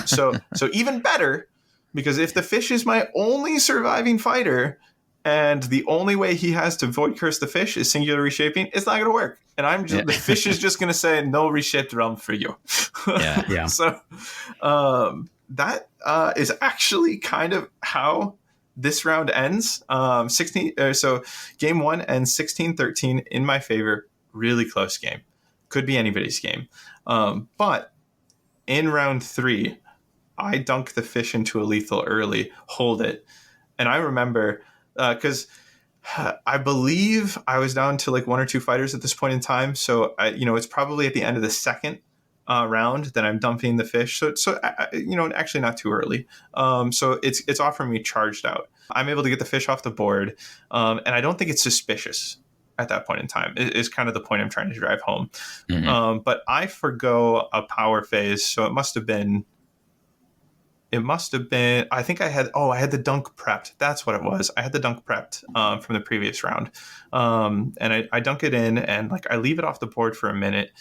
So even better, because if the fish is my only surviving fighter, and the only way he has to Void Curse the fish is Singular Reshaping, it's not going to work. And the fish is just going to say, no Reshaped Realm for you. Yeah. So that is actually kind of how this round ends. So game 1 ends 16-13 in my favor. Really close game. Could be anybody's game. But in round 3, I dunk the fish into a lethal early, hold it. And I remember... because I believe I was down to like 1 or 2 fighters at this point in time. So, it's probably at the end of the second round that I'm dumping the fish. So actually not too early. So it's offering me charged out. I'm able to get the fish off the board. And I don't think it's suspicious at that point in time is kind of the point I'm trying to drive home. Mm-hmm. But I forgo a power phase. So it must have been, I think I had the dunk prepped. That's what it was. I had the dunk prepped from the previous round. And I dunk it in, and like I leave it off the board for a minute.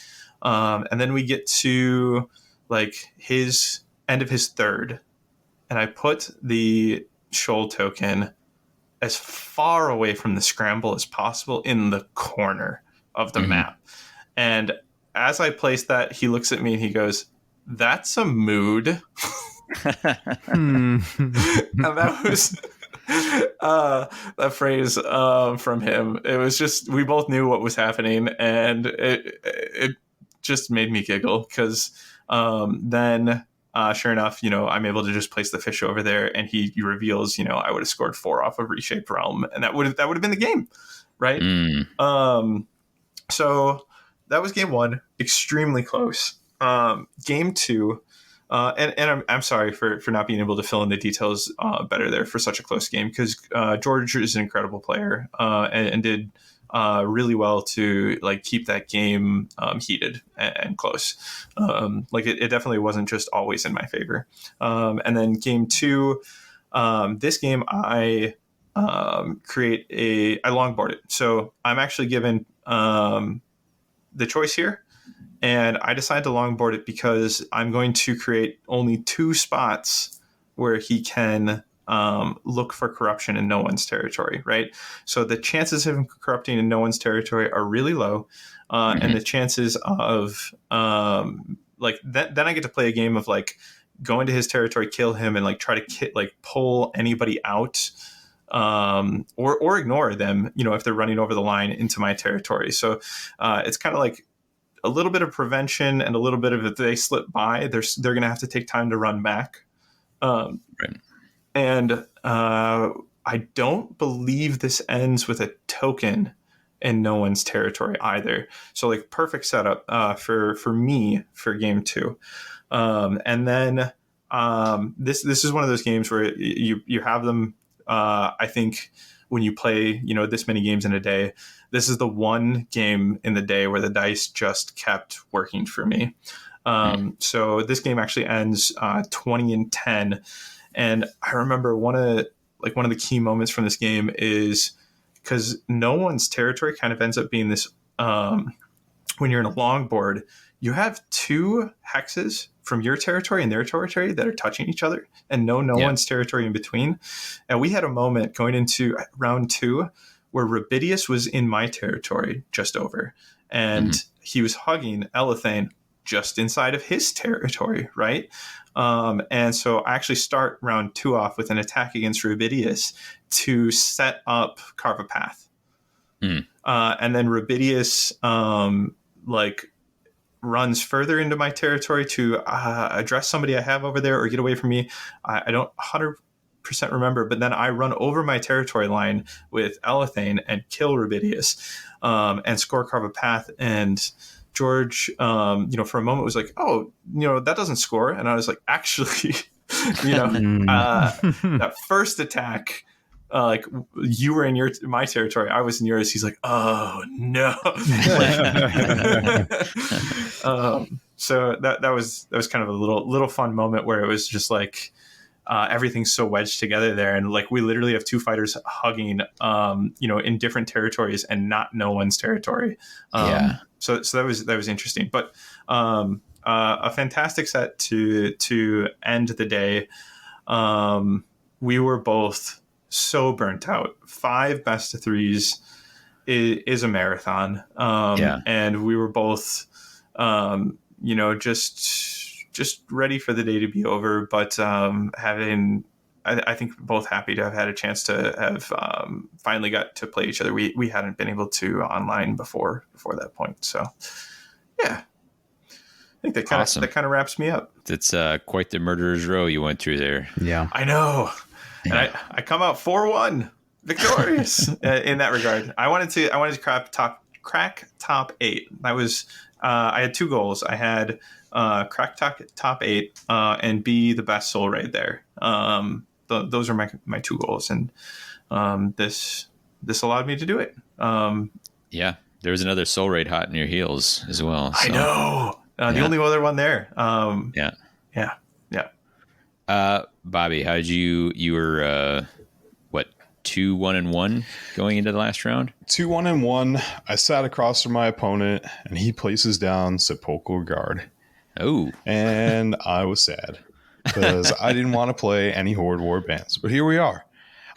And then we get to like his end of his third, and I put the shoal token as far away from the scramble as possible in the corner of the map. And as I placed that, he looks at me and he goes, "That's a mood." And that was that phrase from him. It was just, we both knew what was happening, and it just made me giggle because then sure enough, I'm able to just place the fish over there, and he reveals, I would have scored 4 off of Reshaped Realm, and that would have been the game, right? So that was game 1, extremely close. Game 2, and I'm sorry for not being able to fill in the details better there for such a close game, because George is an incredible player and did really well to like keep that game heated and close. Like it definitely wasn't just always in my favor. And then game 2, this game I I longboard it. So I'm actually given the choice here, and I decided to longboard it because I'm going to create only 2 spots where he can look for corruption in no one's territory, right? So the chances of him corrupting in no one's territory are really low, and the chances of like then I get to play a game of like go into his territory, kill him, and like try to pull anybody out, or ignore them, if they're running over the line into my territory. So it's kind of like a little bit of prevention and a little bit of, if they slip by, they're going to have to take time to run back. Right. And I don't believe this ends with a token in no one's territory either. So like perfect setup for me for game 2. And then this is one of those games where you have them. I think when you play, this many games in a day, this is the one game in the day where the dice just kept working for me. So this game actually ends 20-10. And I remember one of the key moments from this game is because no one's territory kind of ends up being this, when you're in a longboard, you have 2 hexes from your territory and their territory that are touching each other, and no one's territory in between. And we had a moment going into round 2 where Rubidius was in my territory just over, and he was hugging Elethane just inside of his territory, right? And so I actually start round 2 off with an attack against Rubidius to set up Carve a Path. And then Rubidius runs further into my territory to address somebody I have over there or get away from me. I don't 100% remember, but then I run over my territory line with Elethane and kill Rubidius and score Carve a Path. And George, for a moment was like, "Oh, that doesn't score." And I was like, "Actually, that first attack, you were in my territory, I was in yours." He's like, "Oh no." So that was kind of a little fun moment where it was just like everything's so wedged together there, and like we literally have 2 fighters hugging, in different territories and not no one's territory. So that was interesting, but a fantastic set to end the day. We were both so burnt out. 5 best of 3s is a marathon. And we were both, just ready for the day to be over, but I think both happy to have had a chance to have finally got to play each other. We hadn't been able to online before that point. So yeah, I think that kind of wraps me up. It's quite the murderer's row you went through there. Yeah, I know. And I come out 4-1 victorious in that regard. I wanted to crack top 8. That was I had 2 goals. I had crack top 8 and be the best soul raid there. Those are my 2 goals, and this allowed me to do it. There was another soul raid hot in your heels as well. So. I know. The only other one there. Bobby, how did you were 2-1-1 going into the last round? 2-1-1. I sat across from my opponent, and he places down Sepulchral Guard. Oh. And I was sad because I didn't want to play any Horde War bands. But here we are.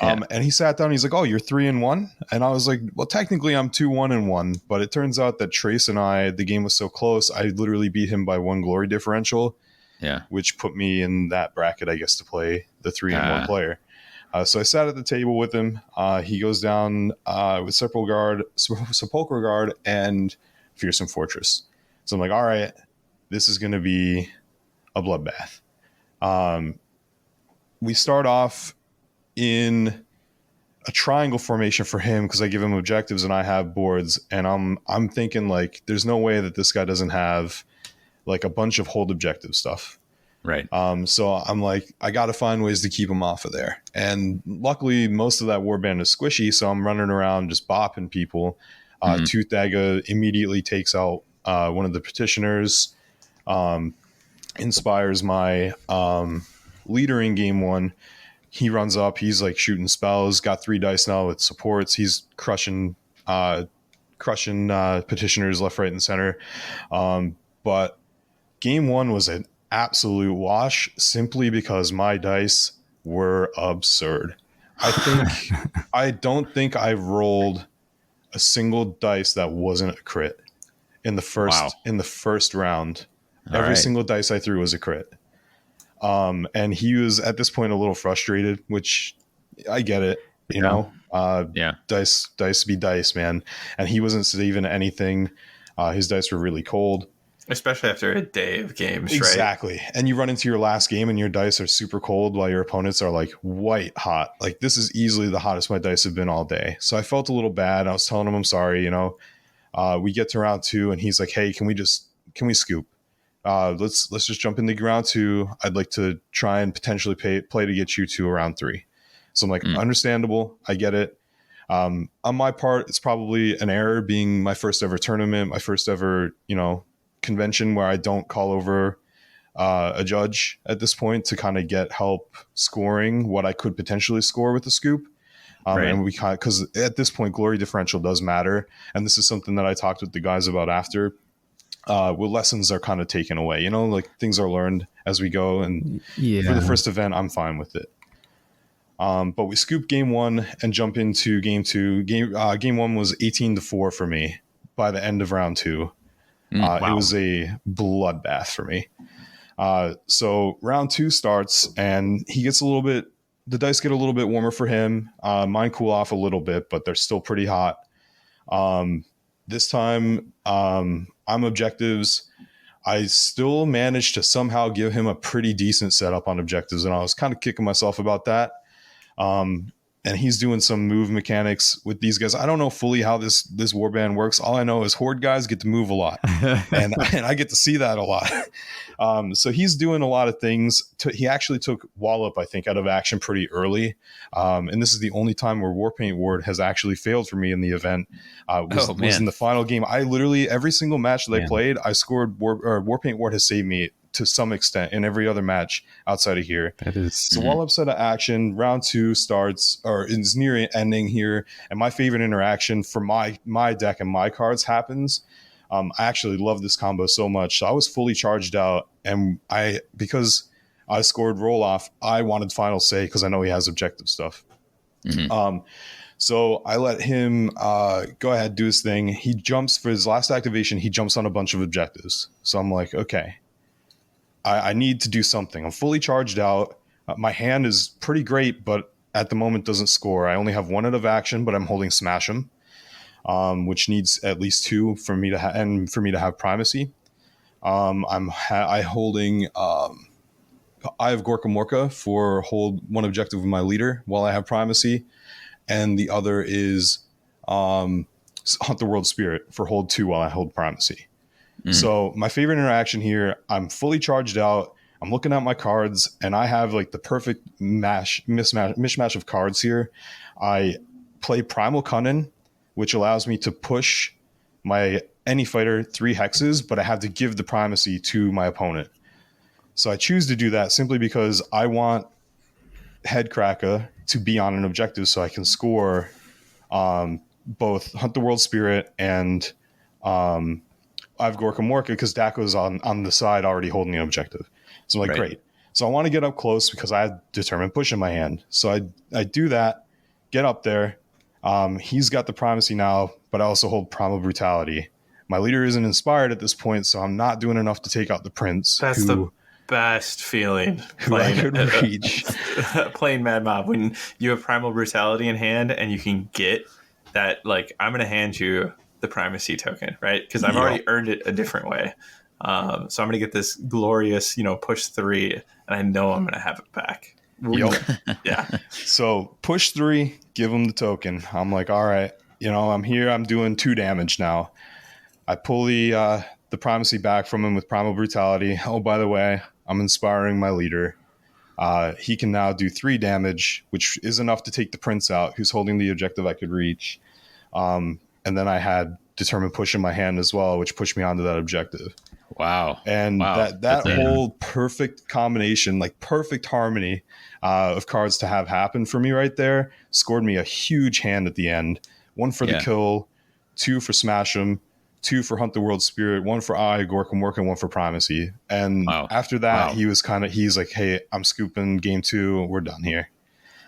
Yeah. And he sat down. He's like, "Oh, you're 3-1," and I was like, "Well, technically, I'm 2-1-1." But it turns out that Trace and I, the game was so close, I literally beat him by 1 glory differential. Yeah. Which put me in that bracket, I guess, to play the 3-1 player. So I sat at the table with him. He goes down with Sepulchral Guard, and Fearsome Fortress. So I'm like, all right, this is going to be a bloodbath. We start off in a triangle formation for him because I give him objectives and I have boards, and I'm thinking like, there's no way that this guy doesn't have like a bunch of hold objective stuff. Right. So I'm like, I got to find ways to keep him off of there. And luckily, most of that warband is squishy, so I'm running around just bopping people. Tooth Dagger immediately takes out one of the petitioners, inspires my leader in game 1. He runs up. He's like shooting spells. Got 3 dice now with supports. He's crushing petitioners left, right, and center. But game 1 was an absolute wash simply because my dice were absurd. I don't think I've rolled a single dice that wasn't a crit in the first round. Every single dice I threw was a crit. And he was at this point a little frustrated, which I get it, you know. Dice be dice, man. And he wasn't saving anything. His dice were really cold. Especially after a day of games, exactly. Right? And you run into your last game and your dice are super cold while your opponents are like white hot. Like, this is easily the hottest my dice have been all day. So I felt a little bad. I was telling him I'm sorry, you know. We get to round 2 and he's like, "Hey, can we scoop? Let's just jump into round 2. I'd like to try and potentially play to get you to round 3. So I'm like, understandable. I get it. On my part, it's probably an error being my first ever tournament, my first ever, you know, convention where I don't call over a judge at this point to kind of get help scoring what I could potentially score with the scoop. And we kind of, because at this point, glory differential does matter. And this is something that I talked with the guys about after. Lessons are kind of taken away, you know, like things are learned as we go. And for the first event, I'm fine with it. But we scoop game 1 and jump into game 2. Game 1 was 18-4 for me by the end of round 2. Wow. It was a bloodbath for me. So round 2 starts and he gets the dice get a little bit warmer for him. Mine cool off a little bit, but they're still pretty hot. This time, I'm objectives. I still managed to somehow give him a pretty decent setup on objectives, and I was kind of kicking myself about that. And he's doing some move mechanics with these guys. I don't know fully how this warband works. All I know is Horde guys get to move a lot, and I get to see that a lot. So he's doing a lot of things. He actually took Wallop, I think, out of action pretty early. And this is the only time where Warpaint Ward has actually failed for me in the event. Was in the final game. I literally, every single match that I played, I scored. Warpaint Ward has saved me to some extent in every other match outside of here. That is so Wallop's out of action. Round 2 starts, or is near ending here, and my favorite interaction for my deck and my cards happens. I actually love this combo so much. So I was fully charged out, and because I scored roll off, I wanted final say because I know he has objective stuff. So I let him go ahead, do his thing. He jumps for his last activation. He jumps on a bunch of objectives. So I'm like, okay, I need to do something. I'm fully charged out. My hand is pretty great, but at the moment doesn't score. I only have 1 out of action, but I'm holding Smash 'em, which needs at least 2 for me to have primacy. I'm holding. I have Gorka Morka for hold 1 objective with my leader while I have primacy, and the other is Hunt the World Spirit for hold 2 while I hold primacy. So my favorite interaction here, I'm fully charged out. I'm looking at my cards, and I have like the perfect mishmash of cards here. I play Primal Cunning, which allows me to push my any fighter 3 hexes, but I have to give the primacy to my opponent. So I choose to do that simply because I want Headcracker to be on an objective so I can score both Hunt the World Spirit and I've Gorka Morka because Dako's on the side already holding the objective. So I'm like, great. So I want to get up close because I had Determined Push in my hand. So I do that, get up there. He's got the Primacy now, but I also hold Primal Brutality. My leader isn't inspired at this point, so I'm not doing enough to take out the Prince. That's the best feeling I could reach. playing Mad Mob when you have Primal Brutality in hand and you can get that, like, I'm going to hand you the Primacy token, right? Because I've already earned it a different way. So I'm going to get this glorious, push 3, and I know I'm going to have it back. Yeah. So push 3, give him the token. I'm like, all right, I'm here. I'm doing 2 damage now. I pull the Primacy back from him with Primal Brutality. Oh, by the way, I'm inspiring my leader. He can now do 3 damage, which is enough to take the Prince out, who's holding the objective I could reach. And then I had Determined Push in my hand as well, which pushed me onto that objective. Wow. And that whole perfect combination, like perfect harmony of cards to have happen for me right there, scored me a huge hand at the end. 1 for the kill, 2 for Smash 'em, 2 for Hunt the World Spirit, 1 for Gorka Morka, and 1 for Primacy. And after that, he's like, hey, I'm scooping game 2. We're done here.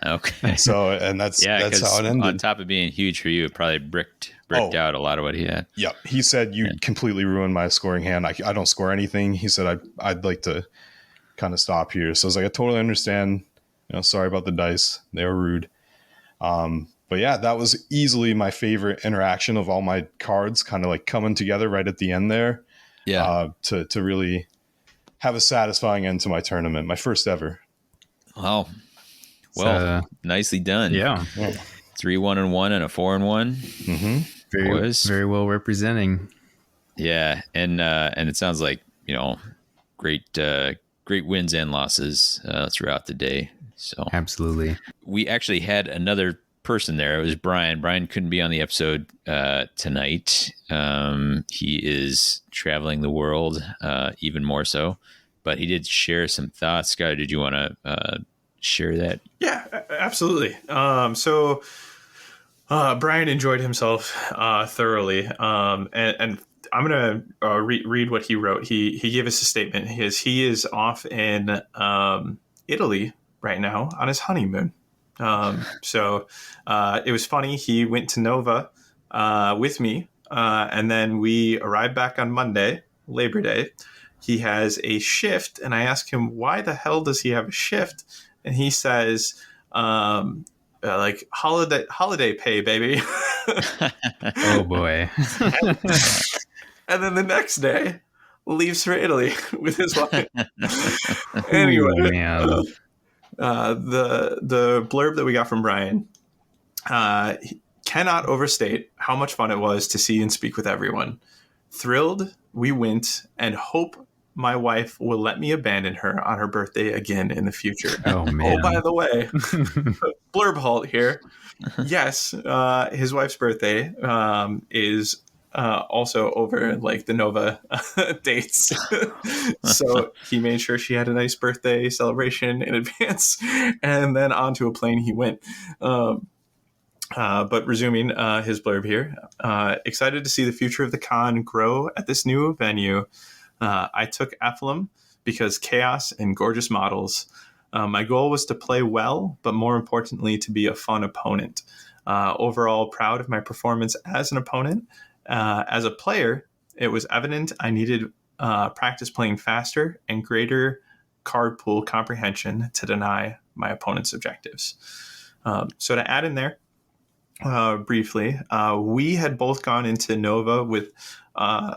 Okay. So, and that's how it ended. On top of being huge for you, it probably bricked out a lot of what he had. Yep. He said, you completely ruined my scoring hand. I don't score anything. He said, I'd like to kind of stop here. So I was like, I totally understand. Sorry about the dice. They were rude. But yeah, that was easily my favorite interaction of all my cards kind of like coming together right at the end there. Yeah. To really have a satisfying end to my tournament. My first ever. Wow. Well, nicely done. Yeah. 3-1-1 and a 4-1. Mm-hmm. Very well representing. Yeah. And it sounds like, great wins and losses throughout the day. So absolutely. We actually had another person there. It was Brian. Brian couldn't be on the episode tonight. He is traveling the world even more so, but he did share some thoughts. Scott, did you want to share that? Yeah, absolutely. So Brian enjoyed himself thoroughly, and I'm gonna read what he wrote. He gave us a statement. He is off in Italy right now on his honeymoon. So it was funny. He went to Nova with me, and then we arrived back on Monday, Labor Day. He has a shift, and I asked him, why the hell does he have a shift? And he says, like holiday pay, baby. Oh boy. And then the next day leaves for Italy with his wife. Anyway, man. The blurb that we got from Brian cannot overstate how much fun it was to see and speak with everyone. Thrilled we went and hope my wife will let me abandon her on her birthday again in the future. Oh, man. Oh, by the way, blurb halt here. Yes, his wife's birthday is also over like the Nova dates. So he made sure she had a nice birthday celebration in advance, and then onto a plane he went. But resuming his blurb here, excited to see the future of the con grow at this new venue. I took Ephlem because chaos and gorgeous models. My goal was to play well, but more importantly, to be a fun opponent. Overall, proud of my performance as an opponent. As a player, it was evident I needed practice playing faster and greater card pool comprehension to deny my opponent's objectives. So to add in there, briefly, we had both gone into Nova with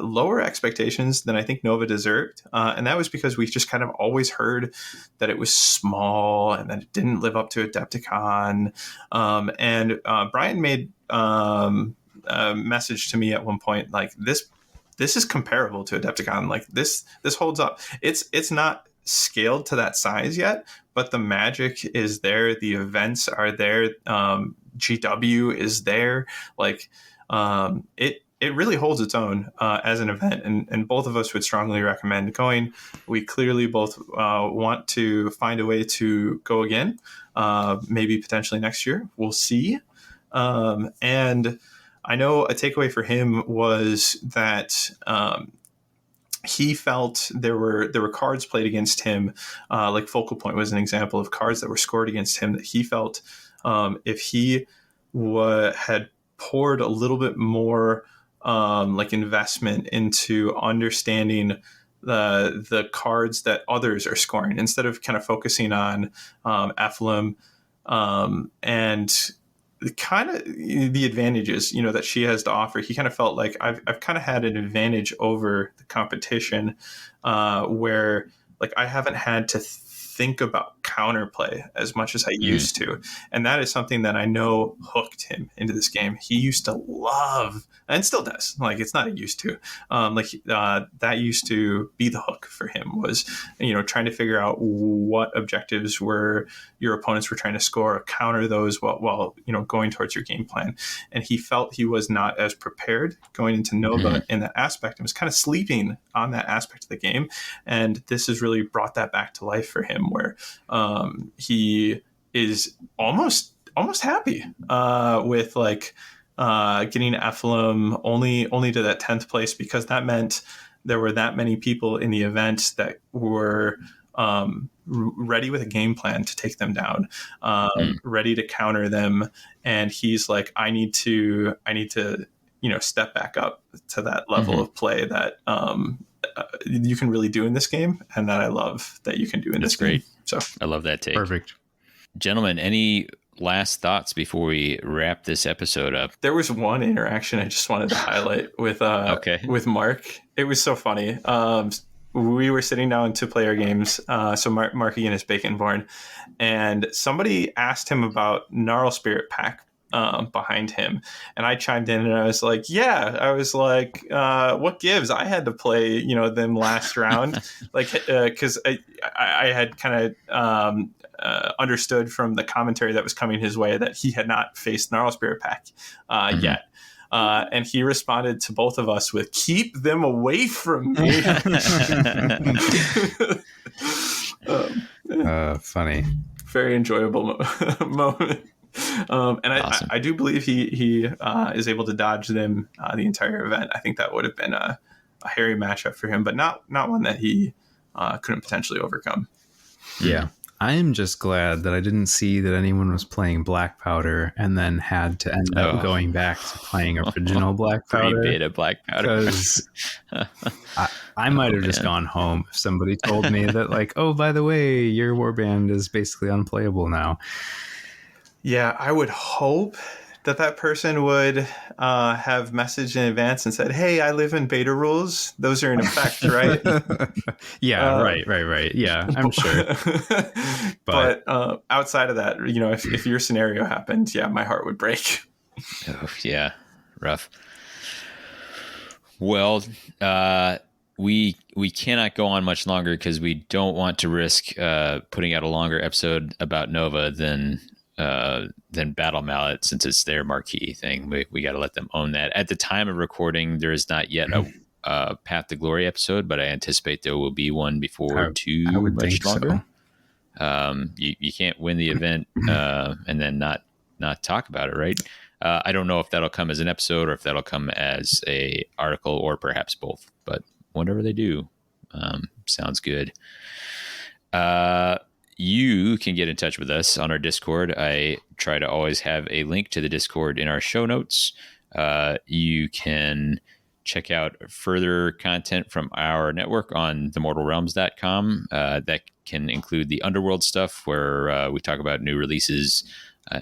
lower expectations than I think Nova deserved. And that was because we just kind of always heard that it was small and that it didn't live up to Adepticon. And Brian made a message to me at one point, like, this is comparable to Adepticon. Like this holds up. It's not scaled to that size yet, but the magic is there. The events are there. GW is there. Like, it it really holds its own as an event, and both of us would strongly recommend going. We clearly both want to find a way to go again, maybe potentially next year. We'll see. And I know a takeaway for him was that he felt there were cards played against him, like Focal Point was an example of cards that were scored against him, that he felt if he had poured a little bit more like investment into understanding the cards that others are scoring, instead of kind of focusing on Ephraim and kind of the advantages, that she has to offer. He kind of felt like I've kind of had an advantage over the competition, where like I haven't had to think about counterplay as much as I used to. And that is something that I know hooked him into this game. He used to love, and still does, like it's not a used to, that used to be the hook for him, was, trying to figure out what objectives were your opponents were trying to score, counter those while going towards your game plan. And he felt he was not as prepared going into Nova in that aspect, and was kind of sleeping on that aspect of the game. And this has really brought that back to life for him, where he is almost happy with like getting Ephraim only to that 10th place, because that meant there were that many people in the event that were ready with a game plan to take them down, ready to counter them. And he's like, I need to step back up to that level of play that you can really do in this game, and that I love that you can do in this game. So I love that take. Perfect. Gentlemen, any last thoughts before we wrap this episode up? There was one interaction I just wanted to highlight with with Mark. It was so funny. We were sitting down to play our games. So Mark again is Bacon Born, and somebody asked him about Gnarl Spirit Pack behind him, and I chimed in and I was like, what gives? I had to play them last round, like because I had kind of understood from the commentary that was coming his way that he had not faced Gnarl Spirit Pack yet. And he responded to both of us with, "Keep them away from me." Funny. Very enjoyable moment. And Awesome. I do believe he is able to dodge them the entire event. I think that would have been a hairy matchup for him, but not one that he couldn't potentially overcome. Yeah. I am just glad that I didn't see that anyone was playing Black Powder and then had to end up going back to playing original Black Powder. Pre-beta Black Powder. Because I might have just gone home if somebody told me that, like, oh, by the way, your warband is basically unplayable now. Yeah, I would hope that person would have messaged in advance and said, "Hey, I live in beta rules. Those are in effect, right?" Yeah, right. Yeah, I'm sure. But outside of that, if your scenario happened, yeah, my heart would break. Oh, yeah, rough. Well, we cannot go on much longer because we don't want to risk putting out a longer episode about Nova than Battle Mallet, since it's their marquee thing. We got to let them own that. At the time of recording, there is not yet a Path to Glory episode, but I anticipate there will be one before too much longer. So. You can't win the event and then not talk about it, right? I don't know if that'll come as an episode or if that'll come as a article or perhaps both, but whatever they do, sounds good. You can get in touch with us on our Discord. I try to always have a link to the Discord in our show notes. You can check out further content from our network on themortalrealms.com. That can include the Underworld stuff, where we talk about new releases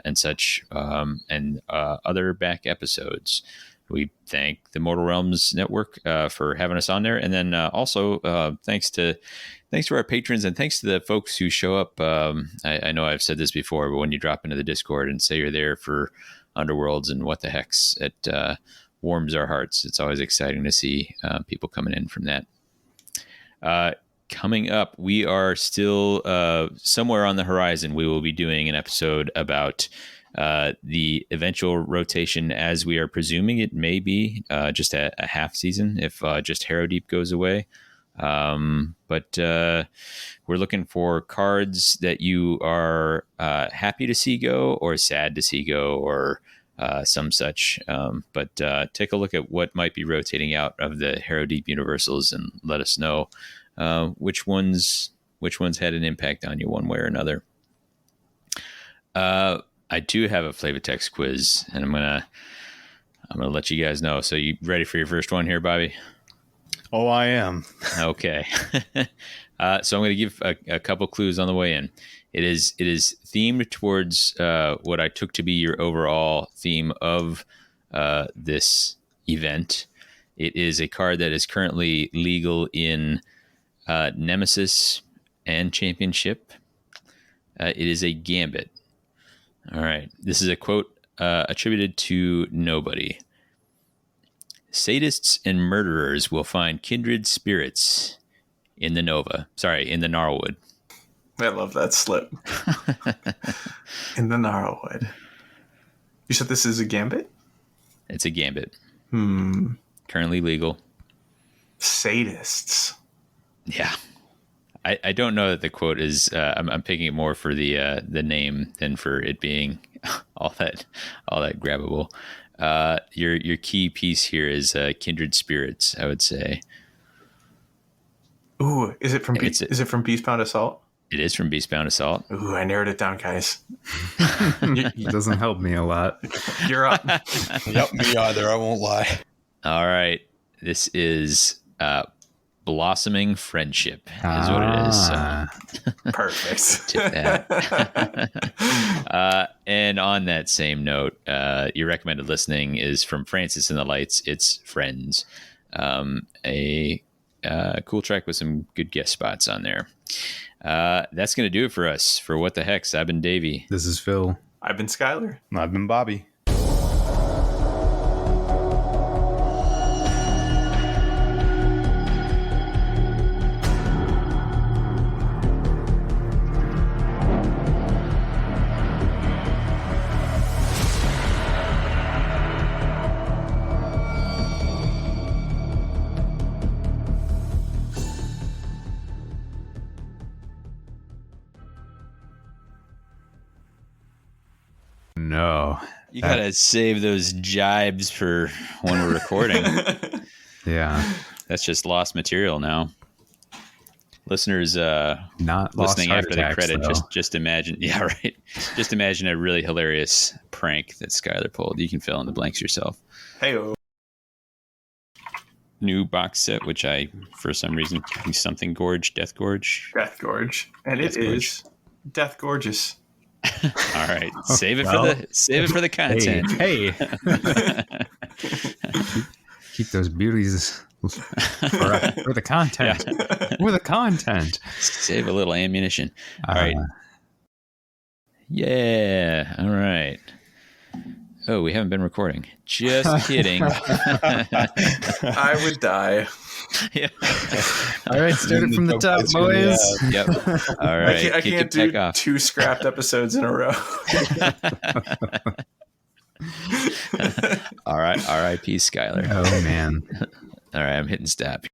and such, and other back episodes. We thank the Mortal Realms Network for having us on there. And then also thanks to our patrons, and thanks to the folks who show up. I know I've said this before, but when you drop into the Discord and say you're there for Underworlds and what the hex, it warms our hearts. It's always exciting to see people coming in from that. Coming up, we are still somewhere on the horizon. We will be doing an episode about The eventual rotation, as we are presuming it may be just a half season if just Harrow Deep goes away. But we're looking for cards that you are happy to see go or sad to see go or some such. But take a look at what might be rotating out of the Harrow Deep Universals and let us know which ones had an impact on you one way or another. I do have a flavor text quiz, and I'm gonna let you guys know. So you ready for your first one here, Bobby? Oh, I am. Okay. So I'm going to give a couple clues on the way in. It is themed towards what I took to be your overall theme of this event. It is a card that is currently legal in Nemesis and Championship. It is a Gambit. All right. This is a quote attributed to nobody. Sadists and murderers will find kindred spirits in the Gnarlwood. I love that slip. In the Gnarlwood. You said this is a Gambit? It's a Gambit. Currently legal. Sadists. Yeah. I don't know that the quote is. I'm picking it more for the name than for it being all that grabbable. Your key piece here is kindred spirits, I would say. Ooh, is it from Beastbound Assault? It is from Beastbound Assault. Ooh, I narrowed it down, guys. It doesn't help me a lot. You're up. Yep, me either. I won't lie. All right, this is Blossoming Friendship is what it is. Perfect. Tip that. And on that same note, your recommended listening is from Francis and the Lights. It's Friends, a cool track with some good guest spots on there. That's going to do it for us. For What the Hex, I've been Davy. This is Phil. I've been Skyler. I've been Bobby. No. You got to save those jibes for when we're recording. Yeah. That's just lost material now. Listeners Not lost listening heart after the attacks, credit, though. just imagine. Yeah, right. Just imagine a really hilarious prank that Skyler pulled. You can fill in the blanks yourself. Hey-o. New box set, which I, for some reason, something Gorge, Death Gorge. Death Gorge. And Death it Gorge. is Death Gorgeous. All right, save it Well, for the content. Hey. Keep those beauties for the content. For the content. Save a little ammunition. All right. Yeah. All right. Oh, we haven't been recording. Just kidding. I would die. Yeah. All right, start it from the top, boys. Yep. All right. I kick can't it do back off. 2 scrapped episodes in a row. All right. R.I.P. Skyler. Oh, man. All right. I'm hitting stop.